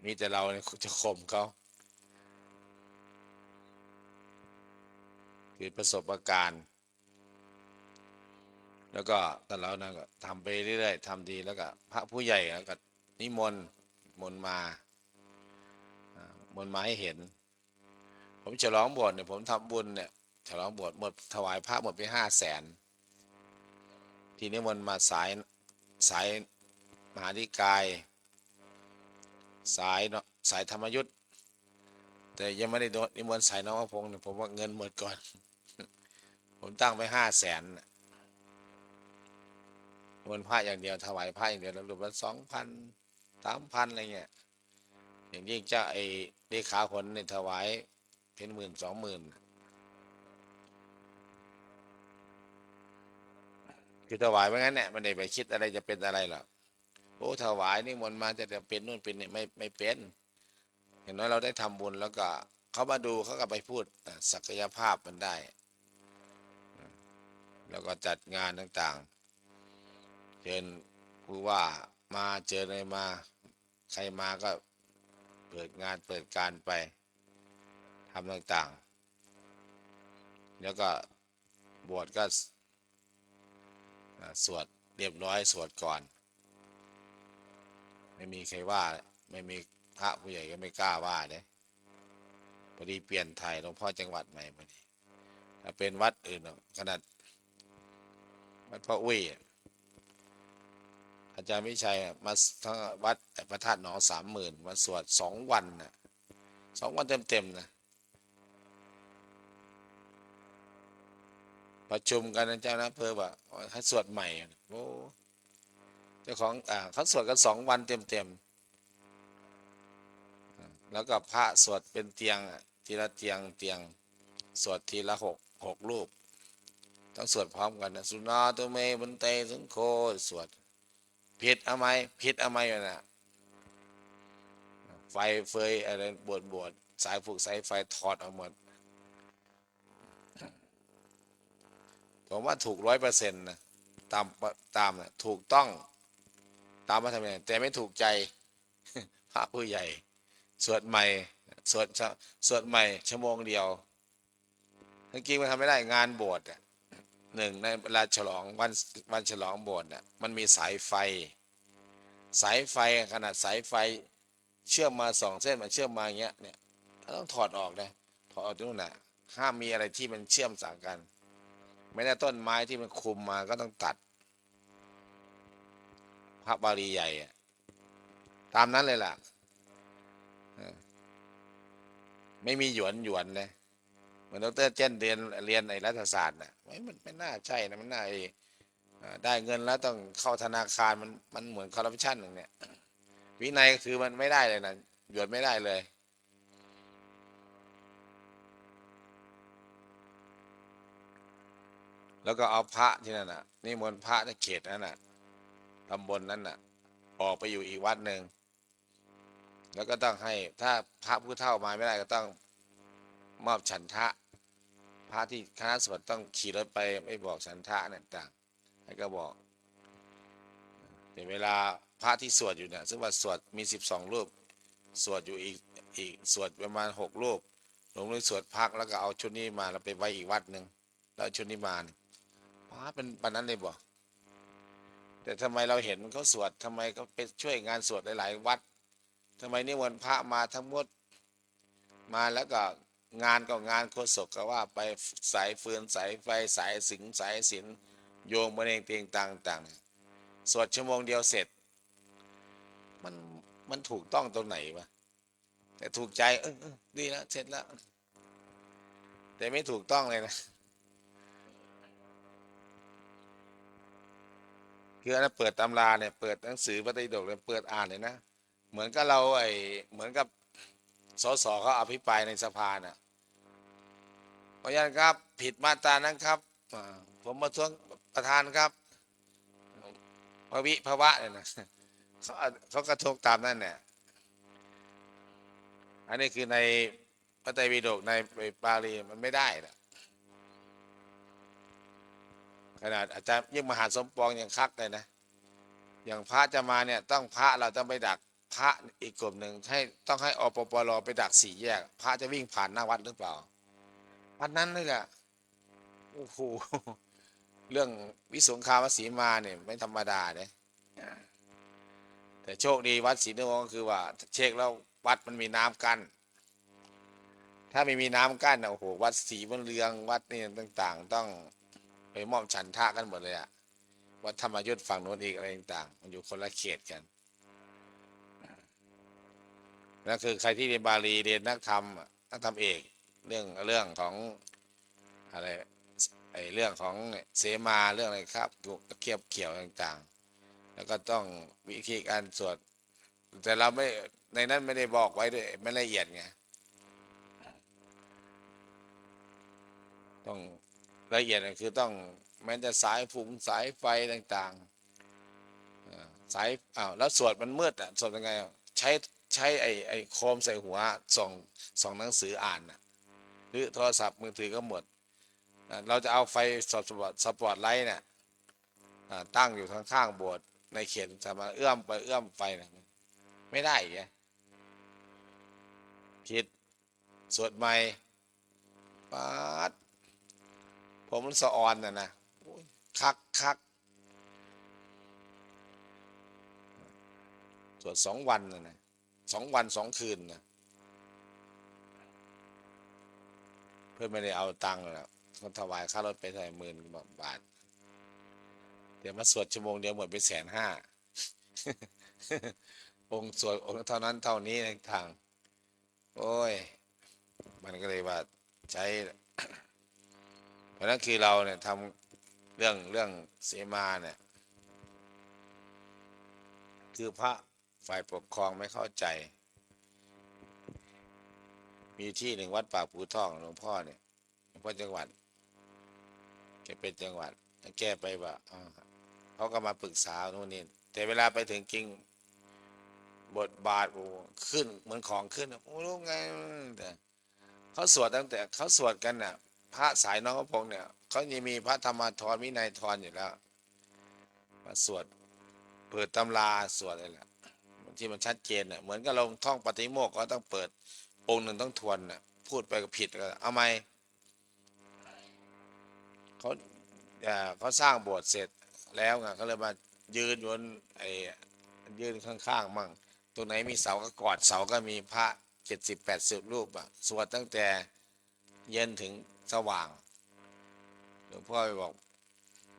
มีแต่เราเนี่ยจะข่มเขาคือประสบการณ์แล้วก็แต่เรานะก็ทำไปเรื่อยๆทำดีแล้วก็พระผู้ใหญ่ก็นิมนต์มาให้เห็นผมฉลองโบสถ์เนี่ยผมทำบุญเนี่ยฉลองโบสถ์หมดถวายพระหมดไป500,000ทีนี้มนต์มาสายมหานิกายสายธรรมยุทธแต่ยังไม่ได้โดนนิมนต์สายน้องพงศ์เนี่ยผมว่าเงินหมดก่อน ผมตั้งไป500,000มนต์พระอย่างเดียวถวายพระอย่างเดียวแล้วรวมแล้ว2,000 3,000อะไรเงี้ยอย่างยิ่งเจ้าไอ้เลขาผลเนี่ยถวายเป็น10,000 20,000คือถวายไว้งั้นเนี่ยมันไม่ได้ไปคิดอะไรจะเป็นอะไรหรอกโอ้ถวายนี่มนต์มาจะเป็นนู่นเป็นนี่ไม่เป็นอย่างน้อยเราได้ทำบุญแล้วก็เขามาดูเขาก็ไปพูดศักยภาพมันได้แล้วก็จัดงานต่างๆเชิญผู้ว่ามาเจออะไรมาใครมาก็เปิดงานเปิดการไปทำต่างๆแล้วก็บวชก็สวดเรียบร้อยสวดก่อนไม่มีใครว่าไม่มีพระผู้ใหญ่ก็ไม่กล้าว่าเนี่ยพอดีเปลี่ยนไทยหลวงพ่อจังหวัดใหม่พอดีถ้าเป็นวัดอื่นขนาดวัดพ่ออุ้ยอาจารย์วิชัยมาทั้งวัดพระธาตุหนอง30,000มาสวด2 วันนะ2 วันเต็มๆนะประชุมกันนะเจ้านะเพื่อว่าให้สวดใหม่โอ้เจ้าของเขาสวดกัน2 วันเต็มๆแล้วก็พระสวดเป็นเตียงทีละเตียงสวดทีละ6 รูปต้องสวดพร้อมกันนะสุนาตุเมบุนเตสุนโคสวดผิดเอาไหมนะไฟเฟยอะไรบวชสายผูกสายไฟถอดออกหมดผมว่าถูก100%นะตามนะถูกต้องตามมาทำไงแต่ไม่ถูกใจ พระผู้ใหญ่สวดใหม่สวดใหม่ชั่วโมงเดียวทั้งจริงมันทำไม่ได้งานโบสถ์หนึ่งในเวลาฉลองวันฉลองโบสถ์มันมีสายไฟขนาดสายไฟเชื่อมมา2 เส้นมันเชื่อมมาอย่างเงี้ยเนี่ยต้องถอดออกนะถอดออกตรงนั้นห้ามมีอะไรที่มันเชื่อมสางกันไม่ได้ต้นไม้ที่มันคุมมาก็ต้องตัดพระบาลีใหญ่ตามนั้นเลยล่ะไม่มีหยวนเลยเหมือนดร.เจนเรียนในรัฐศาสตร์นะไม่น่าใช่นะมันน่าได้เงินแล้วต้องเข้าธนาคารมันเหมือนคอร์รัปชันอย่างเนี้ยวินัยก็คือมันไม่ได้เลยนะหยวนไม่ได้เลยแล้วก็เอาพระที่นั่นนิมนต์พระในเขตนั้นตำบลนั้นออกไปอยู่อีกวัดหนึ่งแล้วก็ต้องให้ถ้าพระผู้เฒ่ามาไม่ได้ก็ต้องมอบฉันทะพระที่คณะสงฆ์ต้องขี่รถไปไม่บอกฉันทะต่างๆให้ก็บอกแต่เวลาพระที่สวดอยู่เนี่ยซึ่งว่าสวดมี12 รูป สวดอยู่อีกสวดประมาณ6 รูปหลวงพ่อสวดพักแล้วก็เอาชุดนี้มาแล้วไปไว้อีกวัดหนึ่งแล้วชุดนี้มาเนี่ยเป็นปานนั้นเลยบ่แต่ทำไมเราเห็นเขาสวดทำไมเขาไปช่วยงานสวดหลายๆวัดทำไมนิมนต์พระมาทั้งหมดมาแล้วก็งานก็งานโฆษกก็ว่าไปสายฟืนสายไฟสายสิงสายศิลโยงมะเร็งเตียงต่างๆสวดชั่วโมงเดียวเสร็จมันมันถูกต้องตรงไหนวะแต่ถูกใจดีแล้วเสร็จแล้วแต่ไม่ถูกต้องเลยนะคืออันนั้นเปิดตำราเนี่ยเปิดหนังสือพระไตรปิฎกเนี่ยเปิดอ่านเลยนะเหมือนกับเราเหมือนกับสสเขาอภิปรายในสภาน่ะขออนุญาตครับผิดมาตรานั้นครับผมมาทวงประธานครับภาวะเนี่ยนะเขากระทบตามนั่นเนี่ยอันนี้คือในพระไตรปิฎกในบาลีมันไม่ได้นะขนาดอาจารย์ยิ่งมหาสมปองยังคักเลยนะอย่างพระจะมาเนี่ยต้องพระเราต้องไปดักพระอีกกลุ่มหนึ่งต้องให้อปปรไปดัก4 แยกพระจะวิ่งผ่านหน้าวัดหรือเปล่าวันนั้นเลยอะโอ้โหเรื่องวิสุงคามสีมาเนี่ยไม่ธรรมดาเนี่ยแต่โชคดีวัดศรีนวงศ์ก็คือว่าเช็คแล้ววัดมันมีน้ำกั้นถ้าไม่มีน้ำกั้นโอ้โหวัดศรีบุญเรืองวัดนี่ต่างๆต้องไปมอบฉันทะกันหมดเลยอะวัดธรรมยุทธฝั่งโน้นอีกอะไรต่างๆมันอยู่คนละเขตกันนั่นคือใครที่เรียนบาลีเรียนนักธรรมเอกเรื่องของอะไรเรื่องของเสมาเรื่องอะไรครับเกี่ยวต่างๆแล้วก็ต้องวิธีการสวดแต่เราไม่ในนั้นไม่ได้บอกไว้ด้วยไม่ละเอียดไงต้องละเอียดคือต้องแม้แต่สายฝูงสายไฟต่างๆสายแล้วสวดมันมืดสวดยังไงใช้ไอ้โคมใส่หัวส่องหนังสืออ่านหรือโทรศัพท์มือถือก็หมดเราจะเอาไฟสปอตไลท์เนี่ยตั้งอยู่ข้างๆโบสถ์ในเขตจะมาเอื้อมไฟนะไม่ได้ไงผิดสวดใหม่ปัดผมมันสะออนนะคักสวด2 วันนะ2 วัน 2 คืนนะเพื่อไม่ได้เอาตังค์แล้วเขาถวายค่ารถไปเท่าไหร่10,000 บาทเดี๋ยวมาสวดชั่วโมงเดียวหมดไป150,000องค์สวดองค์เท่านั้นเท่านี้ทางโอ้ยมันก็เลยว่าใช้เพราะนั้นคือเราเนี่ยทำเรื่องเสมาเนี่ยคือพระฝ่ายปกครองไม่เข้าใจมีที่หนึ่งวัดปากภูทองหลวงพ่อเนี่ยหลวงพ่อจังหวัดแกเป็นจังหวัดแกไปว่าเขาก็มาปรึกษาโน่นนี่แต่เวลาไปถึงจริงบทบาทขึ้นเหมือนของขึ้นโอ้รู้ไงแต่เขาสวดตั้งแต่เขาสวดกันน่ะพระสายน้องพระพงษ์เนี่ยเขาจะมีพระธรรมธรวินัยธรอยู่แล้วมาสวดเปิดตำราสวดอะไรแหละที่มันชัดเจนน่ะเหมือนกับเราท่องปฏิโมกข์ก็ต้องเปิดองค์หนึ่งต้องทวนน่ะพูดไปก็ผิดก็เอาไหมเขาสร้างโบสถ์เสร็จแล้วไงเขาเลยมายืนบนยืนข้างๆมั่งตรงไหนมีเสาก็กอดเสาก็มีพระ70-80 รูปสวดตั้งแต่เย็นถึงสว่างหลวงพ่อไปบอก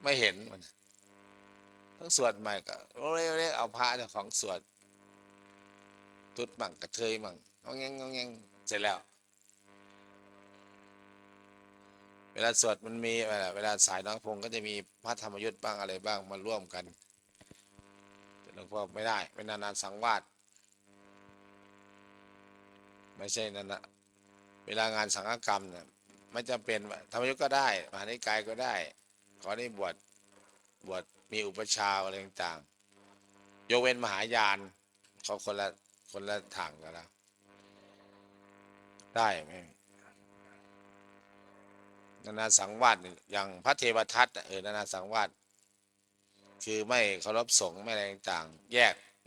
ไม่เห็นมันต้องสวดใหม่ก็เรียกเอาพระเจ้าของสวดตุดมั่งกระเทยมั่งงองแงงเสร็จแล้วเวลาสวดมันมีเวลาสายน้องพงก็จะมีพระธรรมยุทธ์บ้างอะไรบ้างมาร่วมกันแต่หลวงพ่อไม่ได้เป็นนานๆสังวาสไม่ใช่นั่นนะเวลางานสังฆกรรมเนี่ยไม่จำเป็นธรรมยุทธ์ก็ได้มหานิกายก็ได้ขอได้บวชมีอุปชฌาย์อะไรต่างๆยกเว้นมหายานเขาคนละทางกันแล้วได้ไหมนานาสังวาสอย่างพระเทวทัตนานาสังวาสคือไม่เคารพสงฆ์ไม่อะไรต่างๆแ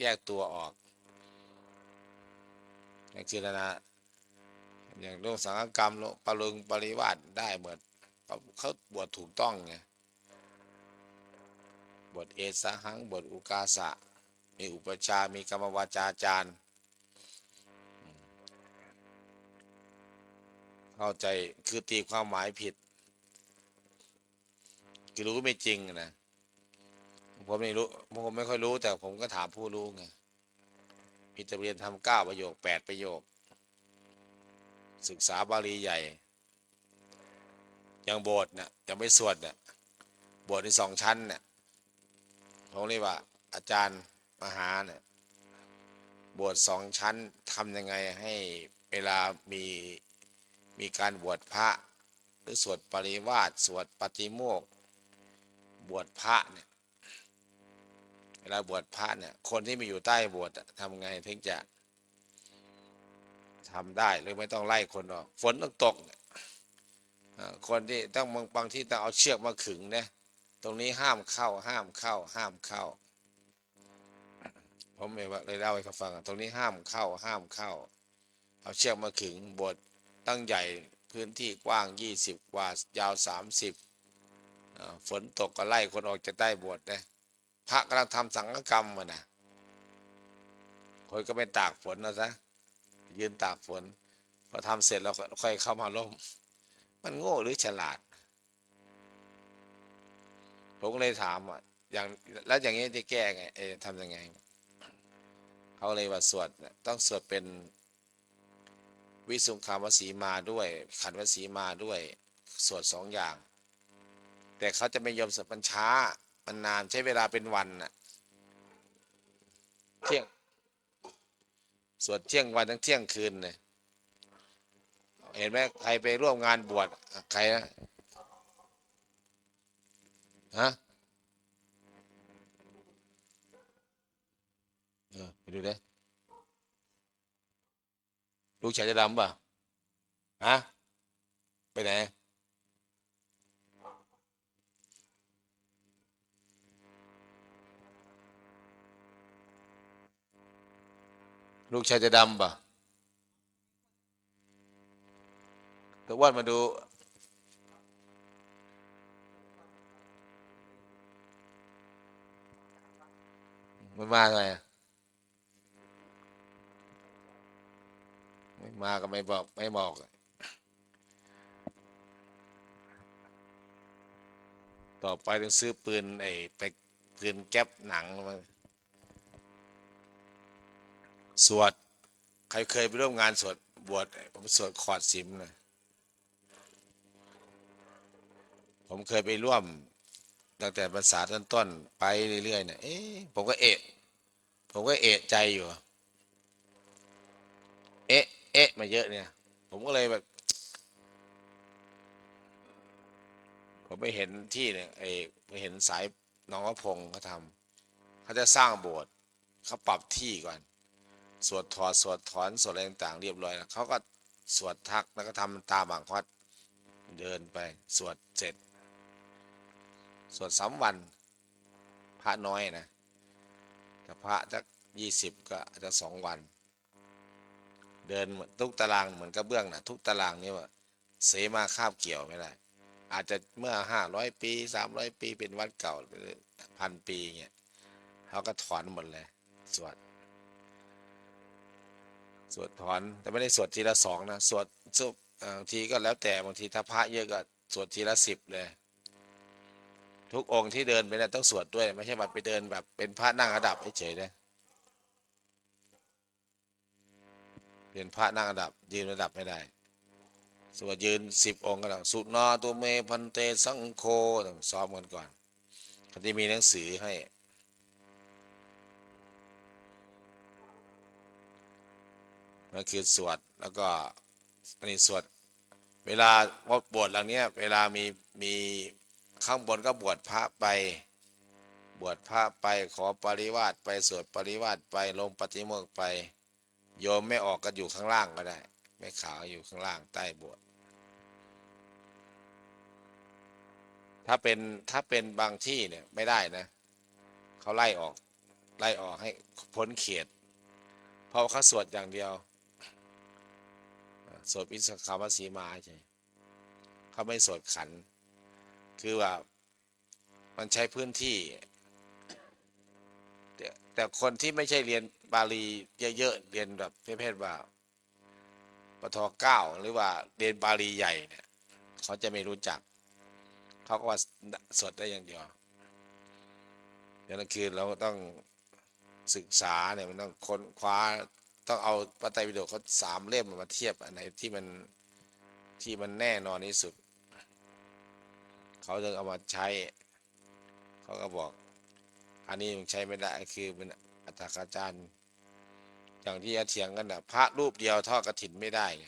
ยกตัวออก อย่างเจตนาอย่างเรื่องสังฆกรรมปริวาสได้หมดเขาบวชถูกต้องไงบวชเอสหังบวชอุกาสะมีอุปชามีกรรมวาจาจารย์เข้าใจคือตีความหมายผิดคือรู้ไม่จริงนะผมไม่รู้ผมไม่ค่อยรู้แต่ผมก็ถามผู้รู้ไงมีแต่เรียนทำ9 ประโยค 8 ประโยคศึกษาบาลีใหญ่ยังโบสถ์เนี่ยยังไม่สวดเนี่ยโบสถ์ที่2 ชั้นเนี่ยผมเรียกว่าอาจารย์มหาเนี่ยบวช2 ชั้นทำยังไงให้เวลามีการบวชพระหรือสวดปริวาสสวดปฏิโมกข์บวชพระเนี่ยเวลาบวชพระเนี่ยคนที่มีอยู่ใต้โบสถ์ทำไงถึงจะทำได้หรือไม่ต้องไล่คนออกฝนต้องตกคนที่ต้องบางที่ต้องเอาเชือกมาขึงนะตรงนี้ห้ามเข้าห้ามเข้าห้ามเข้าผมเลยเล่าให้เขาฟังตรงนี้ห้ามเข้าห้ามเข้าเอาเชือกมาขึงโบสถ์ตั้งใหญ่พื้นที่กว้าง20 กว่ายาว30ฝนตกก็ไล่คนออกจากใต้โบสถ์นะพระกำลังทำสังฆกรรมมานะคนก็ไปตากฝนนะซะยืนตากฝนพอทำเสร็จแล้วค่อยเข้ามาร่มมันโง่หรือฉลาดผมก็เลยถามอย่างแล้วอย่างนี้จะแก้ไงทำยังไงเขาเลยว่าสวดต้องสวดเป็นวิสุงคามวสีมาด้วยขันวสีมาด้วยสวด2 อย่างแต่เขาจะไม่ยอมสวดมันช้ามันนานใช้เวลาเป็นวันน่ะเที่ยงสวดเที่ยงวันทั้งเที่ยงคืนเลยเห็นไหมใครไปร่วมงานบวชใครนะฮะไปดูดิลูกชายจะดำป่ะฮะไปไหนลูกชายจะดำป่ะตะวันมาดูมันมาไงไม่มาก็ไม่บอกต่อไปต้องซื้อปืนไปปืนแก๊ปหนังมาสวดใครเคยไปร่วมงานสวดบวชผมสวดขอดสิมนะผมเคยไปร่วมตั้งแต่ภาษาต้นๆไปเรื่อยๆเนี่ยผมก็เอะใจอยู่มาเยอะเนี่ยผมก็เลยแบบผมไปเห็นที่เนี่ยไปเห็นสายน้องพระพงศ์เขาทำเขาจะสร้างโบสถ์เขาปรับที่ก่อนสวดสวดถอนสวดอะไรต่างๆเรียบร้อยแล้วเขาก็สวดทักแล้วก็ทำตามบางวัดเดินไปสวดเสร็จสวด3 วันพระน้อยนะแต่พระจะ20ก็อาจจะ2 วันเดินทุกตารางเหมือนกระเบื้องนะทุกตารางนี่ว่าเสมาคาบเกี่ยวไม่ได้อาจจะเมื่อ500 ปี300 ปีเป็นวัดเก่า1,000 ปีเงี้ยเขาก็ถอนหมดเลยสวดถอนแต่ไม่ได้สวดทีละ2นะสวดบางทีก็แล้วแต่บางทีถ้าพระเยอะก็สวดทีละ10เลยทุกองค์ที่เดินไปเนี่ยต้องสวดด้วยไม่ใช่มาไปเดินแบบเป็นพระนั่งระดับเฉยๆนะเป็นพระนั่งระดับยืนระดับไม่ได้สวดยืน10 องค์ก็ต้องสุนาตัวเมพันเตสังโฆต้องซ้อมกันก่อนเขาจะมีหนังสือให้มันคือสวดแล้วก็อันนี้สวดเวลาบวชหลังเนี้ยเวลามีข้างบนก็บวชพระไปขอปริวาสไปสวดปริวาสไปลงปฏิโมกข์ไปโยมไม่ออกก็อยู่ข้างล่างก็ได้ไม่ขาวอยู่ข้างล่างใต้โบสถ์ถ้าเป็นบางที่เนี่ยไม่ได้นะเขาไล่ออกให้พ้นเขตเพราะเขาสวดอย่างเดียว สวดวิสาขวสีมาใช่เขาไม่สวดขันธ์คือว่ามันใช้พื้นที่แต่คนที่ไม่ใช่เรียนบาลีเยอะๆเรียนแบบประเภทว่าปท9หรือว่าเรียนบาลีใหญ่เนี่ยเขาจะไม่รู้จักเขาก็ว่าสวดได้อย่างเดียวดังนั้นคือเราต้องศึกษาเนี่ยมันต้องค้นคว้าต้องเอาพระไตรปิฎกเขา3 เล่มมาเทียบอันไหนที่มันแน่นอนที่สุดเขาถึงเอามาใช้เขาก็บอกอันนี้มันใช้ไม่ได้คือเป็นอัตถกาจารย์อย่างที่เถียงกันนะพระรูปเดียวทอดกฐินไม่ได้ไง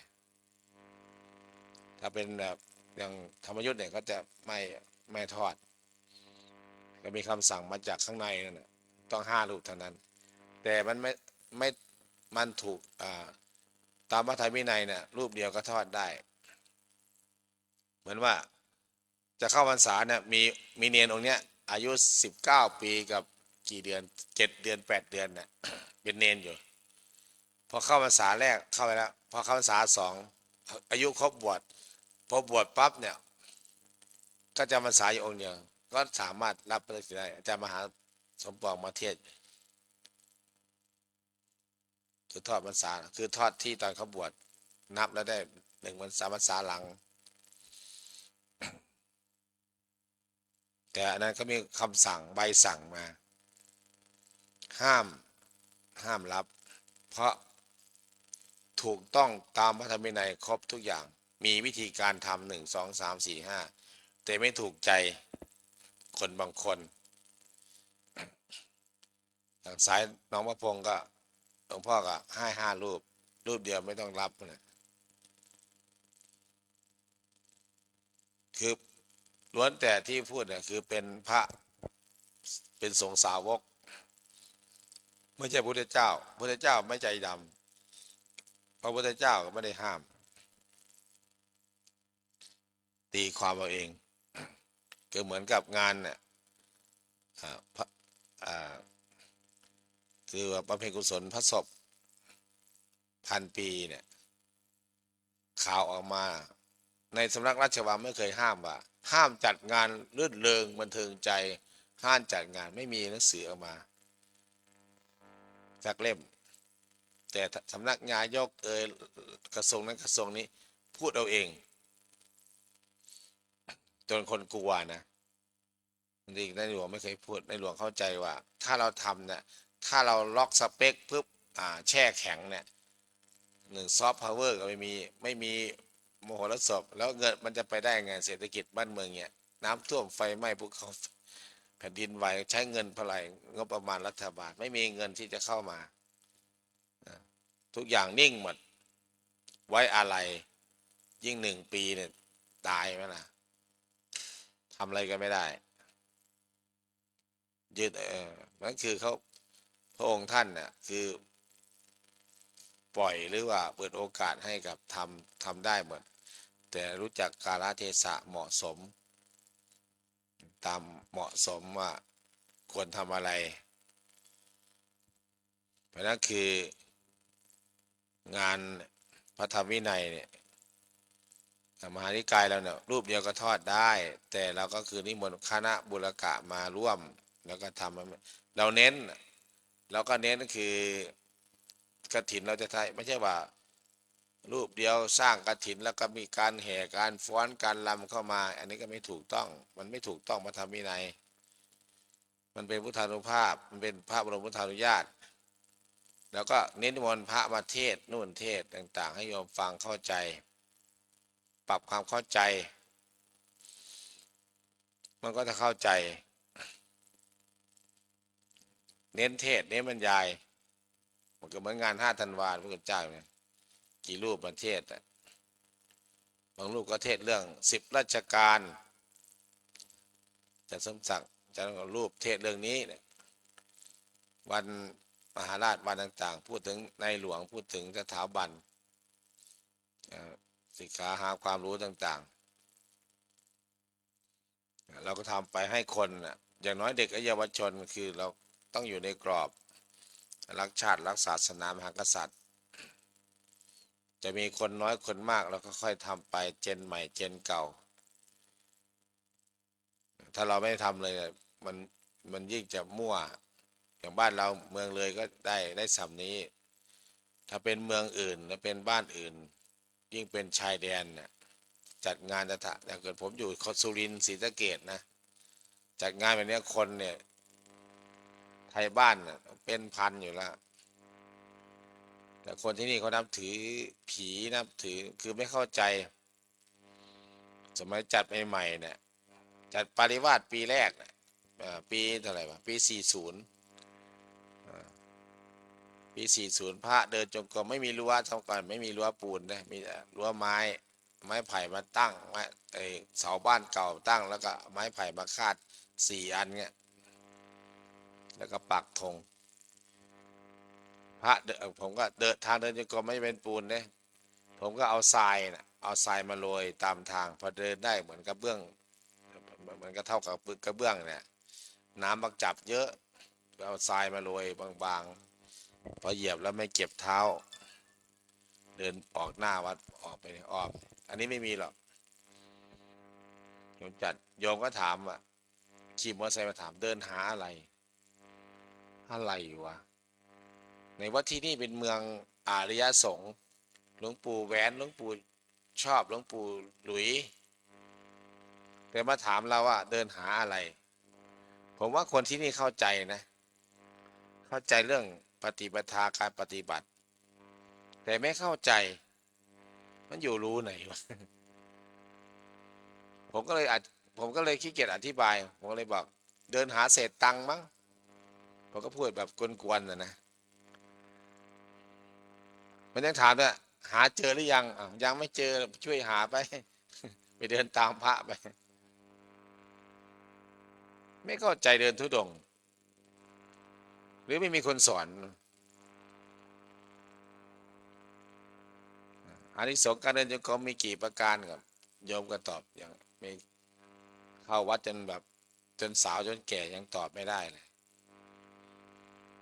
ถ้าเป็นแบบอย่างธรรมยุทธ์เนี่ยก็จะไม่ทอดก็มีคำสั่งมาจากข้างในนั่นนะต้อง5 รูปเท่านั้นแต่มันไม่มันถูกตามพระไตรปิฎกเนี่ยรูปเดียวก็ทอดได้เหมือนว่าจะเข้าพรรษาเนี่ยมีเนรองค์เนี้ยอายุ19 ปีกับกี่เดือน7 เดือน8 เดือนเนี่ย เป็นเนรอยู่พอเข้าพรรษาแรกเข้าไปแล้วพอเข้าพรรษา2อายุครบบวชพอบวชปั๊บเนี่ยก็จะพรรษาอยู่องค์เดียวก็สามารถรับประสิทธิ์ได้อาจารย์มหาสมปองมาเทศคือทอดพรรษาคือทอดที่ตอนเขาบวชนับแล้วได้1 พรรษาหลังแต่อันนั้นก็มีคำสั่งใบสั่งมาห้ามรับเพราะถูกต้องตามพระธรรมวินัยครบทุกอย่างมีวิธีการทำ1 2 3 4 5แต่ไม่ถูกใจคนบางคนอย่างสายน้องพระพงศ์ก็หลวงพ่อก็ให้5 รูปเดียวไม่ต้องรับนะคือล้วนแต่ที่พูดเนี่ยคือเป็นพระเป็นสงฆ์สาวกไม่ใช่พุทธเจ้าไม่ใจดำพระพุทธเจ้าก็ไม่ได้ห้ามตีความเอาเองก็เหมือนกับงานเนี่ยคือว่าบำเพ็ญกุศลพระศพ1,000 ปีเนี่ยข่าวออกมาในสำนักราชวังไม่เคยห้ามว่าห้ามจัดงานรื่นเริงบันเทิงใจห้ามจัดงานไม่มีหนังสือออกมาสักเล่มแต่สำนักนายกกระทรวงนั้นกระทรวงนี้พูดเอาเองจนคนกลัวนะจริงๆในหลวงไม่เคยพูดในหลวงเข้าใจว่าถ้าเราทำเนี่ยถ้าเราล็อกสเปคปุ๊บแช่แข็งเนี่ย1 ซอฟต์พาวเวอร์ก็ไม่มีมโหรสพแล้วเงินมันจะไปได้ไงเศรษฐกิจบ้านเมืองเนี่ยน้ำท่วมไฟไหม้ภูเขาแผ่นดินไหวใช้เงินเท่าไหร่งบประมาณรัฐบาลไม่มีเงินที่จะเข้ามาทุกอย่างนิ่งหมดไว้อะไรยิ่ง1 ปีเนี่ยตายไหมล่ะทำอะไรกันไม่ได้ยืดนั่นคือเขาพระองค์ท่านน่ะคือปล่อยหรือว่าเปิดโอกาสให้กับทำได้หมดแต่รู้จักกาลเทศะเหมาะสมตามเหมาะสมว่าควรทำอะไรเพราะนั้นคืองานพระธรรมวินัยเนี่ยมหานิกายเราเนี่ยรูปเดียวก็ทอดได้แต่เราก็คือนิมนต์คณะบุรกะมาร่วมแล้วก็ทำเราเน้นคือกฐินเราจะใช้ไม่ใช่ว่ารูปเดียวสร้างกฐินแล้วก็มีการแห่การฟ้อนการรำเข้ามาอันนี้ก็ไม่ถูกต้องมันไม่ถูกต้องพระธรรมวินัยมันเป็นพุทธานุภาพมันเป็นพระบรมพุทธานุญาตแล้วก็เน้นนิมนต์พระมาเทศนู่นเทศต่างๆให้โยมฟังเข้าใจปรับความเข้าใจมันก็จะเข้าใจเน้นเทศเน้นบรรยายมันก็เหมือนงาน5 ธันวาพระพุทธเจ้าเนี่ยกี่รูปประเทศบางรูปก็เทศเรื่อง10 ราชการจะสมศักดิ์จะรูปเทศเรื่องนี้เนี่ยวันมหาราชวันต่างๆพูดถึงในหลวงพูดถึงสถาบันศึกษาหาความรู้ต่างๆเราก็ทำไปให้คนอย่างน้อยเด็กและเยาวชนคือเราต้องอยู่ในกรอบรักชาติรักศาสนามหากษัตริย์ จะมีคนน้อยคนมากแล้วก็ค่อยทำไปเจนใหม่เจนเก่าถ้าเราไม่ทำเลยมันยิ่งจะมั่วอย่างบ้านเราเมืองเลยก็ได้สำนี้ถ้าเป็นเมืองอื่นถ้าเป็นบ้านอื่นยิ่งเป็นชายแดนเนี่ยจัดงานแต่เกิดผมอยู่สุรินทร์ศรีสะเกษนะจัดงานแบบนี้คนเนี่ยไทยบ้านเนี่ยเป็นพันอยู่แล้วแต่คนที่นี่เขานับถือผีนับถือคือไม่เข้าใจสมัยจัดใหม่ๆเนี่ยจัดปาริวาสปีแรกเนี่ยปีเท่าไหร่วะปี40ปี40พระเดินจงกรมไม่มีรั้วสมัยก่อนไม่มีรั้วปูนนะมีรั้วไม้ไผ่มาตั้งไม้เสาบ้านเก่าตั้งแล้วก็ไม้ไผ่มาคาด4 อันเงี้ยแล้วก็ปักธงพระผมก็เดินทางเดินจงกรมไม่เป็นปูนเนี่ยผมก็เอาทรายมาโรยตามทางพอเดินได้เหมือนกระเบื้องเหมือนกับเท่ากับกระเบื้องเนี่ยน้ำบักจับเยอะเอาทรายมาโรยบางๆพอเหยียบแล้วไม่เก็บเท้าเดินออกหน้าวัดออกไปอ้อมอันนี้ไม่มีหรอกโยมก็ถามว่าขี่มอเตอร์ไซค์มาถามเดินหาอะไรวะในวัดที่นี่เป็นเมืองอารยสงฆ์หลวงปู่แหวนหลวงปู่ชอบหลวงปู่หลุยแต่มาถามเราว่าเดินหาอะไรผมว่าคนที่นี่เข้าใจนะเข้าใจเรื่องปฏิปทาการปฏิบัติแต่ไม่เข้าใจมันอยู่รู้ไหนวะ ผมก็เลยขี้เกียจอธิบายผมก็เลยบอกเดินหาเศษตังค์มั้งผมก็พูดแบบกวนๆนะมันยังถามด้วยหาเจอหรือยังยังไม่เจอช่วยหาไป ไปเดินตามพระไปไม่เข้าใจเดินธุดงค์หรือไม่มีคนสอนอานิสงส์การเดินจงกรมมีกี่ประการครับโยมก็ตอบอย่างไม่เข้าวัดจนสาวจนแก่ยังตอบไม่ได้เลย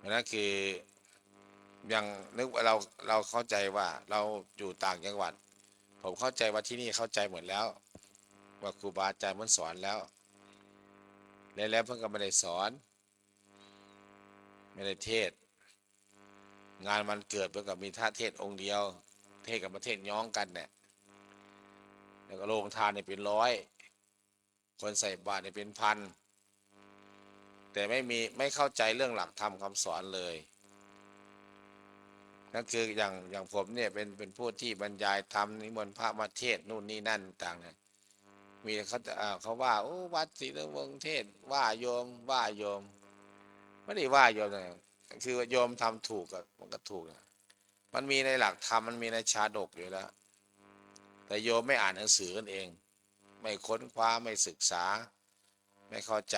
นั่นคือยังนึกว่าเราเข้าใจว่าเราอยู่ต่างจังหวัดผมเข้าใจว่าที่นี่เข้าใจหมดแล้วว่าครูบาอาจารย์มันสอนแล้วเพิ่งก็ไม่ได้สอนไม่ได้เทศงานมันเกิดเพื่อกับมีท่าเทศองค์เดียวเทศกับประเทศย้องกันเนี่ยแล้วก็โรงทานเนี่ยเป็นร้อยคนใส่บาตรเนี่ยเป็นพันแต่ไม่เข้าใจเรื่องหลักธรรมคำสอนเลยนั่นคืออย่างผมเนี่ยเป็นผู้ที่บรรยายธรรมนิมนต์พระมาเทศนู่นนี่นั่นต่างเนี่ยมีเขาว่าโอ้วัดศรีนวงศ์เทศว่าโยมไม่ได้ว่าโยมเลยคือโยมทำถูกกับมันก็ถูกนะมันมีในหลักธรรมมันมีในชาดกอยู่แล้วแต่โยมไม่อ่านหนังสือกันเองไม่ค้นคว้าไม่ศึกษาไม่เข้าใจ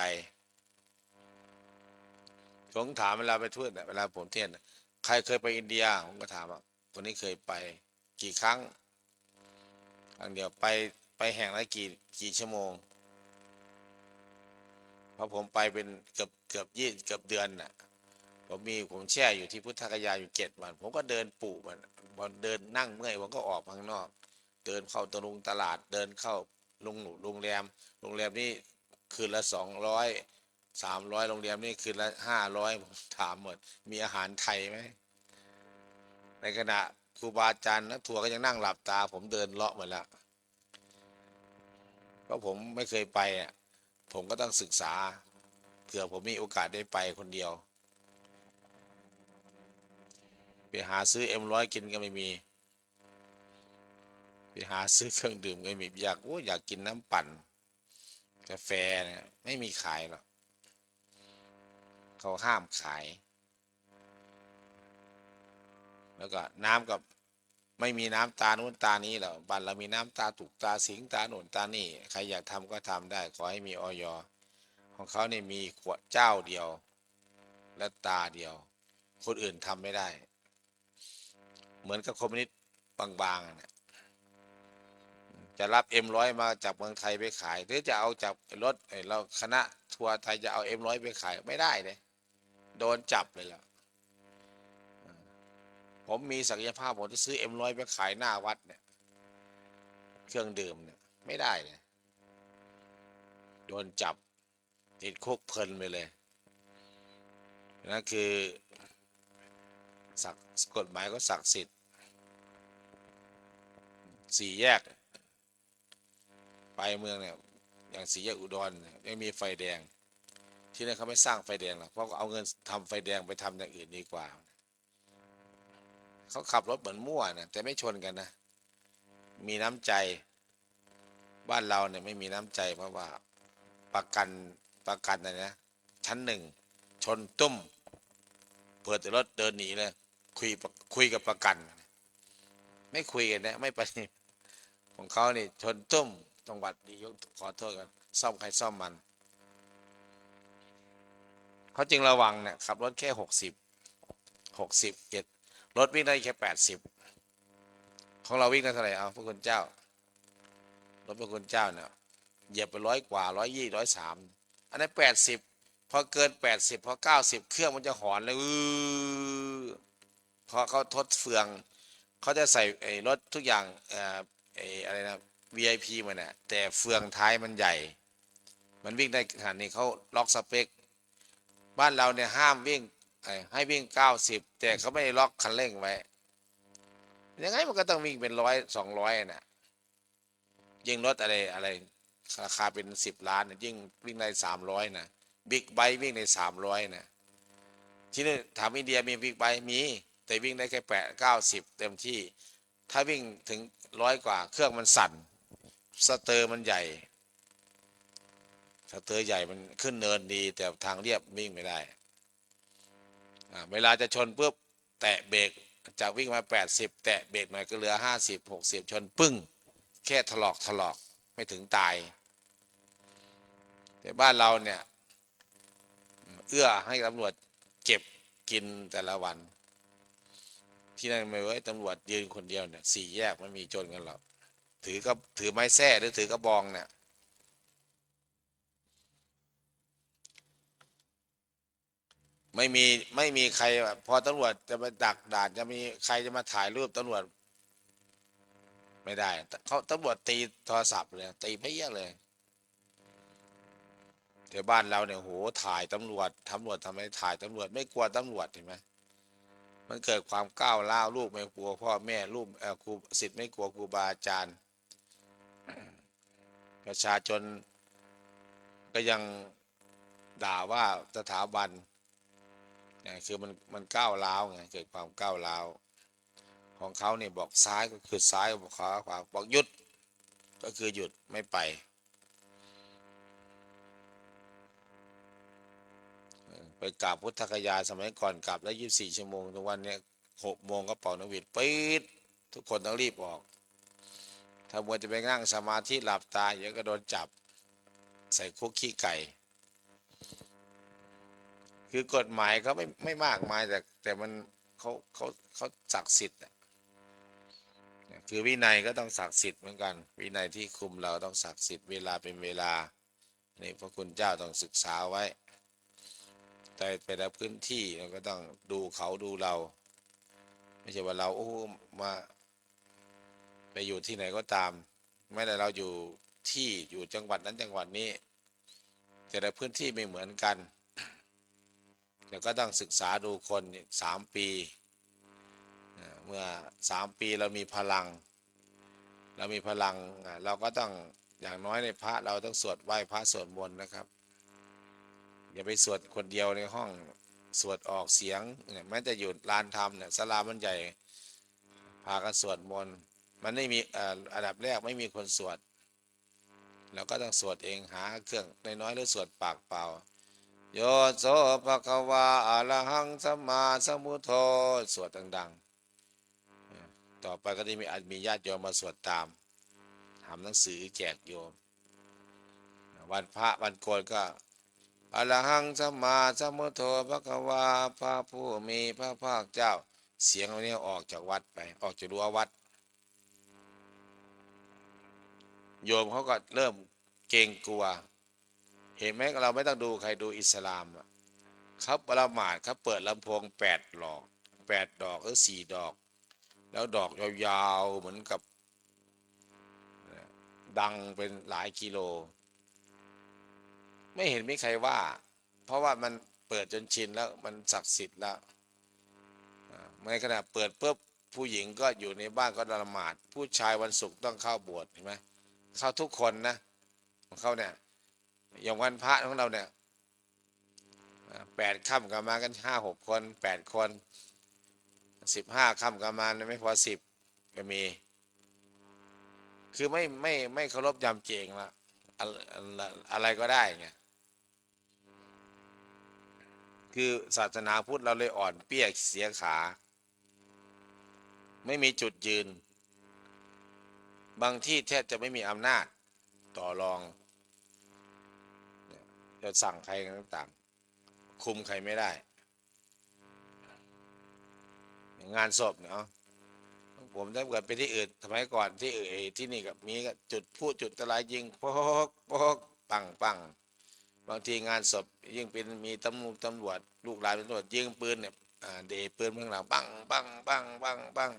ผมถามเวลาไปทูตเวลาผมเทศใครเคยไปอินเดียผมก็ถามว่าคนนี้เคยไปกี่ครั้งครั้งเดียวไปแห่งละกี่ชั่วโมงเพราะผมไปเป็นเกือบเดือนน่ะผมแช่อยู่ที่พุทธคยาอยู่7 วันผมก็เดินปู่มันพอเดินนั่งเมื่อยผมก็ออกข้างนอกเดินเข้าตลาดเดินเข้าโรงแรมนี่คืนละ200 300โรงแรมนี่คืนละ500ผมถามหมดมีอาหารไทยไหมในขณะครูบาอาจารย์นักทัวร์ก็ยังนั่งหลับตาผมเดินเลาะหมดแล้วเพราะผมไม่เคยไปผมก็ต้องศึกษาเผื่อผมมีโอกาสได้ไปคนเดียวไปหาซื้อM100กินก็ไม่มีไปหาซื้อเครื่องดื่มก็ไม่มีอยากกินน้ำปั่นกาแฟเนี่ยไม่มีขายหรอกเขาห้ามขายแล้วก็น้ำกับไม่มีน้ำตาโน่นตานี้หรอกบ้านเรามีน้ำตาตุกตาสิงตาโน่นตานี่ใครอยากทำก็ทำได้ขอให้มีอย.ของเขาเนี่ยมีขวดเจ้าเดียวและตาเดียวคนอื่นทำไม่ได้เหมือนกับคอมมิวนิสต์บางๆนะจะรับM100มาจากเมืองไทยไปขายหรือจะเอาจากรถเราคณะทัวร์ไทยจะเอาM100ไปขายไม่ได้เลยโดนจับเลยล่ะ ผมมีศักยภาพผมจะซื้อM100ไปขายหน้าวัดเนี่ยเครื่องดื่มเนี่ยไม่ได้เลยโดนจับติดคุกเพลินไปเลยนั่นคือกฎหมายก็ศักดิ์สิทธิ์สี่แยกไปเมืองเนี่ยอย่างสี่แยกอุดรเนี่ยไม่มีไฟแดงที่นั่นเขาไม่สร้างไฟแดงหรอกเพราะเอาเงินทำไฟแดงไปทำอย่างอื่นดีกว่าเขาขับรถเหมือนมั่วนะแต่ไม่ชนกันนะมีน้ำใจบ้านเราเนี่ยไม่มีน้ำใจเพราะว่าประกันอะไรนะชั้นหนึ่งชนตุ้มเปิดรถเดินหนีเลยคุยกับประกันไม่คุยกันนะไม่ไปของเขานี่ชนตุ้มจังหวัดดียกขอโทษกันซ่อมใครซ่อมมันเขาจึงระวังเนี่ยขับรถแค่60รถวิ่งได้แค่80ของเราวิ่งได้เท่าไหร่เอาพระคุณเจ้ารถพระคุณเจ้าเนี่ยเหยียบไป100 กว่า120 130อันนั้น80พอเกิน80พอ90เครื่องมันจะหอนเลยพอเขาทดเฟืองเขาจะใส่ไอ้รถทุกอย่างไอ้อะไรนะ VIP มันน่ะแต่เฟืองท้ายมันใหญ่มันวิ่งได้ขนาดนี้เขาล็อกสเปคบ้านเราเนี่ยห้ามวิ่งให้วิ่ง90แต่เขาไม่ได้ล็อกคันเร่งไว้ยังไงมันก็ต้องวิ่งเป็น100 200น่ะยิ่งรถอะไรราคาเป็น10 ล้านยิ่งวิ่งได้300นะบิ๊กไบค์วิ่งได้300นะที่นี่ถามอินเดียมีบิ๊กไบค์มีแต่วิ่งได้แค่90เต็มที่ถ้าวิ่งถึง100 กว่าเครื่องมันสั่นสเตอร์มันใหญ่สเตอร์ใหญ่มันขึ้นเนินดีแต่ทางเรียบวิ่งไม่ได้เวลาจะชนปุ๊บแตะเบรกจากวิ่งมา80แตะเบรกหน่อยก็เหลือ50 60ชนปึ้งแค่ถลอกไม่ถึงตายแต่บ้านเราเนี่ยเอื้อให้ตำรวจเก็บกินแต่ละวันที่นั่นไม่ไว้ตำรวจยืนคนเดียวเนี่ยสี่แยกไม่มีโจรกันหรอกถือไม้แส้หรือถือกระบองเนี่ยไม่มีใครพอตำรวจจะมาดักด่านจะมีใครจะมาถ่ายรูปตำรวจไม่ได้เขาตำรวจตีโทรศัพท์เลยตีเพี้ยเลยแต่บ้านเราเนี่ยโหถ่ายตำรวจทำไมถ่ายตำรวจไม่กลัวตำรวจเห็นไหมมันเกิดความก้าวร้าวลูกไม่กลัวพ่อแม่ลูกครูศิษย์ไม่กลัวครูบาอาจารย์ประชาชนก็ยังด่าว่าสถาบันเนี่ยคือมันก้าวร้าวไงเกิดความก้าวร้าวของเขาเนี่ยบอกซ้ายก็คือซ้ายบอกขวาขวาบอกหยุดก็คือหยุดไม่ไปไปกราบพุทธคยาสมัยก่อนกราบแล้ว24 ชั่วโมงทุกวันเนี้ย6 โมงก็เป่านกหวีดปี๊ดทุกคนต้องรีบออกถ้ามัวจะไปนั่งสมาธิหลับตาเดี๋ยวก็โดนจับใส่คุกขี้ไก่คือกฎหมายเขาไม่มากมายแต่มันเขาศักดิ์สิทธิ์คือวินัยก็ต้องศักดิ์สิทธิ์เหมือนกันวินัยที่คุมเราต้องศักดิ์สิทธิ์เวลาเป็นเวลาในพระคุณเจ้าต้องศึกษาไว้แต่ละพื้นที่เราก็ต้องดูเขาดูเราไม่ใช่ว่าเรามาไปอยู่ที่ไหนก็ตามไม่ได้เราอยู่จังหวัดนั้นจังหวัดนี้แต่ละพื้นที่ไม่เหมือนกันแต่ก็ต้องศึกษาดูคน3 ปีเมื่อ3 ปีเรามีพลังเราก็ต้องอย่างน้อยในพระเราต้องสวดไหว้พระสวดมนต์นะครับอย่าไปสวดคนเดียวในห้องสวดออกเสียงแม้จะอยู่ลานธรรมเนี่ยศาลามันใหญ่พากันสวดมนต์มันไม่มีอันดับแรกไม่มีคนสวดเราก็ต้องสวดเองหาเครื่องน้อยๆหรือสวดปากเปล่าโยโสภะคะวาอะระหังสัมมาสัมพุทโธสวดดังๆต่อไปก็จะมีญาติโยมมาสวดตามทำหนังสือแจกโยมวันพระวันโกนก็อะระหังสัมมาสัมพุทโธภะคะวาพระผู้มีพระภาคเจ้าเสียงเหล่านี้ออกจากวัดไปออกจากรั้ววัดโยมเขาก็เริ่มเกรงกลัวเห็นไหมเราไม่ต้องดูใครดูอิสลามเขาประมาทเขาเปิดลำโพง 8 ดอกหรือ4 ดอกแล้วดอกยาวๆเหมือนกับดังเป็นหลายกิโลไม่เห็นมีใครว่าเพราะว่ามันเปิดจนชินแล้วมันศักดิ์สิทธิ์แล้วในขณะเปิดปุ๊บผู้หญิงก็อยู่ในบ้านก็ละหมาดผู้ชายวันศุกร์ต้องเข้าโบสถ์เห็นไหมเข้าทุกคนนะของเขาเนี่ยอย่างวันพระของเราเนี่ย8 ค่ำก็มากัน5-6 คน8 คน15 ค่ำก็มาไม่พอ10ก็มีคือไม่เคารพยำเกรงละอะไรก็ได้ไงคือศาสนาพุทธเราเลยอ่อนเปี้ยเสียขาไม่มีจุดยืนบางที่แทบจะไม่มีอำนาจต่อรองจะสั่งใครต่างๆคุมใครไม่ได้งานศพเนาะผมถ้าเกิดไปที่อื่นสมัยก่อนที่ที่นี่กับมีจุดพูดจุดตะไลยิงพกพกปังปังบางทีงานศพยิ่งเป็นมีตำรวจลูกหลานเป็นตำรวจยิงปืนเนี่ยเดปืนเมืองหลังปังปังปังปังปัง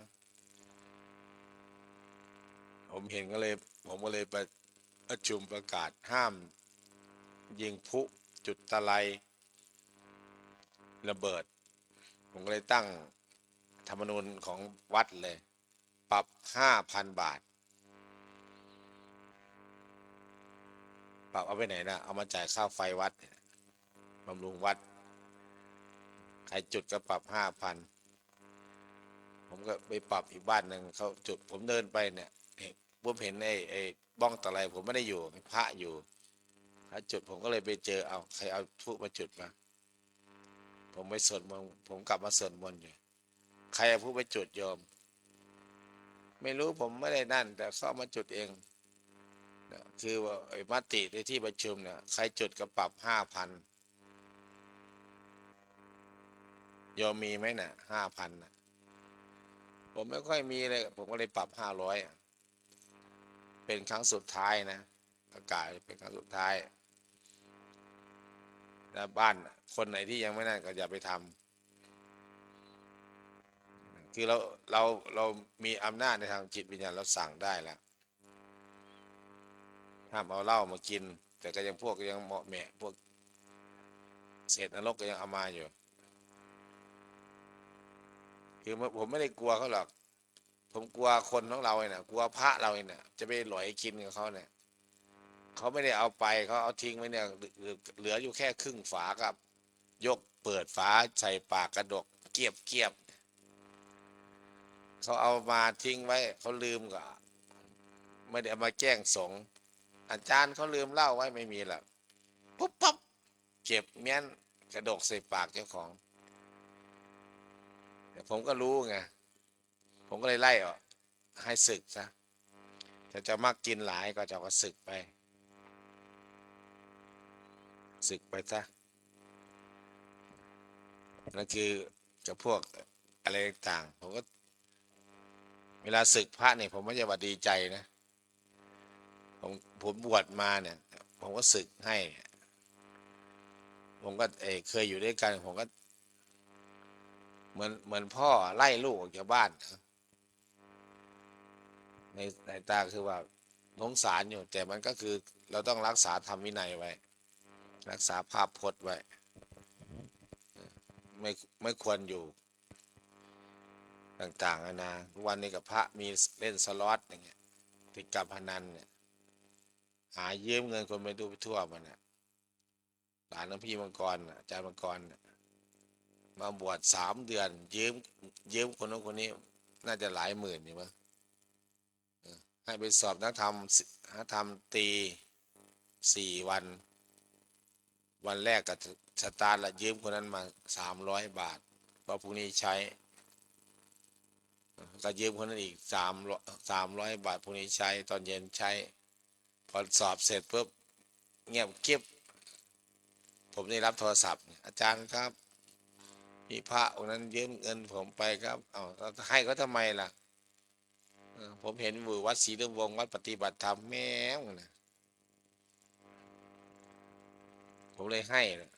ผมเห็นผมก็เลยประชุมประกาศห้ามยิงพลุจุดตะไลระเบิดผมก็เลยตั้งธรรมนูญของวัดเลยปรับ 5,000 บาทปรับเอาไปไหนนะเอามาจ่ายค่าไฟวัดบำรุงวัดใครจุดก็ปรับ 5,000ผมก็ไปปรับอีกบ้านหนึ่งเขาจุดผมเดินไปเนี่ยผมเห็นไอ้บ้องตะไลผมไม่ได้อยู่พระอยู่ถ้าจุดผมก็เลยไปเจอเอาใครเอาพลุมาจุดมาผมไปสวดมนต์ผมกลับมาสวดมนต์อยู่ใครเอาพลุไปจุดโยมไม่รู้ผมไม่ได้นั่นแต่เขามาจุดเองคือว่าไอ้มติในที่ประชุมเนี่ยใครจุดก็ปรับ 5,000โยมมีไหมน่ะ5,000นะผมไม่ค่อยมีเลยผมก็เลยปรับ500เป็นครั้งสุดท้ายนะประกาศเป็นครั้งสุดท้ายแล้วบ้านคนไหนที่ยังไม่นั่นก็อย่าไปทำคือเรามีอำนาจในทางจิตวิญญาณเราสั่งได้แล้วห้ามเอาเหล้ามากินแต่ก็ยังพวกก็ยังเหมาะแหมะพวกเศษนรกก็ยังเอามาอยู่คือผมไม่ได้กลัวเขาหรอกผมกลัวคนของเราเนี่ยกลัวพระเราเนี่ยจะไปหลอยกินกับเขาเนี่ยเขาไม่ได้เอาไปเขาเอาทิ้งไว้เนี่ยเหลืออยู่แค่ครึ่งฝาครับยกเปิดฝาใส่ปากกระดกเกียบเขาเอามาทิ้งไว้เขาลืมก็ไม่ได้เอามาแจ้งสงฆ์อาจารย์เขาลืมเหล้าไว้ไม่มีหรอกปุ๊บปั๊บเก็บเมี้ยนกระดกใส่ปากเจ้าของแต่ผมก็รู้ไงผมก็เลยไล่ออกให้ศึกซะถ้าจะมักกินหลายก็จะก็ศึกไปซะนั่นคือกับพวกอะไรต่างผมก็เวลาศึกพระเนี่ยผมไม่ใช่ว่าดีใจนะผมบวชมาเนี่ยผมก็ศึกให้ผมก็เคยอยู่ด้วยกันผมก็เหมือนพ่อไล่ลูกออกจากบ้านในสายตาคือว่าสงสารอยู่แต่มันก็คือเราต้องรักษาธรรมวินัยไว้รักษาภาพพจน์ไว้ไม่ควรอยู่ต่างๆนะวันนี้กับพระมีเล่นสล็อตอย่างเงี้ยติดการพนันเนี่ยหายืมเงินคนไปดูไปทั่วมันน่ะหลานหลวงพี่มังกรอาจารย์มังกรมาบวช3 เดือนยืมคนนู้นคนนี้น่าจะหลายหมื่นอยู่มั้งให้ไปสอบนักธรรมตี4 วันวันแรกกับสตาร์ทละยืมคนนั้นมา300 บาทพอพรุ่งนี้ใช้ก็ยืมคนนั้นอีก300 บาทพรุ่งนี้ใช้ตอนเย็นใช้พอสอบเสร็จปุ๊บเงียบเก็บผมได้รับโทรศัพท์อาจารย์ครับมีพระองค์นั้นยืมเงินผมไปครับเอาให้เขาทำไมล่ะผมเห็นอยู่วัดศรีเรืองวงศ์วัดปฏิบัติธรรมแม่งนะผมเลยให้นะ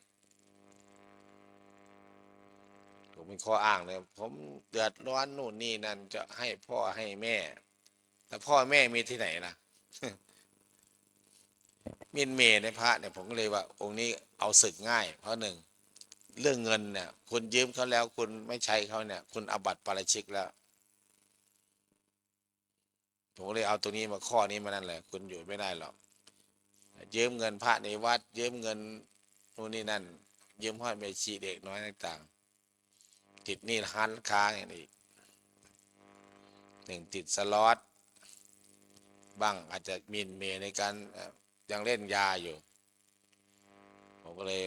เป็นข้ออ้างเลยผมเดือดร้อนนู่นนี่นั่นจะให้พ่อให้แม่แต่พ่อแม่มีที่ไหนล่ะ มินเมย์ในพระเนี่ยผมก็เลยว่าองค์นี้เอาศึกง่ายเพราะหนึ่งเรื่องเงินเนี่ยคุณยืมเขาแล้วคุณไม่ใช้เขาเนี่ยคุณอาบัติปาราชิกแล้วผมเลยเอาตัวนี้มาข้อนี้มานั่นแหละคุณอยู่ไม่ได้หรอกยืมเงินพระในวัดยืมเงินนู่นนี่นั่นยืมห้อยเมชีเด็กน้อยต่างๆติดหนี้ร้านค้าอย่างนี้หนึ่งติดสล็อตบ้างอาจจะมินเมย์ในการยังเล่นยาอยู่ผมก็เลย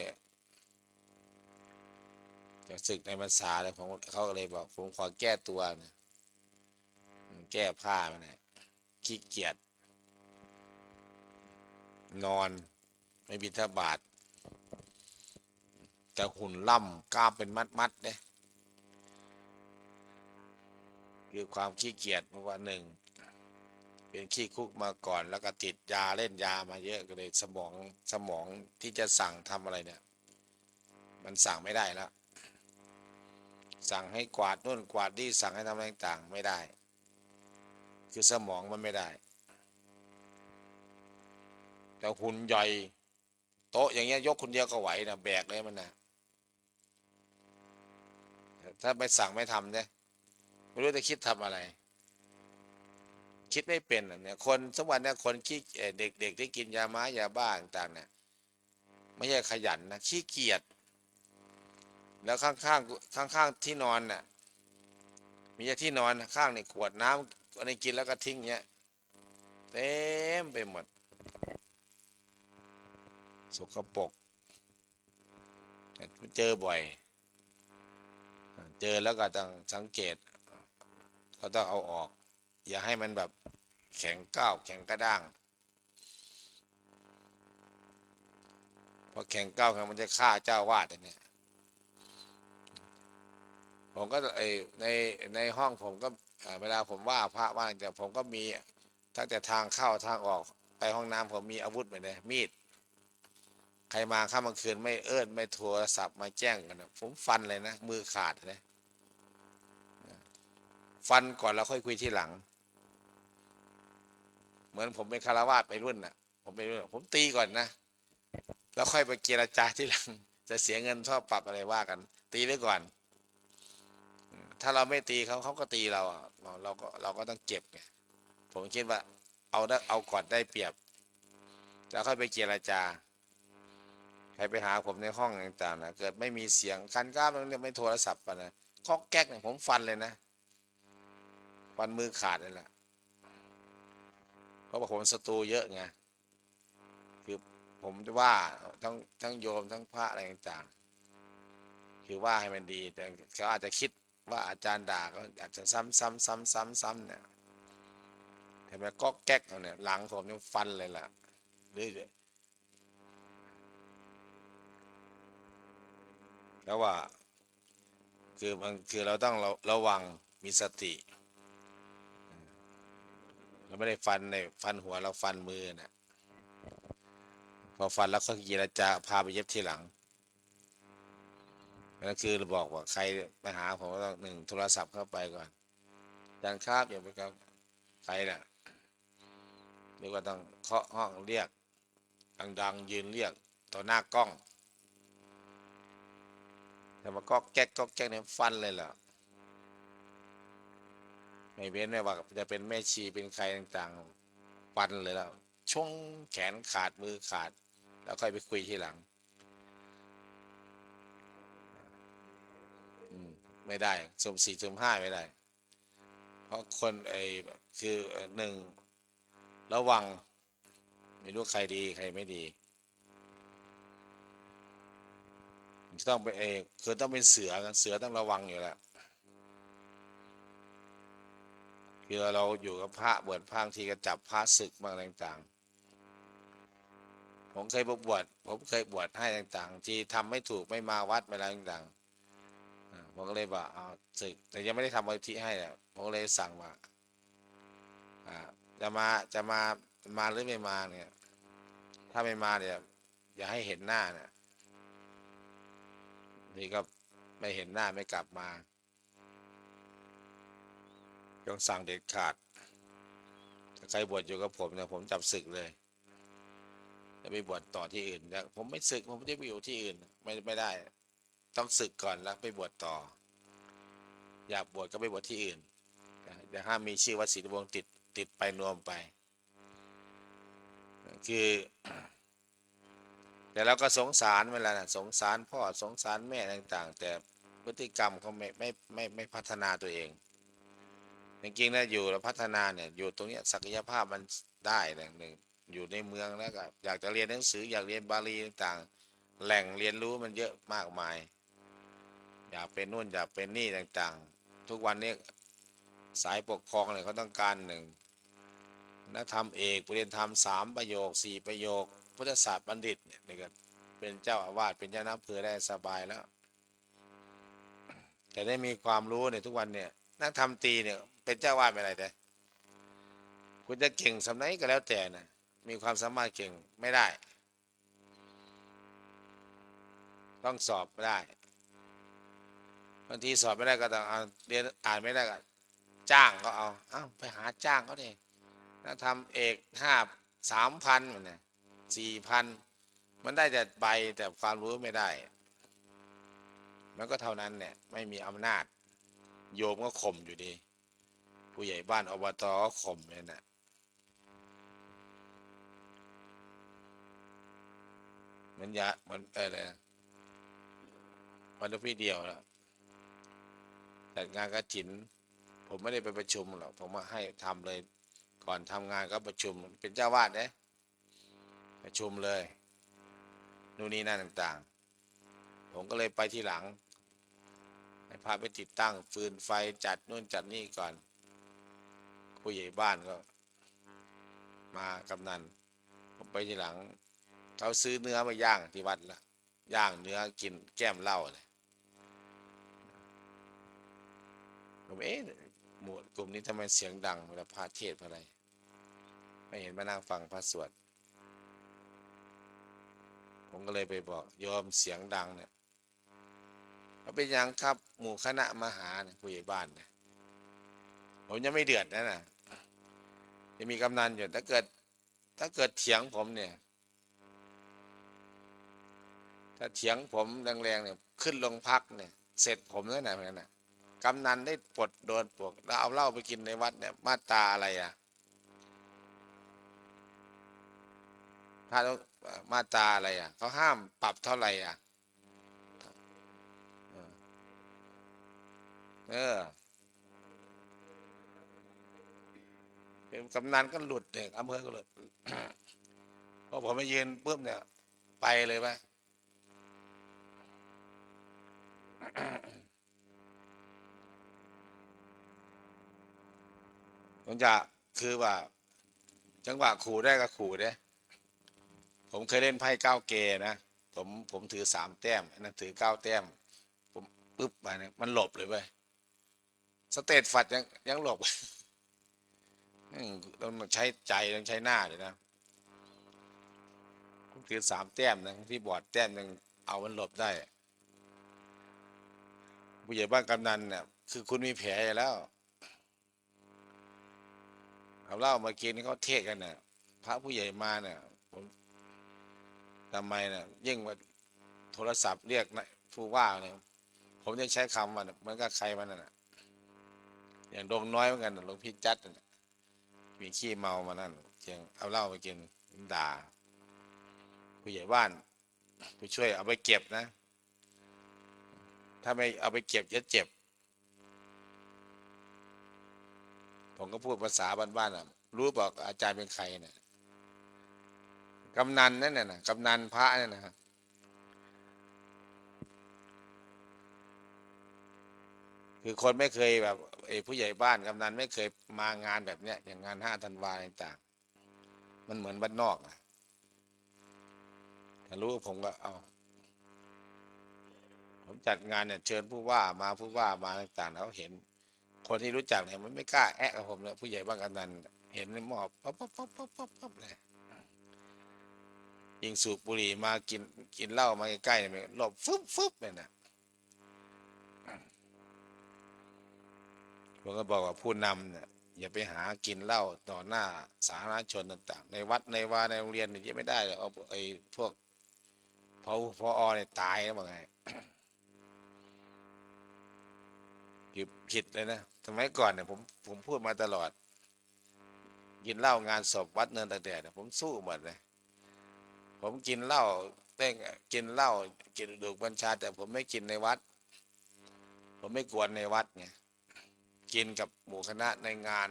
จะศึกในพรรษาเลยผมเขาก็เลยบอกผมขอแก้ตัวนะแก้ผ้ามันนะขี้เกียจนอนไม่บิณฑบาตแต่หุ่นล่ำกล้ามเป็นมัดเนี่ยคือความขี้เกียจเพราะว่าหนึ่งเป็นขี้คุกมาก่อนแล้วก็ติดยาเล่นยามาเยอะก็เลยสมองที่จะสั่งทำอะไรเนี่ยมันสั่งไม่ได้แล้วสั่งให้กวาดนู่นกวาดนี่สั่งให้ทำอะไรต่างไม่ได้คือสมองมันไม่ได้แต่หุ่นใหญ่โต๊ะอย่างเงี้ยยกคนเดียวก็ไหวนะแบกเลยมันนะถ้าไม่สั่งไม่ทำเนี่ยไม่รู้จะคิดทำอะไรคิดไม่เป็นเนี่ยคนสมัยเนี่ยคนขี้เด็กที่กินยาม้ายาบ้าต่างๆเนี่ยไม่ใช่ขยันนะขี้เกียจแล้วข้างที่นอนน่ะมีที่นอนข้างในขวดน้ำอันนี้กินแล้วก็ทิ้งเงี้ยเต็มไปหมดสกปรกเจอบ่อยเจอแล้วก็ต้องสังเกตก็ต้องเอาออกอย่าให้มันแบบแข็งก้าวแข็งกระด้างพอแข็งก้าวมันจะฆ่าเจ้าวาดเนี่ยผมก็ในห้องผมก็เวลาผมว่าพระว่าแต่ผมก็มีตั้งแต่ทางเข้าทางออกไปห้องน้ำผมมีอาวุธไปเลยมีดใครมาค่ำกลางคืนไม่ไม่โทรศัพท์มาแจ้งกันนะผมฟันเลยนะมือขาดเลยฟันก่อนแล้วค่อยคุยที่หลังเหมือนผมเป็นคารวาสไปรุ่นน่ะผมตีก่อนนะแล้วค่อยไปเจรจาที่หลังจะเสียเงินท่อปรับอะไรว่ากันตีไว้ก่อนถ้าเราไม่ตีเขาก็ตีเราเราก็ต้องเก็บไงผมคิดว่าเอาก่อนได้เปรียบแล้วค่อยไปเจรจาใครไปหาผมในห้องต่างๆนะเกิดไม่มีเสียงคันก้ามันไม่โทรศัพท์ปะนะข้อแก๊กเนี่ยผมฟันเลยนะฟันมือขาดเลยแหละเพราะว่าผมศัตรูเยอะไงคือผมจะว่าทั้งโยมทั้งพระอะไรต่างๆคือว่าให้มันดีแต่เขาอาจจะคิดว่าอาจารย์ด่าก็อาจจะซ้ำเนี่ยเห็นไหมก็แก๊กเนี่ยหลังผมเนี่ยฟันเลยล่ะหรือแล้วว่าคือเราต้องระวังมีสติเราไม่ได้ฟันหัวเราฟันมือนะพอฟันแล้วก็เจรจาพาไปเย็บที่หลังนั่นคือเราบอกว่าใครไปหาผมก็ต้องหนึ่งโทรศัพท์เข้าไปก่อนอาจารย์ครับอย่าไปครับใครน่ะหรือว่าต้องเคาะห้องเรียกดังๆยืนเรียกต่อหน้ากล้องแต่มาก็แก๊กเนี่ยฟันเลยเหรอไม่เว้นไม่ว่าจะเป็นแม่ชีเป็นใครต่างๆฟันเลยแล้วช่วงแขนขาดมือขาดแล้วค่อยไปคุยทีหลังไม่ได้สุ่มสี่สุ่มห้าไม่ได้เพราะคนคือหนึ่งระวังไม่รู้ใครดีใครไม่ดีต้องเป็นคือต้องเป็นเสือกันเสือต้องระวังอยู่แล้วคือเราอยู่กับพระบวชพระทีก็จับพระศึกบางต่างๆผมเคยบวชให้ต่างๆที่ทำไม่ถูกไม่มาวัดอะไรต่างๆผมก็เลยบอกเอาศึกแต่ยังไม่ได้ทำวิธีให้เนี่ยผมก็เลยสั่งว่าจะมาหรือไม่มาเนี่ยถ้าไม่มาเนี่ยอย่าให้เห็นหน้าเนี่ยนี่ก็ ไม่เห็นหน้าไม่กลับมาต้องสั่งเด็ดขาดถ้าใครบวชอยู่กับผมเนี่ยผมจับศึกเลยจะไปบวชต่อที่อื่นแล้วผมไม่ศึกผมจะไปอยู่ที่อื่นไม่ได้ต้องศึกก่อนแล้วไปบวชต่ออยากบวชก็ไปบวชที่อื่นแต่ห้ามมีชื่อวัดศรีวงศ์ติดไปรวมไปคือ แต่เราก็สงสารเวลานะสงสารพ่อสงสารแม่ต่างๆแต่พฤติกรรมเขาไม่พัฒนาตัวเองจริงๆนะอยู่แล้วพัฒนาเนี่ยอยู่ตรงนี้ศักยภาพมันได้หนึ่งอยู่ในเมืองแล้วก็อยากจะเรียนหนังสืออยากเรียนบาลีต่างๆแหล่งเรียนรู้มันเยอะมากมายอยากเป็นนู่นอยากเป็นนี่ต่างๆทุกวันนี้สายปกครองเนี่ยเขาต้องการหนึ่งนักธรรมเอกปริญญาธรรม3 ประโยค 4 ประโยคพุทธศาสตร์บัณฑิตเนี่ยนี่ก็เป็นเจ้าอาวาสเป็นเจ้าหน้าอำเภอได้สบายแล้วแต่ได้มีความรู้เนี่ยทุกวันเนี่ยนักธรรมตรีเนี่ยเป็นเจ้าอาวาสไม่ได้แต่คุณจะเก่งสำนักก็แล้วแต่นะมีความสามารถเก่งไม่ได้ต้องสอบได้บางทีสอบไม่ได้ก็ต้องเอาเรียนอ่านไม่ได้ก็จ้างก็เอาไปหาจ้างเขาดินักธรรมเอก3,000มันเนี่ย4,000มันได้แต่ใบแต่ความรู้ไม่ได้มันก็เท่านั้นเนี่ยไม่มีอำนาจโยมก็ข่มอยู่ดีผู้ใหญ่บ้านอบตก็ข่มเลยนะมันยะมันอะไรวันพี่เดียวแล้วจัดงานกฐินผมไม่ได้ไปประชุมหรอกผมมาให้ทำเลยก่อนทำงานก็ประชุมเป็นเจ้าวาดเนี่ยประชุมเลยนู่นนี่นั่นต่างๆผมก็เลยไปที่หลังให้พาไปติดตั้งฟืนไฟจัดนู่นจัดนี่ก่อนผู้ใหญ่บ้านก็มากำนันผมไปทีหลังเขาซื้อเนื้อมาย่างที่วัดละย่างเนื้อกินแก้มเหล้าเลยผมหมู่กลุ่มนี้ทำไมเสียงดังเวลาพระเทศน์อะไรไม่เห็นมานั่งฟังพระสวดผมก็เลยไปบอกโยมเสียงดังเนี่ยเขาเป็นยังครับหมู่คณะมาหาเนี่ยผู้ใหญ่บ้านเนี่ยผมยังไม่เดือดนะจะมีกำนันอยู่ถ้าเกิดเถียงผมเนี่ยถ้าเถียงผมแรงๆเนี่ยขึ้นโรงพักเนี่ยเสร็จผมแล้วนะเหมือนกันนะกำนันได้ปลดโดนปลดแล้วเอาเหล้าไปกินในวัดเนี่ยมาตราอะไรอ่ะถ้ามาตราอะไรอ่ะเขาห้ามปรับเท่าไหร่อ่ะเออเป็นกำนันก็หลุดเด็กอำเภอก็หลุด พอผมไปยืนปุ๊บเนี่ยไปเลยปะ ผมจะคือว่าจังหวะขู่ได้ก็ขู่เด้ผมเคยเล่นไพ่9 เกนะผมถือ3 แต้มนั่นถือ9 แต้มผมปึ๊บไปเนี่ยมันหลบเลยเว้ยสเตตฝัดยังหลบ ต้องใช้ใจต้องใช้หน้าเลยนะผมถือ3 แต้มนะที่บอร์ด1 แต้มเอามันหลบได้ผู้ใหญ่บ้านกำนันเนี่ยคือคุณมีแผลอยู่แล้วเอาเหล้ามากินเขาเทศกันเนี่ยพระผู้ใหญ่มาเนี่ยผมทำไมเนี่ยยิ่งว่าโทรศัพท์เรียกนะผู้ว่าเนี่ยผมจะใช้คำว่าเหมือนกับใครมันน่ะอย่างดงน้อยเหมือนกันหลวงพี่จัดน่ะมีขี้เมามานั่นเชียงเอาเหล้ามากินด่าผู้ใหญ่บ้านผู้ช่วยเอาไปเก็บนะถ้าไม่เอาไปเก็บจะเจ็บผมก็พูดภาษาบ้านๆอ่ะรู้บอกอาจารย์เป็นใครเนี่ยกำนันนั่นน่ะกำนันพระนั่นนะคือคนไม่เคยแบบผู้ใหญ่บ้านกำนันไม่เคยมางานแบบเนี้ยอย่างงาน5 ธันวาต่างๆมันเหมือนบ้านนอกนะถ้ารู้ผมก็เอาผมจัดงานเนี่ยเชิญผู้ว่ามาต่างๆเขาเห็นคนที่รู้จักเนี่ยมันไม่กล้าแอะกับผมเลยผู้ใหญ่บ้านกำนันเห็นในหม้อปั๊บเลยยิงสูบบุหรี่มากินเหล้ามาใกล้ๆเนี่ยหลบฟึบเนี่ยนะ ผมก็บอกว่าผู้นำเนี่ยอย่าไปหากินเหล้าต่อหน้าสาธารณชนต่างๆในวัดในวาในโรงเรียนเนี่ยไม่ได้เลยเอาไอ้พวกพอเนี่ยตายแล้วว่าไง ผิดเลยนะสมัยก่อนเนี่ยผมพูดมาตลอดกินเหล้างานศพวัดเนินตะแดดเนี่ยผมสู้หมดเลยผมกินเหล้าเต้งกินเหล้ากินดูกบัญชาแต่ผมไม่กินในวัดผมไม่กวนในวัดไงกินกับหมู่คณะในงาน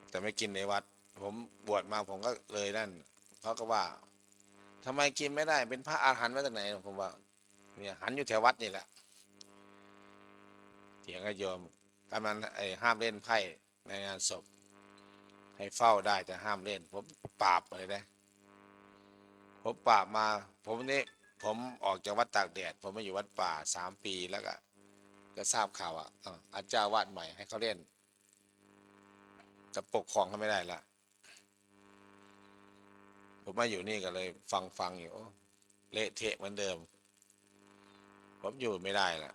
แต่ไม่กินในวัดผมบวชมาผมก็เลยนั่นเขาก็ว่าทำไมกินไม่ได้เป็นพระอาหารหันต์มาจากไหนผมว่าเนี่ยหันอยู่แถววัดนี่แหละเถียงกับโยมกำลังห้ามเล่นไพ่ในงานศพให้เฝ้าได้แต่ห้ามเล่นผมปราบเลยนะผมปราบมาผมออกจากวัดตากแดดผมมาอยู่วัดป่า3 ปีแล้วก็ทราบข่าวอาจารย์วาดใหม่ให้เขาเล่นจะปกครองเขาไม่ได้ละผมมาอยู่นี่ก็เลยฟังอยู่เละเทะเหมือนเดิมผมอยู่ไม่ได้ละ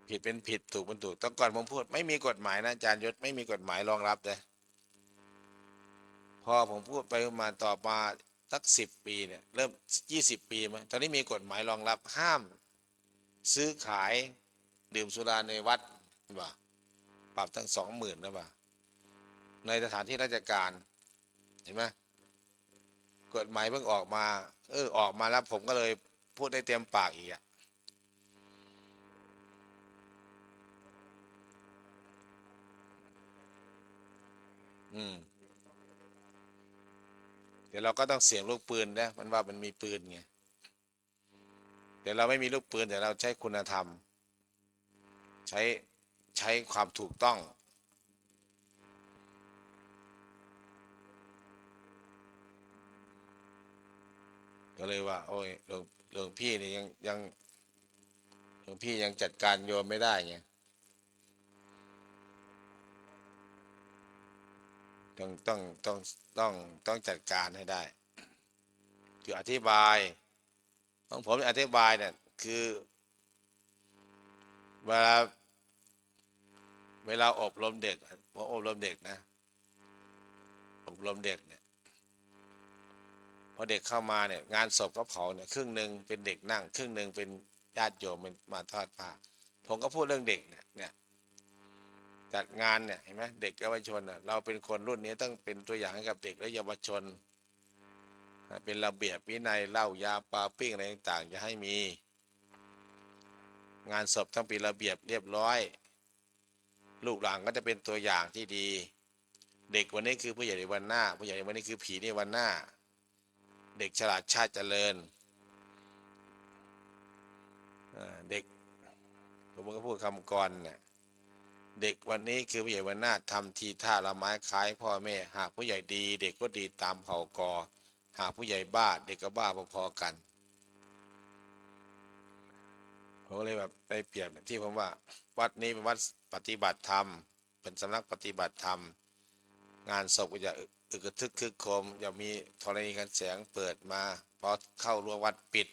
ผิดเป็นผิดถูกเป็นถูกตอนก่อนผมพูดไม่มีกฎหมายนะอาจารย์ยศไม่มีกฎหมายรองรับเลยพอผมพูดไปมาต่อมาสัก10 ปีเนี่ยเริ่ม20 ปีมั้ยตอนนี้มีกฎหมายรองรับห้ามซื้อขายดื่มสุราในวัดว่าปรับตั้ง20,000นะว่าในสถานที่ราชการเห็นไหมกฎหมายเพิ่งออกมาออกมาแล้วผมก็เลยพูดได้เต็มปากอีกเดี๋ยวเราก็ต้องเสี่ยงลูกปืนนะมันว่ามันมีปืนไงเดี๋ยวเราไม่มีลูกปืนแต่เราใช้คุณธรรมใช้ความถูกต้องก็เลยว่าโอ้ยหลวงพี่นี่ยังหลวงพี่ยังจัดการโยมไม่ได้ไงต้องจัดการให้ได้คืออธิบายของผมอธิบายเนี่ยคือเวลาอบรมเด็กผมอบรมเด็กนะอบรมเด็กเนี่ยพอเด็กเข้ามาเนี่ยงานศพก็เผาเนี่ยครึ่งหนึ่งเป็นเด็กนั่งครึ่งหนึ่งเป็นญาติโยมมาทอดผ้าผมก็พูดเรื่องเด็กเนี่ยจัดงานเนี่ยเห็นไหมเด็กเยาวชนเราเป็นคนรุ่นนี้ต้องเป็นตัวอย่างให้กับเด็กและเยาวชนเป็นระเบียบวินัยเหล้ายาปาปิ้งอะไรต่างๆอย่าให้มีงานศพต้องเป็นระเบียบเรียบร้อยลูกหลานก็จะเป็นตัวอย่างที่ดีเด็กวันนี้คือผู้ใหญ่ในวันหน้าผู้ใหญ่วันนี้คือผีในวันหน้าเด็กฉลาดชาติเจริญเด็กผมก็พูดคำกรเนี่ยเด็กวันนี้คือผู้ใหญ่วันหน้าทำทีท่าละไม้คล้ายพ่อแม่หากผู้ใหญ่ดีเด็กก็ดีตามเผ่ากอหากผู้ใหญ่บ้าเด็กก็บ้าพอๆกันผมก็เลยแบบไปเปรียบที่ผมว่าวัดนี้เป็นวัดปฏิบัติธรรมเป็นสำนักปฏิบัติธรรมงานศพก็จะอึกทึกคึกโครมอย่ามีธรณีกันแสงเปิดมาพอเข้ารั้ววัดปิด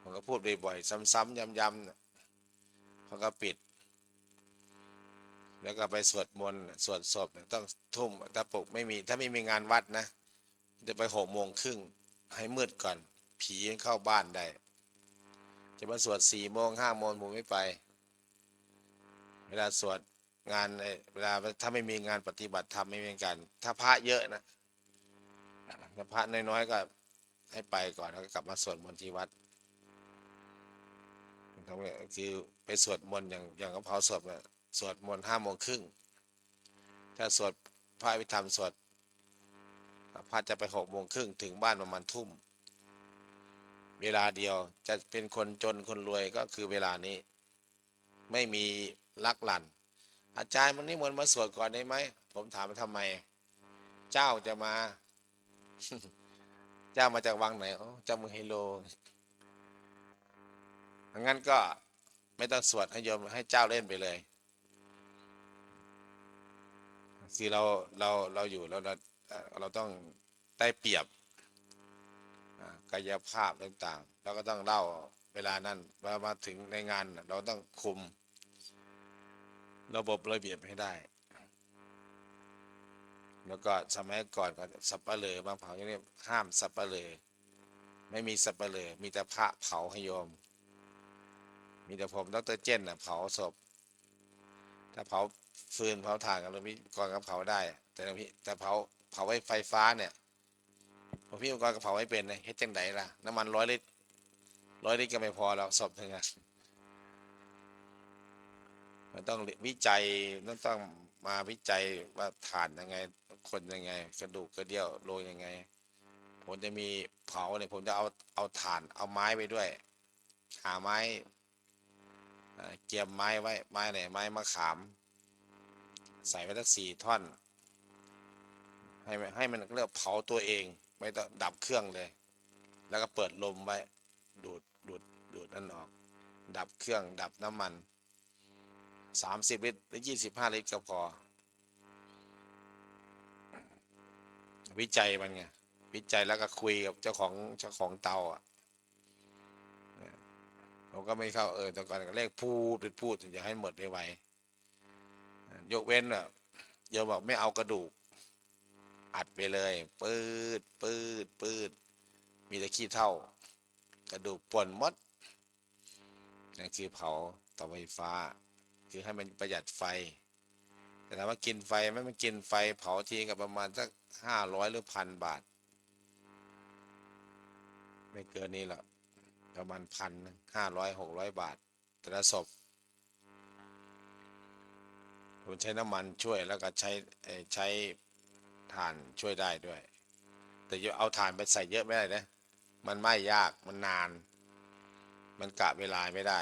ผมก็พูดบ่อยๆซ้ำๆย้ำๆเขาก็ปิดแล้วก็ไปสวดมนต์สวดศพต้องทุ่มถ้าปลุกถ้าไม่มีงานวัดนะจะไป6 โมงครึ่งให้มืดก่อนผีเข้าบ้านได้จะมาสวด4 โมง5 โมงผมไม่ไปเวลาสวดงานเวลาถ้าไม่มีงานปฏิบัติธรรมไม่มีการถ้าพระเยอะนะถ้าพระน้อยๆก็ให้ไปก่อนแล้วก็กลับมาสวดมนต์ที่วัดคือไปสวดมนต์อย่างเขาเผาศพเนี่ยสวดมนต์5 โมงครึ่งถ้าสวดพระอภิธรรมสวดพระจะไป6 โมงครึ่งถึงบ้านประมาณทุ่มเวลาเดียวจะเป็นคนจนคนรวยก็คือเวลานี้ไม่มีลักลั่นอาจารย์วันนี้มนต์มาสวดก่อนได้ไหมผมถามว่าทำไมเจ้าจะมา เจ้ามาจากวังไหนเจ้าเมืองไฮโลงั้นก็ไม่ต้องสวดให้โยมให้เจ้าเล่นไปเลยคือเราอยู่เราต้องได้เปรียบกายภาพต่างๆเราก็ต้องเล่า เวลานั้นมาถึงในงานน่ะเราต้องคุมระบบระเบียบให้ได้ แล้วก็สมัยก่อนก็สับปะเลอบางเผาอย่างนี้ห้ามสับปะเลอไม่มีสับปะเลอมีแต่พระเผาให้โยม มีแต่ผมดร.เจนน่ะเผาศพถ้าเผาฟืนเผาถ่านกันหลวงพี่ก่อนก็เผาได้แต่หลวงพี่แต่เผาไฟฟ้าเนี่ยหลวงพี่ก่อนก็เผาไม่เป็นเลยเฮ็ดจังไดล่ะน้ำมัน100 ลิตรก็ไม่พอแล้วศพหนึ่งอะมันต้องวิจัยต้องมาวิจัยว่าถ่านยังไงคนยังไงกระดูกกระเดี่ยวโรยยังไงผมจะมีเผาเนี่ยผมจะเอาถ่านเอาไม้ไปด้วยหาไม้เกียมไม้ไว้ไม้ไหนไม้มะขามใส่ไว้สัก4 ท่อนให้มันเรียกเผาตัวเองไม่ต้องดับเครื่องเลยแล้วก็เปิดลมไว้ดูดนั่นออกดับเครื่องดับน้ำมัน30 ลิตรหรือ25 ลิตรก็พอวิจัยมันไงวิจัยแล้วก็คุยกับเจ้าของเตาอ่ะผมก็ไม่เข้าแต่ก่อนก็เลขพูดอย่าให้หมดไวๆยกเว้นอ่ะโยมบอกไม่เอากระดูกอัดไปเลยปืดมีแต่ขี้เถ้ากระดูกป่นหมดนั่นคือเผาเตาไฟฟ้าคือให้มันประหยัดไฟแต่ถามว่ากินไฟไหมมันกินไฟเผาทีกับประมาณสัก500 หรือ1,000 บาทไม่เกินนี้หรอกประมาณ1,500-600 บาทแต่ละศพผมใช้น้ำมันช่วยแล้วก็ใช้ถ่านช่วยได้ด้วยแต่เอาถ่านไปใส่เยอะไม่ได้นะมันไหม้ยากมันนานมันกะเวลาไม่ได้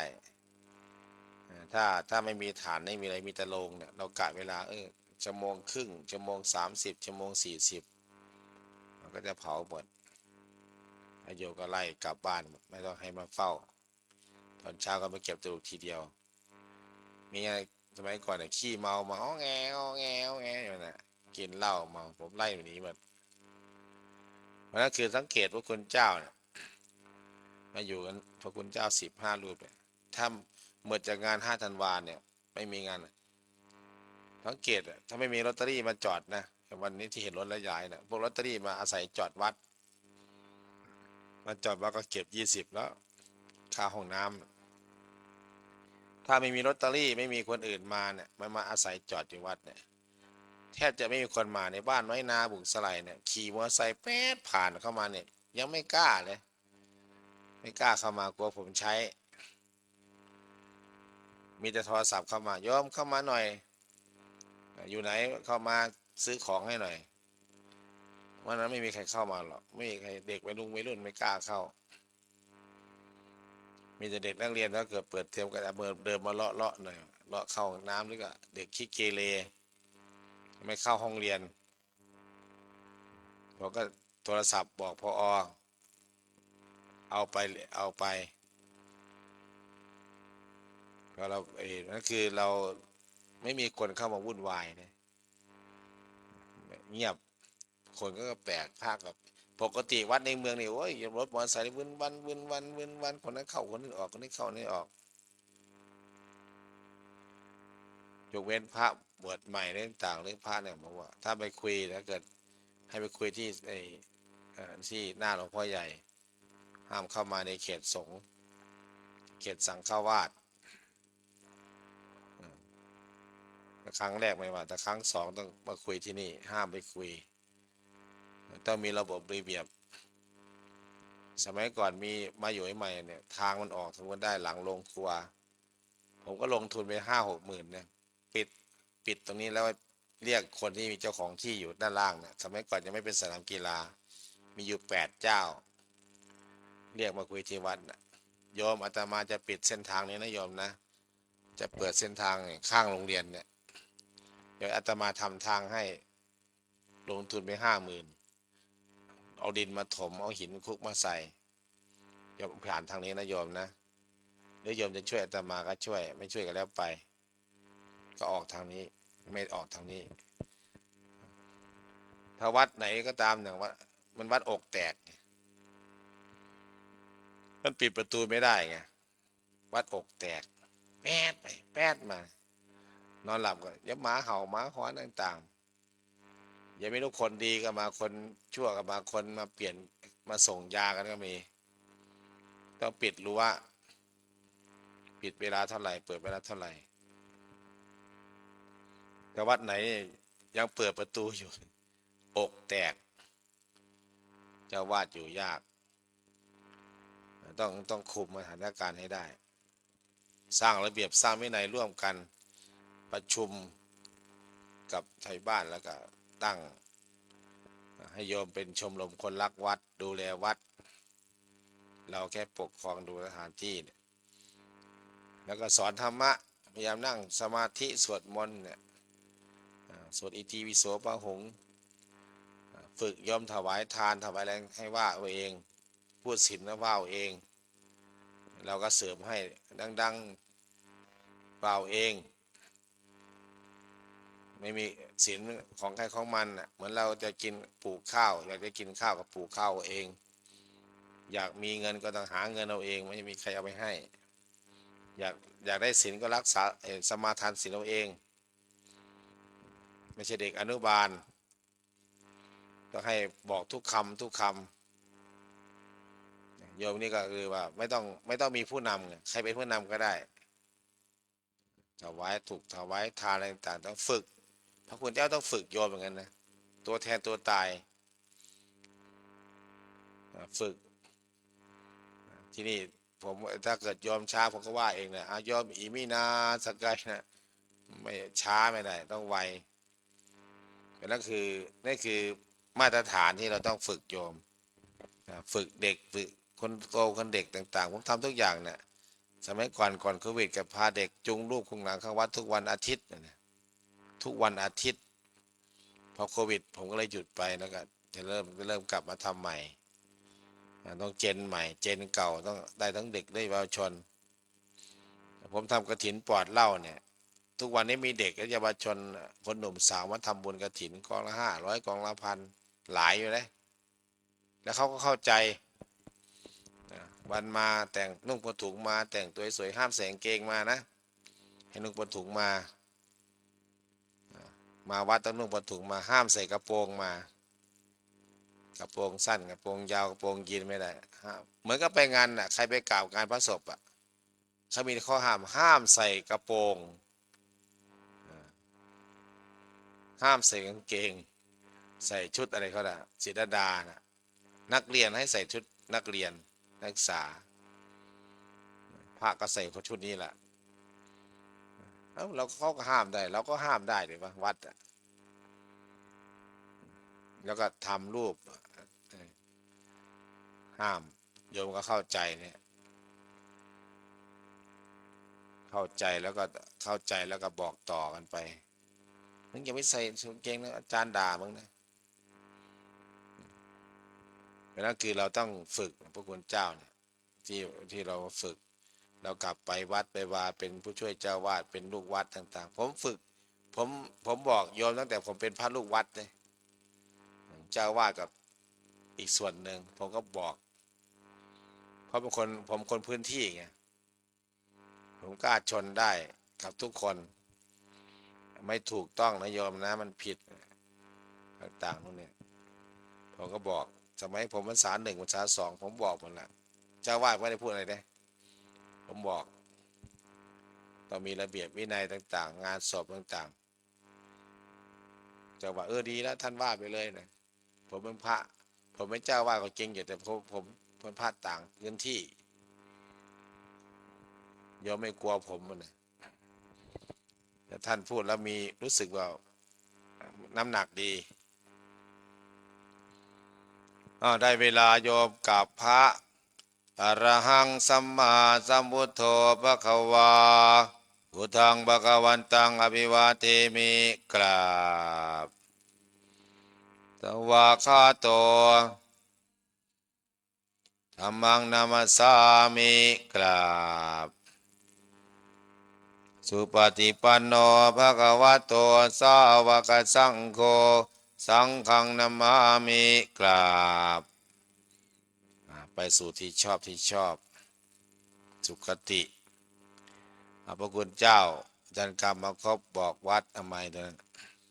ถ้าไม่มีถ่านไม่มีอะไรมีแต่โรงเนี่ยเรากะเวลา1 ชั่วโมงครึ่ง1 ชั่วโมง 30 1 ชั่วโมง 40มันก็จะเผาหมดอายุก็ไล่กลับบ้านไม่ต้องให้มาเฝ้าตอนเช้าก็มาเก็บกระดูกทีเดียวมีไงสมัยก่อนเนี่ยขี้เมามาอ้อแงอยู่น่ะกินเหล้าเมาผมไล่หนีหมดเพราะนั่นคือสังเกตว่าคุณเจ้าเนี่ยมาอยู่กันพระคุณเจ้า15 รูปเนี่ยถ้าหมดจากงาน5 ธันวาเนี่ยไม่มีงานสังเกตถ้าไม่มีลอตเตอรี่มาจอดนะวันนี้ที่เห็นรถแล้วย้ายนะพวกลอตเตอรี่มาอาศัยจอดวัดมาจอดวัดก็เก็บ20แล้วค่าห้องน้ำถ้าไม่มีลอตเตอรี่ไม่มีคนอื่นมาเนี่ยมาอาศัยจอดอยู่วัดเนี่ยแทบจะไม่มีคนมาในบ้านน้อยนาบุกสไลเนี่ยขี่มอเตอร์ไซค์แป๊ดผ่านเข้ามาเนี่ยยังไม่กล้าเลยไม่กล้าเข้ามากลัวผมใช้มีแต่โทรศัพท์เข้ามาโยมเข้ามาหน่อยอยู่ไหนเข้ามาซื้อของให้หน่อยวันนั้นไม่มีใครเข้ามาหรอกไม่มีใครเด็กวัยรุ่นไม่กล้าเข้ามีแต่เด็กนักเรียนถ้าเกิดเปิดเทอมก็จะเดินมาเลาะหน่อยเลาะเข้าห้องน้ำหรือก็เด็กขี้เกเรไม่เข้าห้องเรียนผมก็โทรศัพท์บอกพอเอาไปก็เรานั่นคือเราไม่มีคนเข้ามาวุ่นวายนะเงียบคนก็แปลกภาคกับปกติวัดในเมืองนี่โอ้ยรถมอเตอร์ไซค์วนคนนั้นเข้าคนนี้ออกคนนี้เข้านี่ออกยกเว้นพระบวชใหม่เรื่องต่างเรื่องพระเนี่ยบอกว่าถ้าไปคุยถ้าเกิดให้ไปคุยที่ที่หน้าหลวงพ่อใหญ่ห้ามเข้ามาในเขตสงฆ์เขตสังฆวาสครั้งแรกไม่ว่าแต่ครั้ง2ต้องมาคุยที่นี่ห้ามไปคุยต้องมีระบบระเบียบสมัยก่อนมีมาอยู่ใหม่เนี่ยทางมันออกสมมติได้หลังโรงครัวผมก็ลงทุนไป5-6 หมื่นเนี่ยปิดตรงนี้แล้วเรียกคนที่มีเจ้าของที่อยู่ด้านล่างเนี่ยสมัยก่อนยังไม่เป็นสนามกีฬามีอยู่8 เจ้าเรียกมาคุยที่วัดนะโยมอาตมาจะปิดเส้นทางนี้นะโยมนะจะเปิดเส้นทางข้างโรงเรียนเนี่ยเดี๋ยวอาตมาทำทางให้ลงทุนไป50,000เอาดินมาถมเอาหินคุกมาใส่โยมผ่านทางนี้นะโยมนะหรือโยมจะช่วยอาตมาก็ช่วยไม่ช่วยก็แล้วไปก็ออกทางนี้ไม่ออกทางนี้ถ้าวัดไหนก็ตามอย่างว่ามันวัดอกแตก มันปิดประตูไม่ได้ไงวัดอกแตกแป๊ดไปแป๊ดมานอนหลับก็อย่าหมาเห่าหมาหอนต่างๆอย่าไม่รู้คนดีก็มาคนชั่วก็มาคนมาเปลี่ยนมาส่งยากันก็มีต้องปิดรั้วปิดเวลาเท่าไหร่เปิดเวลาเท่าไหร่แต่วัดไหนยังเปิดประตูอยู่อกแตกเจ้าวาดอยู่ยากต้องคุมสถานการณ์ให้ได้สร้างระเบียบสร้างวินัยร่วมกันประชุมกับไทยบ้านแล้วก็ตั้งให้โยมเป็นชมรมคนรักวัดดูแลวัดเราแค่ปกครองดูสถานที่เนี่ยแล้วก็สอนธรรมะพยายามนั่งสมาธิสวดมนต์เนี่ยสวดอิติปิโสปะหงฝึกยอมถวายทานถวายแรงให้ว่าเอาเองพูดศีลว่าเอาเองเราก็เสริมให้ดังๆเปล่าเองไม่มีศีลของใครของมันอ่ะเหมือนเราจะกินปลูกข้าวอยากจะกินข้าวก็ปลูกข้าวเองอยากมีเงินก็ต้องหาเงินเอาเองไม่มีใครเอาไปให้อยากได้ศีลก็รักษาสมาทานศีลเอาเองไม่ใช่เด็กอนุบาลต้องให้บอกทุกคำโยมนี่ก็คือว่าไม่ต้องมีผู้นำใครเป็นผู้นำก็ได้ถวายถวายทานอะไรต่างๆต้องฝึกพระคุณเจ้าต้องฝึกโยมเหมือนกันนะตัวแทนตัวตายฝึกที่นี่ผมถ้าเกิดโยมช้าผมก็ว่าเองนะโยมอีมีนาสกายนะไม่ช้าไม่ได้ต้องไวนั่นคือมาตรฐานที่เราต้องฝึกโยมฝึกเด็กฝึกคนโตคนเด็กต่างๆผมทำทุกอย่างเนี่ยสมัยก่อนโควิดกับพาเด็กจูงลูกคุงหลังเข้าวัดทุกวันอาทิตย์ทุกวันอาทิตย์พอโควิดผมก็เลยหยุดไปแล้วก็จะเริ่มกลับมาทำใหม่ต้องเจนใหม่เจนเก่าต้องได้ทั้งเด็กได้เยาวชนผมทำกฐินปลอดเหล้าเนี่ยทุกวันนี้มีเด็กและเยาวชนคนหนุ่มสาวมาทำบุญกฐินกองละ500กองละ1,000หลายอยู่เลยแล้วเขาก็เข้าใจวันมาแต่งนุ่งผ้าถุงมาแต่งตัวสวยห้ามใส่กางเกงมานะให้นุ่งผ้าถุงมาวัดต้องนุ่งผ้าถุงมาห้ามใส่กระโปรงมากระโปรงสั้นกระโปรงยาวกระโปรงยีนไม่ได้เหมือนกับไปงานใครไปกล่าวงานพระศพเขามีข้อห้ามใส่กระโปรงห้ามใส่กางเกงใส่ชุดอะไรเขาศิษดานะนักเรียนให้ใส่ชุดนักเรียนนักศึกษาพระก็ใส่ชุดนี้แหละแล้วเขาก็ห้ามได้เราก็ห้ามได้หรือวะวัดแล้วก็ทำรูปห้ามโยมก็เข้าใจเนี่ยเข้าใจแล้วก็บอกต่อกันไปมึงอย่าไม่ใส่ชุดเกงนะอาจารย์ด่ามึงนะนั่นคือเราต้องฝึกพระคุณเจ้าเนี่ยที่เราฝึกเรากลับไปวัดไปวาเป็นผู้ช่วยเจ้าวาดเป็นลูกวัดต่างๆผมฝึกผมบอกโยมตั้งแต่ผมเป็นพระลูกวัดเลยเจ้าวาดกับอีกส่วนหนึ่งผมก็บอกเพราะผมคนพื้นที่ไงผมกล้าชนได้กับทุกคนไม่ถูกต้องนะโยมนะมันผิดต่างๆพวกนี้ผมก็บอกสมัยผมพรรษา1พรรษา2ผมบอกหมดแล้วเจ้าวาดไม่ได้พูดอะไรนะผมบอกต้องมีระเบียบวินัยต่างๆงานศพต่างๆเจ้าว่าดีแล้วท่านว่าไปเลยนะผมเป็นพระผมเป็นเจ้าวาดก็เก่งอยู่แต่ผมเป็นพระต่างพื้นที่ยอมไม่กลัวผมนะแต่ท่านพูดแล้วมีรู้สึกว่าน้ำหนักดีได้เวลาโยมกับพระอรหังสัมมาสัมพุทโธภควาพุทธังภควันตังอภิวาเทมิกราบสวากขาโตธัมมังนามัสสามิกราบสุปฏิปันโนภควโตสาวกสังโฆสังฆังนามามิกราบไปสู่ที่ชอบ สุคติพระคุณเจ้าอาจารย์กรรมมาครบบอกวัดทำไมเดิน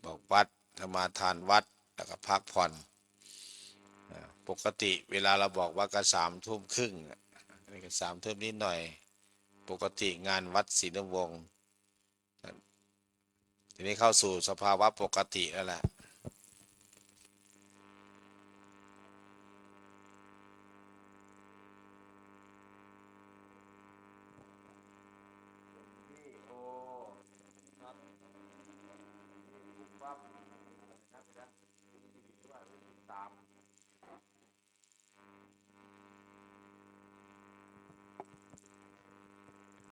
บอกวัดสมาทานวัดแล้วก็พักผ่อนปกติเวลาเราบอกว่าก็3 ทุ่มครึ่งนี่ก็3 ทุ่มนิดหน่อยปกติงานวัดศรีนวงศ์ทีนี้เข้าสู่สภาวะปกติแล้วแหละ